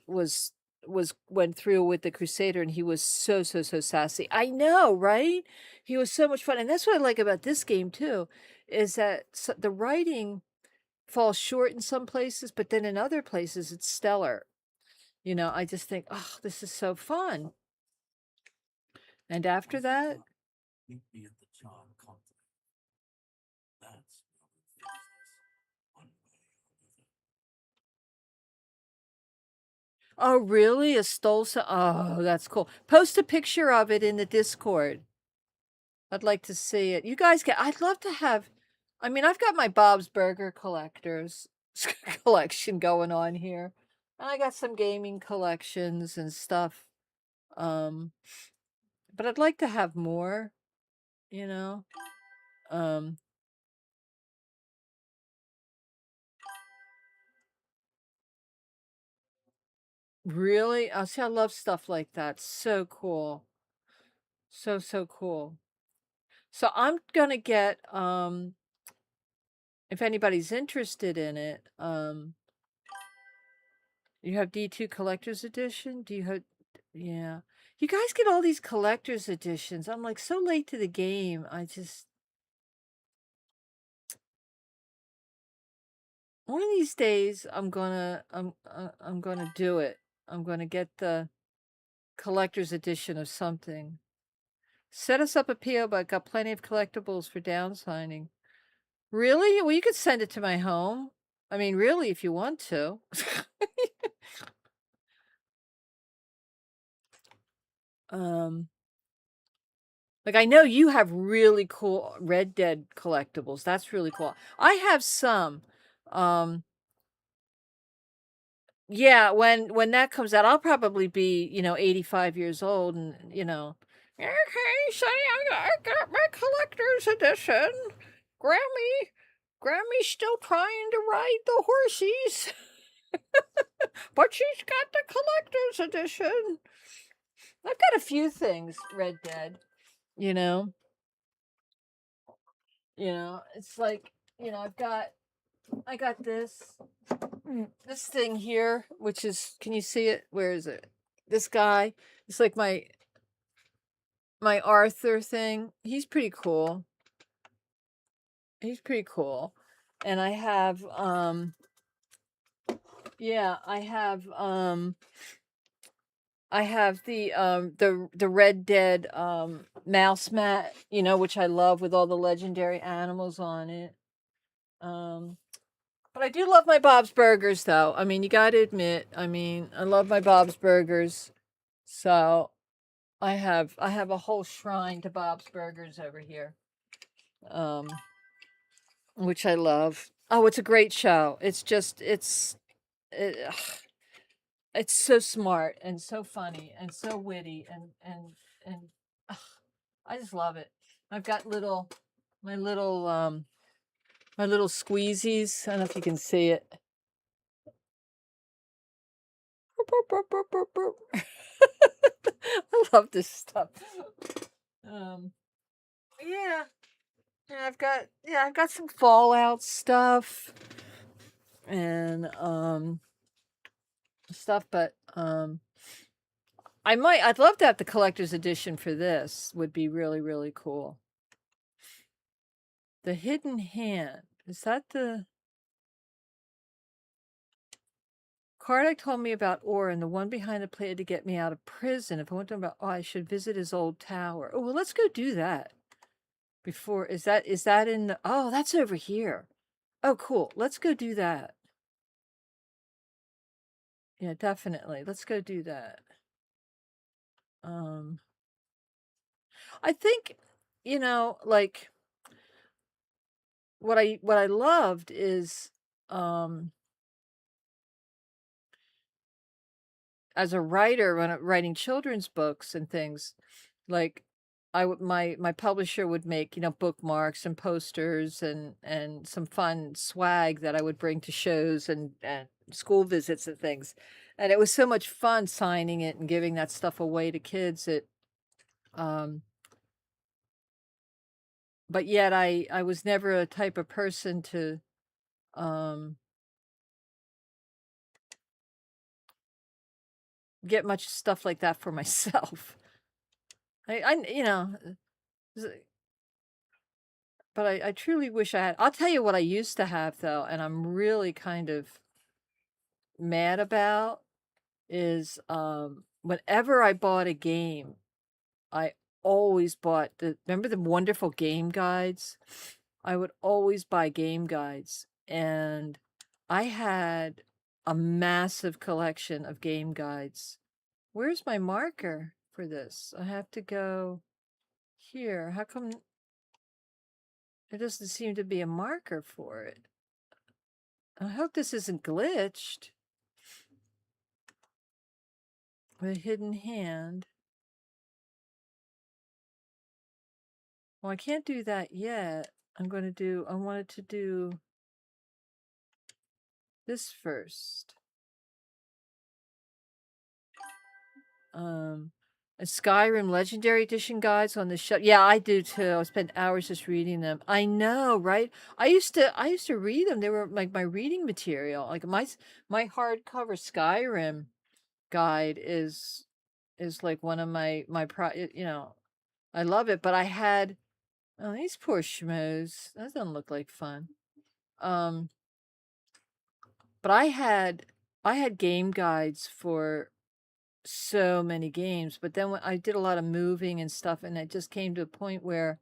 went through with the Crusader, and he was so so so sassy. I know, right? He was so much fun, and that's what I like about this game too, is that the writing falls short in some places, but then in other places it's stellar. I just think, oh, this is so fun. And after that, Meet me at the Charm Continent. That's where we'll finish this, one way or another. oh, really? A Stolza? Oh, that's cool. Post a picture of it in the Discord. I'd like to see it. You guys I'd love to have, I mean, I've got my Bob's Burger collectors collection going on here. And I got some gaming collections and stuff. Um, but I'd like to have more, you know. Um, really? I see, I love stuff like that. So cool. So, so cool. So I'm gonna get, if anybody's interested in it, you have D2 Collector's Edition? Do you have, yeah. You guys get all these collector's editions. I'm like so late to the game. One of these days I'm gonna do it. I'm gonna get the collector's edition of something. Set us up a PO, but got plenty of collectibles for down signing. Really? Well, you could send it to my home. I mean, really, if you want to. um, like I know you have really cool Red Dead collectibles. That's really cool. I have some. Um, yeah, when that comes out, I'll probably be, 85 years old and, okay, Sonny, I got my collector's edition. Grammy's still trying to ride the horses. But she's got the collector's edition. I've got a few things, Red Dead, you know. It's like, I got this thing here, which is, can you see it? Where is it? This guy. It's like my Arthur thing. He's pretty cool. He's pretty cool. And I have yeah, I have the Red Dead mouse mat, which I love with all the legendary animals on it. But I do love my Bob's Burgers, though. I mean, you got to admit, I mean, I love my Bob's Burgers. So I have a whole shrine to Bob's Burgers over here, um, which I love. Oh, it's a great show. It, it's so smart and so funny and so witty and ugh, I just love it. I've got my little my little squeezies. I don't know if you can see it. I love this stuff. Um, yeah, I've got some Fallout stuff and stuff, but I'd love to have the collector's edition for this. Would be really really cool. The Hidden Hand, is that the Kardec told me about Orin, the one behind the play to get me out of prison. If I went to him about, I should visit his old tower. Oh, well, let's go do that. Before, is that in the, oh, that's over here. Oh, cool. Let's go do that. Yeah, definitely. Let's go do that. I think, like what I loved is, as a writer, when I'm writing children's books and things, like my publisher would make, bookmarks and posters and some fun swag that I would bring to shows and school visits and things. And it was so much fun signing it and giving that stuff away to kids. Um but yet I was never a type of person to um get much stuff like that for myself. I but I truly wish I had. I'll tell you what I used to have though, and I'm really kind of mad about is whenever I bought a game, I always bought remember the wonderful game guides? I would always buy game guides, and I had a massive collection of game guides. Where's my marker for this? I have to go here. How come there doesn't seem to be a marker for it? I hope this isn't glitched. The Hidden Hand. Well, I can't do that yet. I wanted to do this first. A Skyrim Legendary Edition guides on the shelf. Yeah, I do too. I spend hours just reading them. I know, right? I used to read them. They were like my reading material. Like my hardcover Skyrim guide is like one of I love it, but I had, oh, these poor schmoes. That doesn't look like fun. But I had game guides for so many games, but then when I did a lot of moving and stuff, and it just came to a point where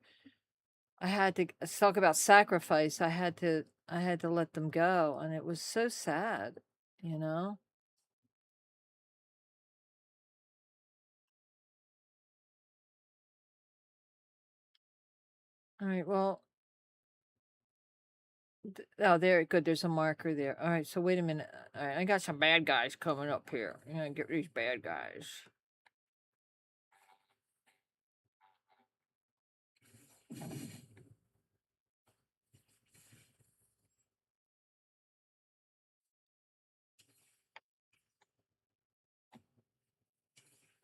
I had to talk about sacrifice. I had to let them go, and it was so sad, you know? All right, well, oh, there, good. There's a marker there. All right, so wait a minute. All right, I got some bad guys coming up here. I'm gonna get these bad guys.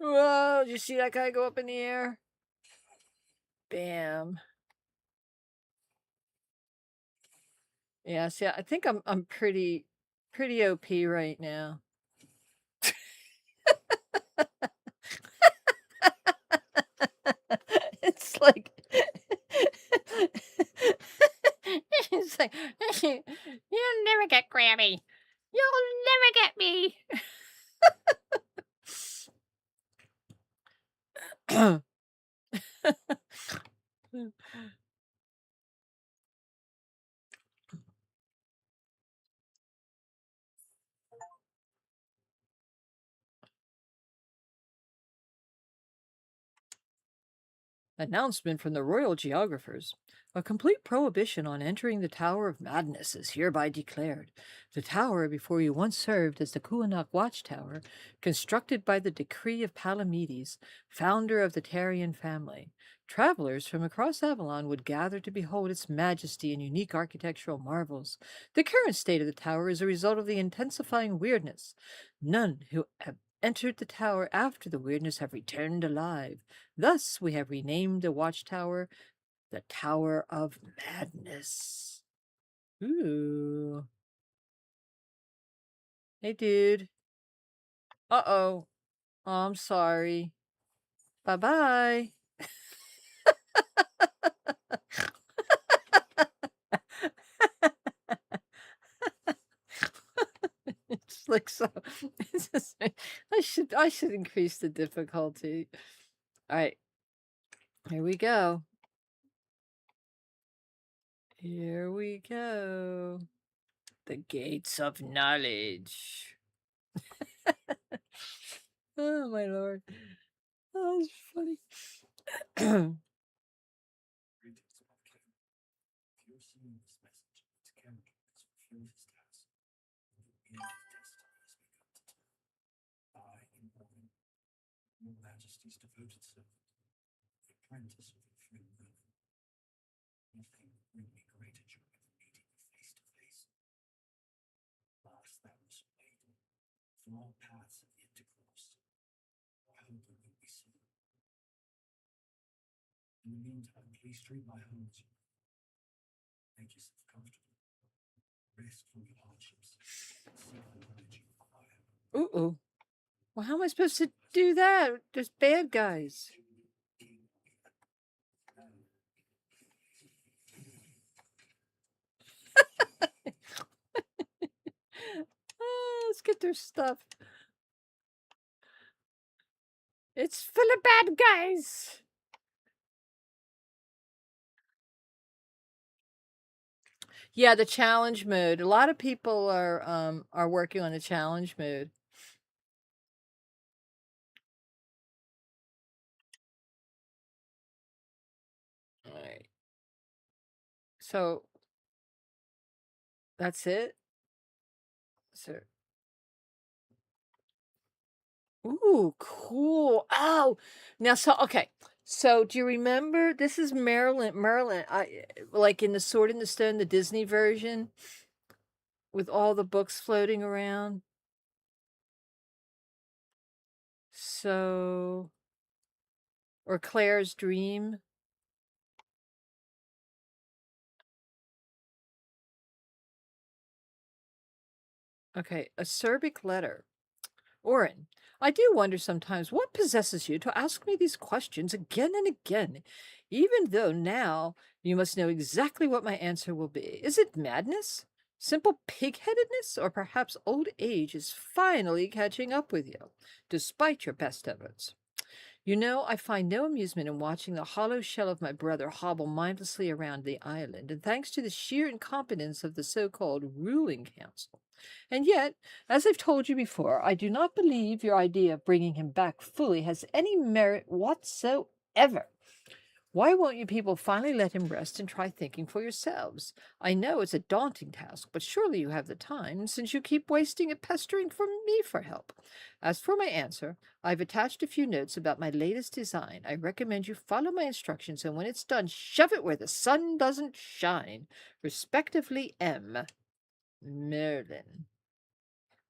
Whoa, did you see that guy go up in the air? Bam. Yeah, see, I think I'm pretty OP right now. It's like it's like you'll never get Grammy. You'll never get me. Announcement from the royal geographers. A complete prohibition on entering the Tower of Madness is hereby declared. The tower before you once served as the Kuanok Watchtower, constructed by the decree of Palamedes, founder of the Tarian family. Travelers from across Avalon would gather to behold its majesty and unique architectural marvels. The current state of the tower is a result of the intensifying weirdness. None who have entered the tower after the weirdness have returned alive. Thus, we have renamed the watchtower the Tower of Madness. Ooh. Hey, dude. Uh-oh. Oh, I'm sorry. Bye-bye. It's like so. It's just, I should increase the difficulty. All right. Here we go. Here we go. The gates of knowledge. Oh, my lord. Oh, that's funny. Greetings, my king. If you're seeing this message, it's Cameron has refused his task. The end of destiny has begun to turn. I am Morgan, your majesty's devoted servant, the apprentice of your friend Merlin. Nothing will bring me greater joy than meeting you face to face. Last that was made, for all paths have yet to cross. I hope we will be soon. In the meantime, please treat my home as your own. Make yourself comfortable. Rest from your hardships. Seek the knowledge you require. Ooh. Well, how am I supposed to do that? There's bad guys. Let's get their stuff. It's full of bad guys. Yeah, the challenge mode. A lot of people are working on the challenge mode. All right. So that's it. So ooh, cool. Oh, now so okay. So do you remember this is Merlin, I like in the Sword in the Stone, the Disney version with all the books floating around. So or Claire's Dream. Okay, acerbic letter. Orin, I do wonder sometimes what possesses you to ask me these questions again and again, even though now you must know exactly what my answer will be. Is it madness? Simple pig-headedness? Or perhaps old age is finally catching up with you, despite your best efforts? You know, I find no amusement in watching the hollow shell of my brother hobble mindlessly around the island, and thanks to the sheer incompetence of the so-called ruling council. And yet, as I've told you before, I do not believe your idea of bringing him back fully has any merit whatsoever. Why won't you people finally let him rest and try thinking for yourselves? I know it's a daunting task, but surely you have the time, since you keep wasting it pestering for me for help. As for my answer, I've attached a few notes about my latest design. I recommend you follow my instructions, and when it's done, shove it where the sun doesn't shine. Respectively, M. Merlin.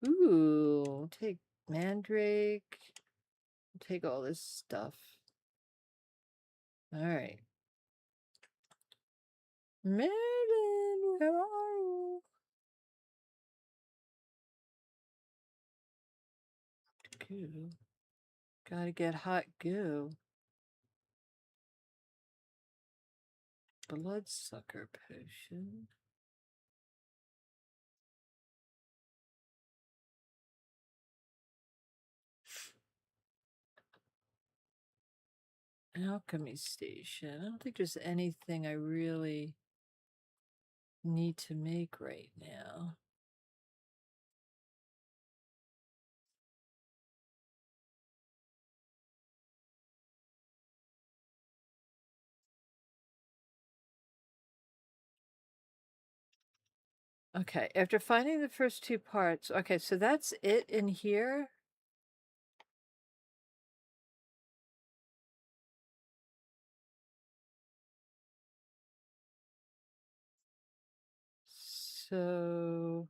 Ooh, take Mandrake. Take all this stuff. All right. Merlin, where are you? Goo. Gotta get hot goo. Bloodsucker potion. Alchemy station. I don't think there's anything I really need to make right now. Okay, after finding the first two parts, okay, so that's it in here. So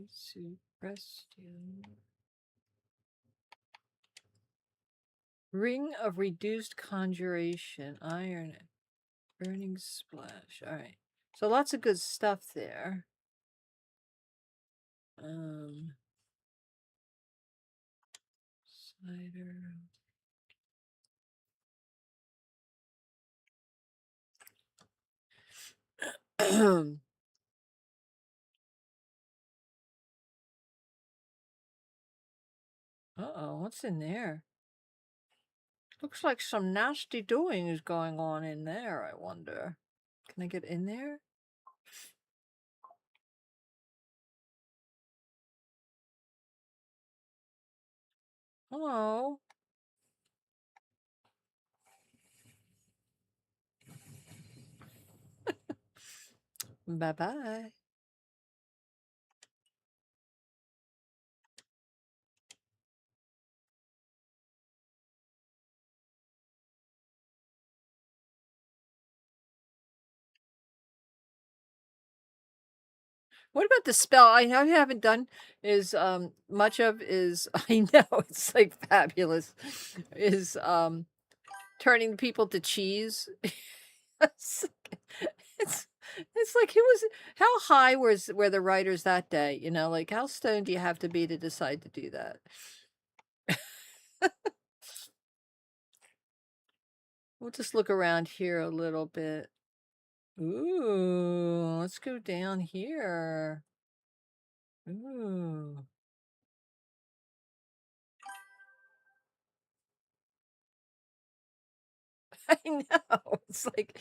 suit rescue. Ring of reduced conjuration, iron, burning splash. All right, so lots of good stuff there. Cider. Uh-oh, what's in there? Looks like some nasty doing is going on in there, I wonder. Can I get in there? Hello? Bye-bye. What about the spell? I know you haven't done is much of is I know it's like fabulous is turning people to cheese. it's, it's it's like it was how high were the writers that day, you know, like how stoned do you have to be to decide to do that? We'll just look around here a little bit. Ooh, let's go down here. Ooh. I know. It's like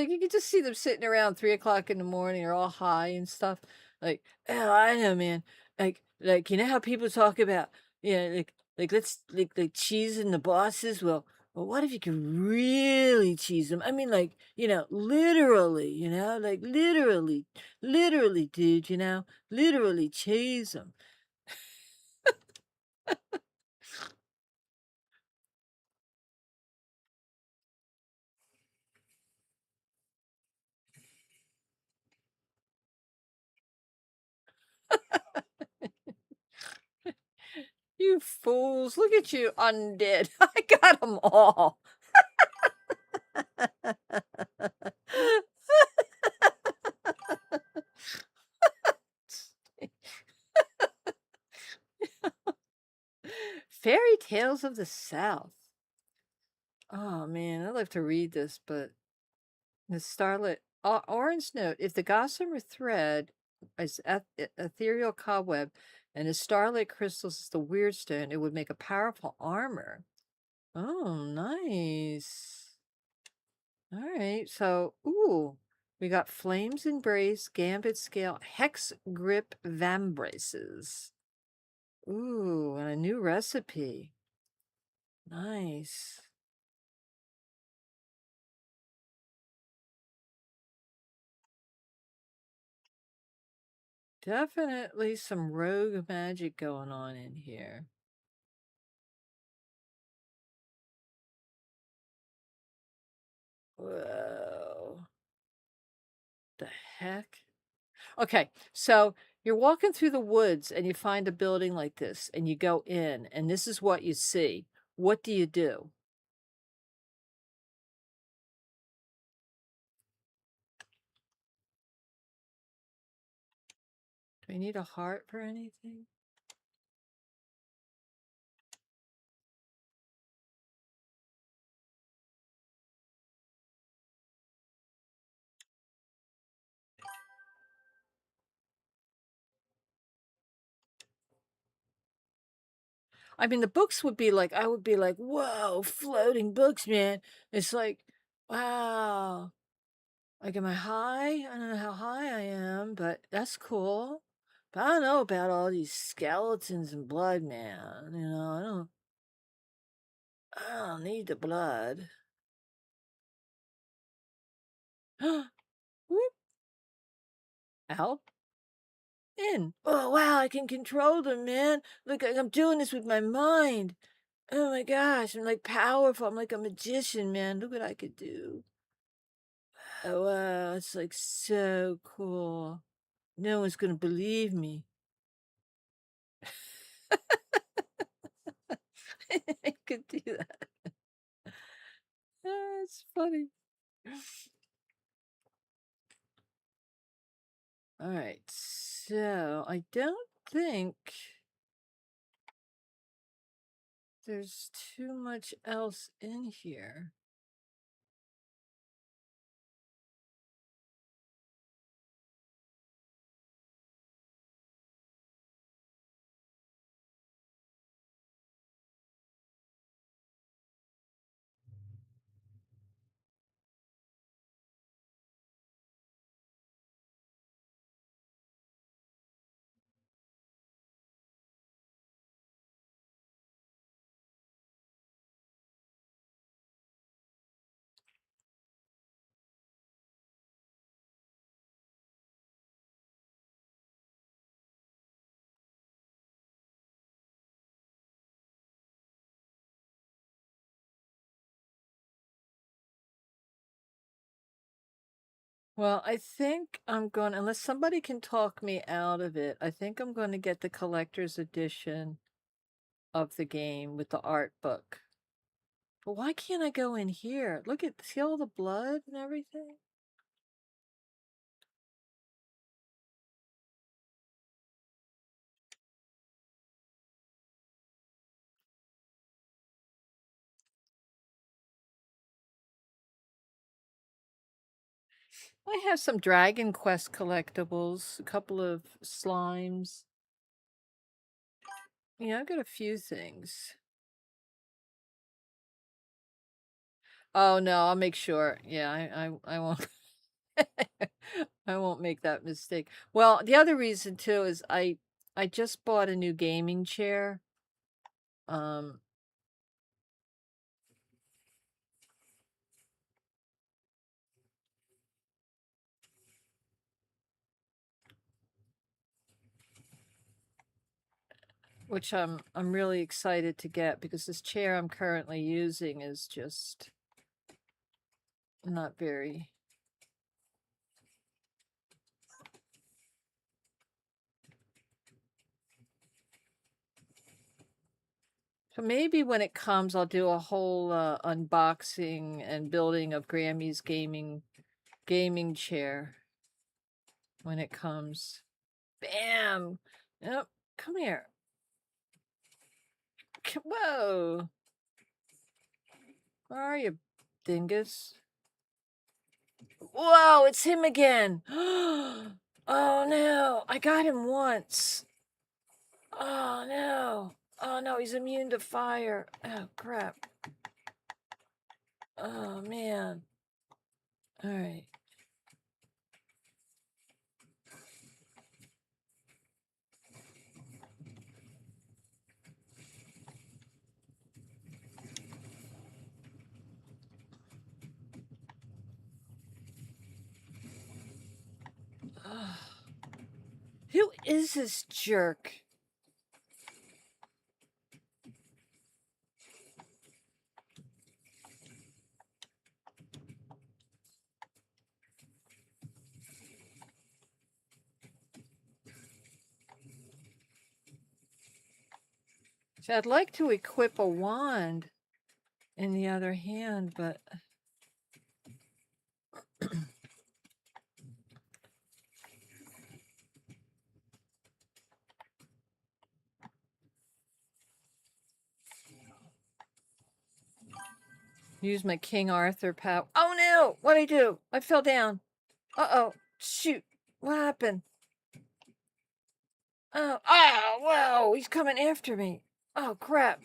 you can just see them sitting around 3 o'clock in the morning or all high and stuff. Like, oh, I know, man. Like you know how people talk about, yeah, like let's like cheesing the bosses. Well, what if you could really cheese them? I mean, like, literally, like literally, dude, literally cheese them. You fools! Look at you, undead. I got them all. Fairy Tales of the South. Oh man, I'd love to read this, but the starlit orange note. If the gossamer thread is ethereal cobweb and the starlit crystals is the weird stone, it would make a powerful armor. Oh, nice. All right, so we got Flames Embrace, Gambit Scale, Hex Grip Vambraces. Ooh, and a new recipe. Nice. Definitely some rogue magic going on in here. Whoa. The heck? Okay, so you're walking through the woods and you find a building like this and you go in and this is what you see. What do you do? Do I need a heart for anything? I mean, the books would be like, I would be like, whoa, floating books, man. It's like, Wow. Like, am I high? I don't know how high I am, but that's cool. But I don't know about all these skeletons and blood, man. I don't need the blood. Whoop. Out. In. Oh, wow, I can control them, man. Look, I'm doing this with my mind. Oh my gosh, I'm like powerful. I'm like a magician, man. Look what I could do. Oh, wow, it's like so cool. No one's gonna believe me. I could do that. It's funny. All right, so I don't think there's too much else in here. Well, I think I'm going, unless somebody can talk me out of it, I think I'm going to get the collector's edition of the game with the art book. But why can't I go in here? Look at, see all the blood and everything? I have some Dragon Quest collectibles, a couple of slimes. Yeah, I've got a few things. Oh no, I'll make sure. Yeah, I won't I won't make that mistake. Well, the other reason too is I just bought a new gaming chair. Um which I'm really excited to get because this chair I'm currently using is just not very. So maybe when it comes, I'll do a whole unboxing and building of Grammy's gaming chair when it comes. Bam! Yep, come here. Whoa! Where are you, dingus? Whoa, it's him again. Oh no, I got him once. Oh no. Oh no, he's immune to fire. Oh crap. Oh man. All right. Who is this jerk? See, I'd like to equip a wand in the other hand, but use my King Arthur power. Oh no! What'd I do? I fell down. Uh-oh. Shoot. What happened? Oh, whoa, he's coming after me. Oh, crap.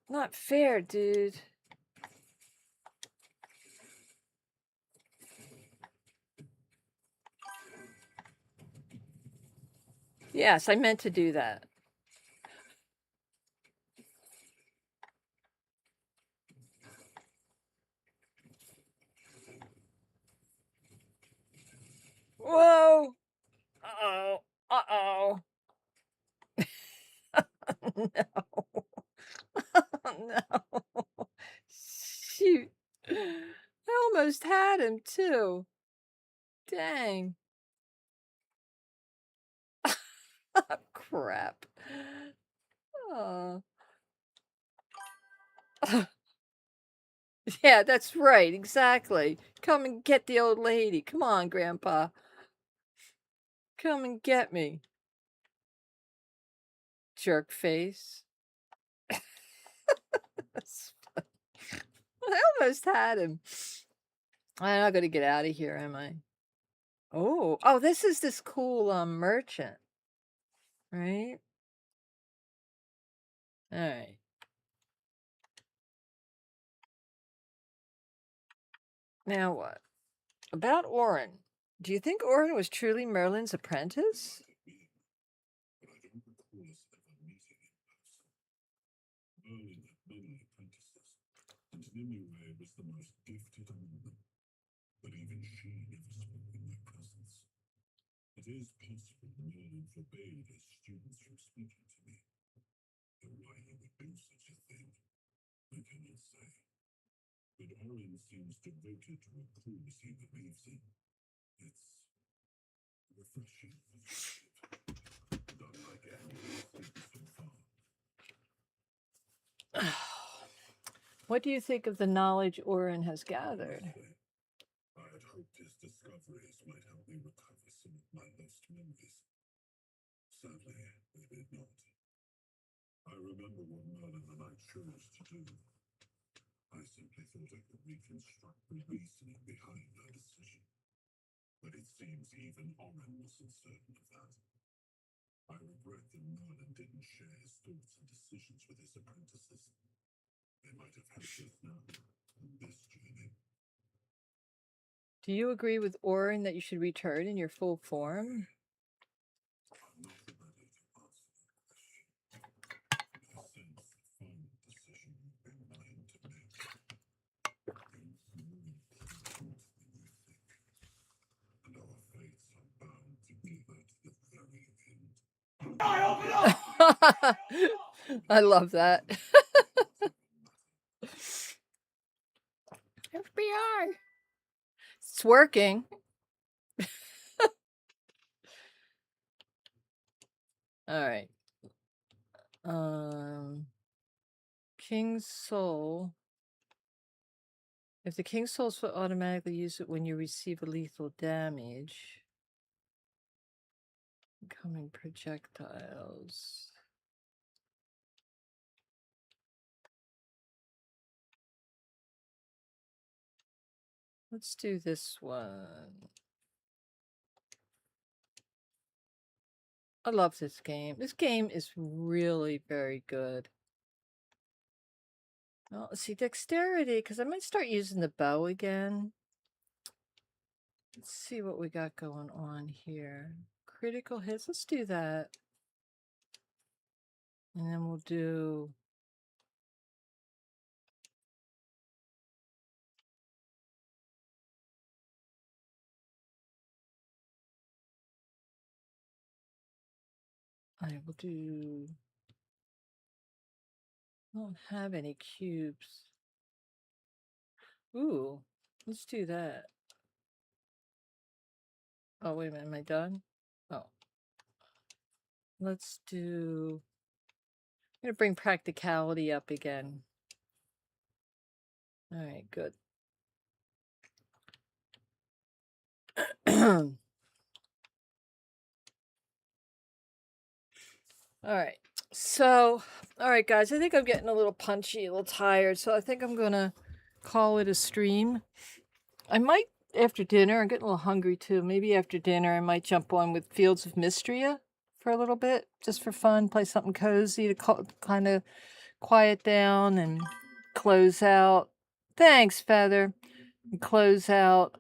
Not fair, dude. Yes, I meant to do that. Whoa! Uh-oh. Uh-oh. No. No. Shoot. I almost had him too. Dang. Crap. Oh. Yeah, that's right. Exactly. Come and get the old lady. Come on, Grandpa. Come and get me. Jerk face. I almost had him. I'm not gonna get out of here, am I? Oh, this is this cool merchant, right? All right. Now what? About Orin. Do you think Orin was truly Merlin's apprentice? But I don't recall us ever meeting in person. Merlin had many apprentices, and in any way was the most gifted among them. But even she never spoke in my presence. It is possible Merlin forbade his students from speaking to me. Though why he would do such a thing, I cannot say. But Orin seems devoted to a cause he believes in. It's refreshing, and unlike anything I've seen so far. What do you think of the knowledge Orin has gathered? I had hoped his discoveries might help me recover some of my lost memories. Sadly, they did not. I remember what Merlin and I chose to do. I simply thought I could reconstruct the reasoning behind our decision. But it seems even Orin wasn't certain of that. I regret that Merlin didn't share his thoughts and decisions with his apprentices. They might have helped us now on this journey. Do you agree with Orin that you should return in your full form? I'm not ready to answer that question. I sense the final decision you've been mine to make. Things move closer than you think, and our fates are bound together to the very end. I love that. FBI. It's working. All right. King's Soul. If the King's Souls will automatically use it when you receive a lethal damage. Incoming projectiles. Let's do this one. I love this game. This game is really very good. Well, let's see, dexterity, because I might start using the bow again. Let's see what we got going on here. Critical hits, let's do that. And then we'll do... I will do... I don't have any cubes. Ooh, let's do that. Oh, wait a minute, am I done? Oh. Let's do... I'm going to bring practicality up again. All right, good. All right. So, all right, guys, I think I'm getting a little punchy, a little tired. So I think I'm going to call it a stream. I might, after dinner, I'm getting a little hungry too. Maybe after dinner, I might jump on with Fields of Mystria for a little bit, just for fun, play something cozy to kind of quiet down and close out. Thanks, Feather. And close out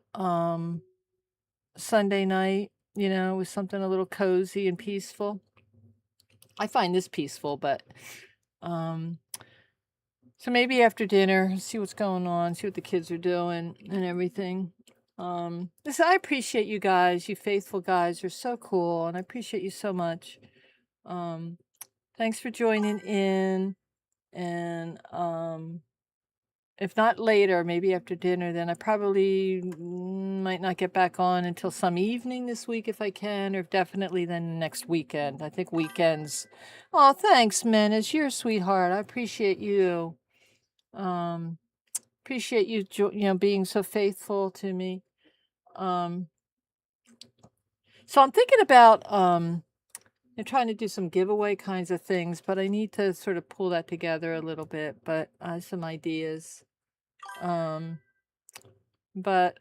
Sunday night, with something a little cozy and peaceful. I find this peaceful, but so maybe after dinner, see what's going on, see what the kids are doing and everything. Listen, I appreciate you guys. You faithful guys are so cool, and I appreciate you so much. Um, Thanks for joining in, and if not later, maybe after dinner, then I probably might not get back on until some evening this week if I can, or definitely then next weekend. I think weekends. Oh, thanks, Menace. You're a sweetheart. I appreciate you. Um, Appreciate you, being so faithful to me. Um, so I'm thinking about trying to do some giveaway kinds of things, but I need to sort of pull that together a little bit. But some ideas. Um, but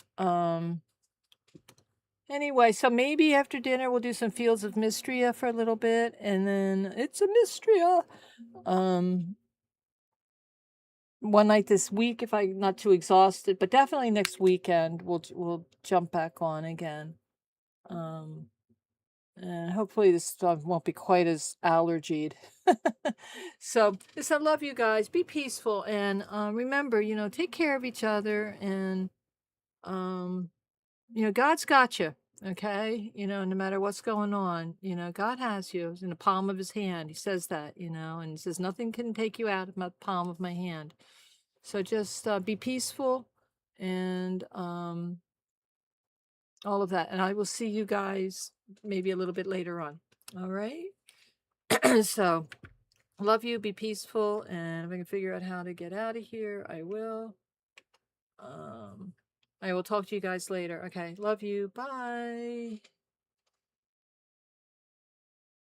Anyway, so maybe after dinner we'll do some Fields of Mystria for a little bit, and then it's a Mystria. One night this week if I'm not too exhausted, but definitely next weekend we'll jump back on again. And hopefully this stuff won't be quite as allergied. So, I love you guys. Be peaceful, and remember, take care of each other, and God's got you. Okay, no matter what's going on, God has you. It's in the palm of His hand. He says that, and He says nothing can take you out of my palm of my hand. So just be peaceful, and all of that. And I will see you guys maybe a little bit later on. All right. So love you. Be peaceful, and if I can figure out how to get out of here, I will. I will talk to you guys later. Okay. Love you. Bye.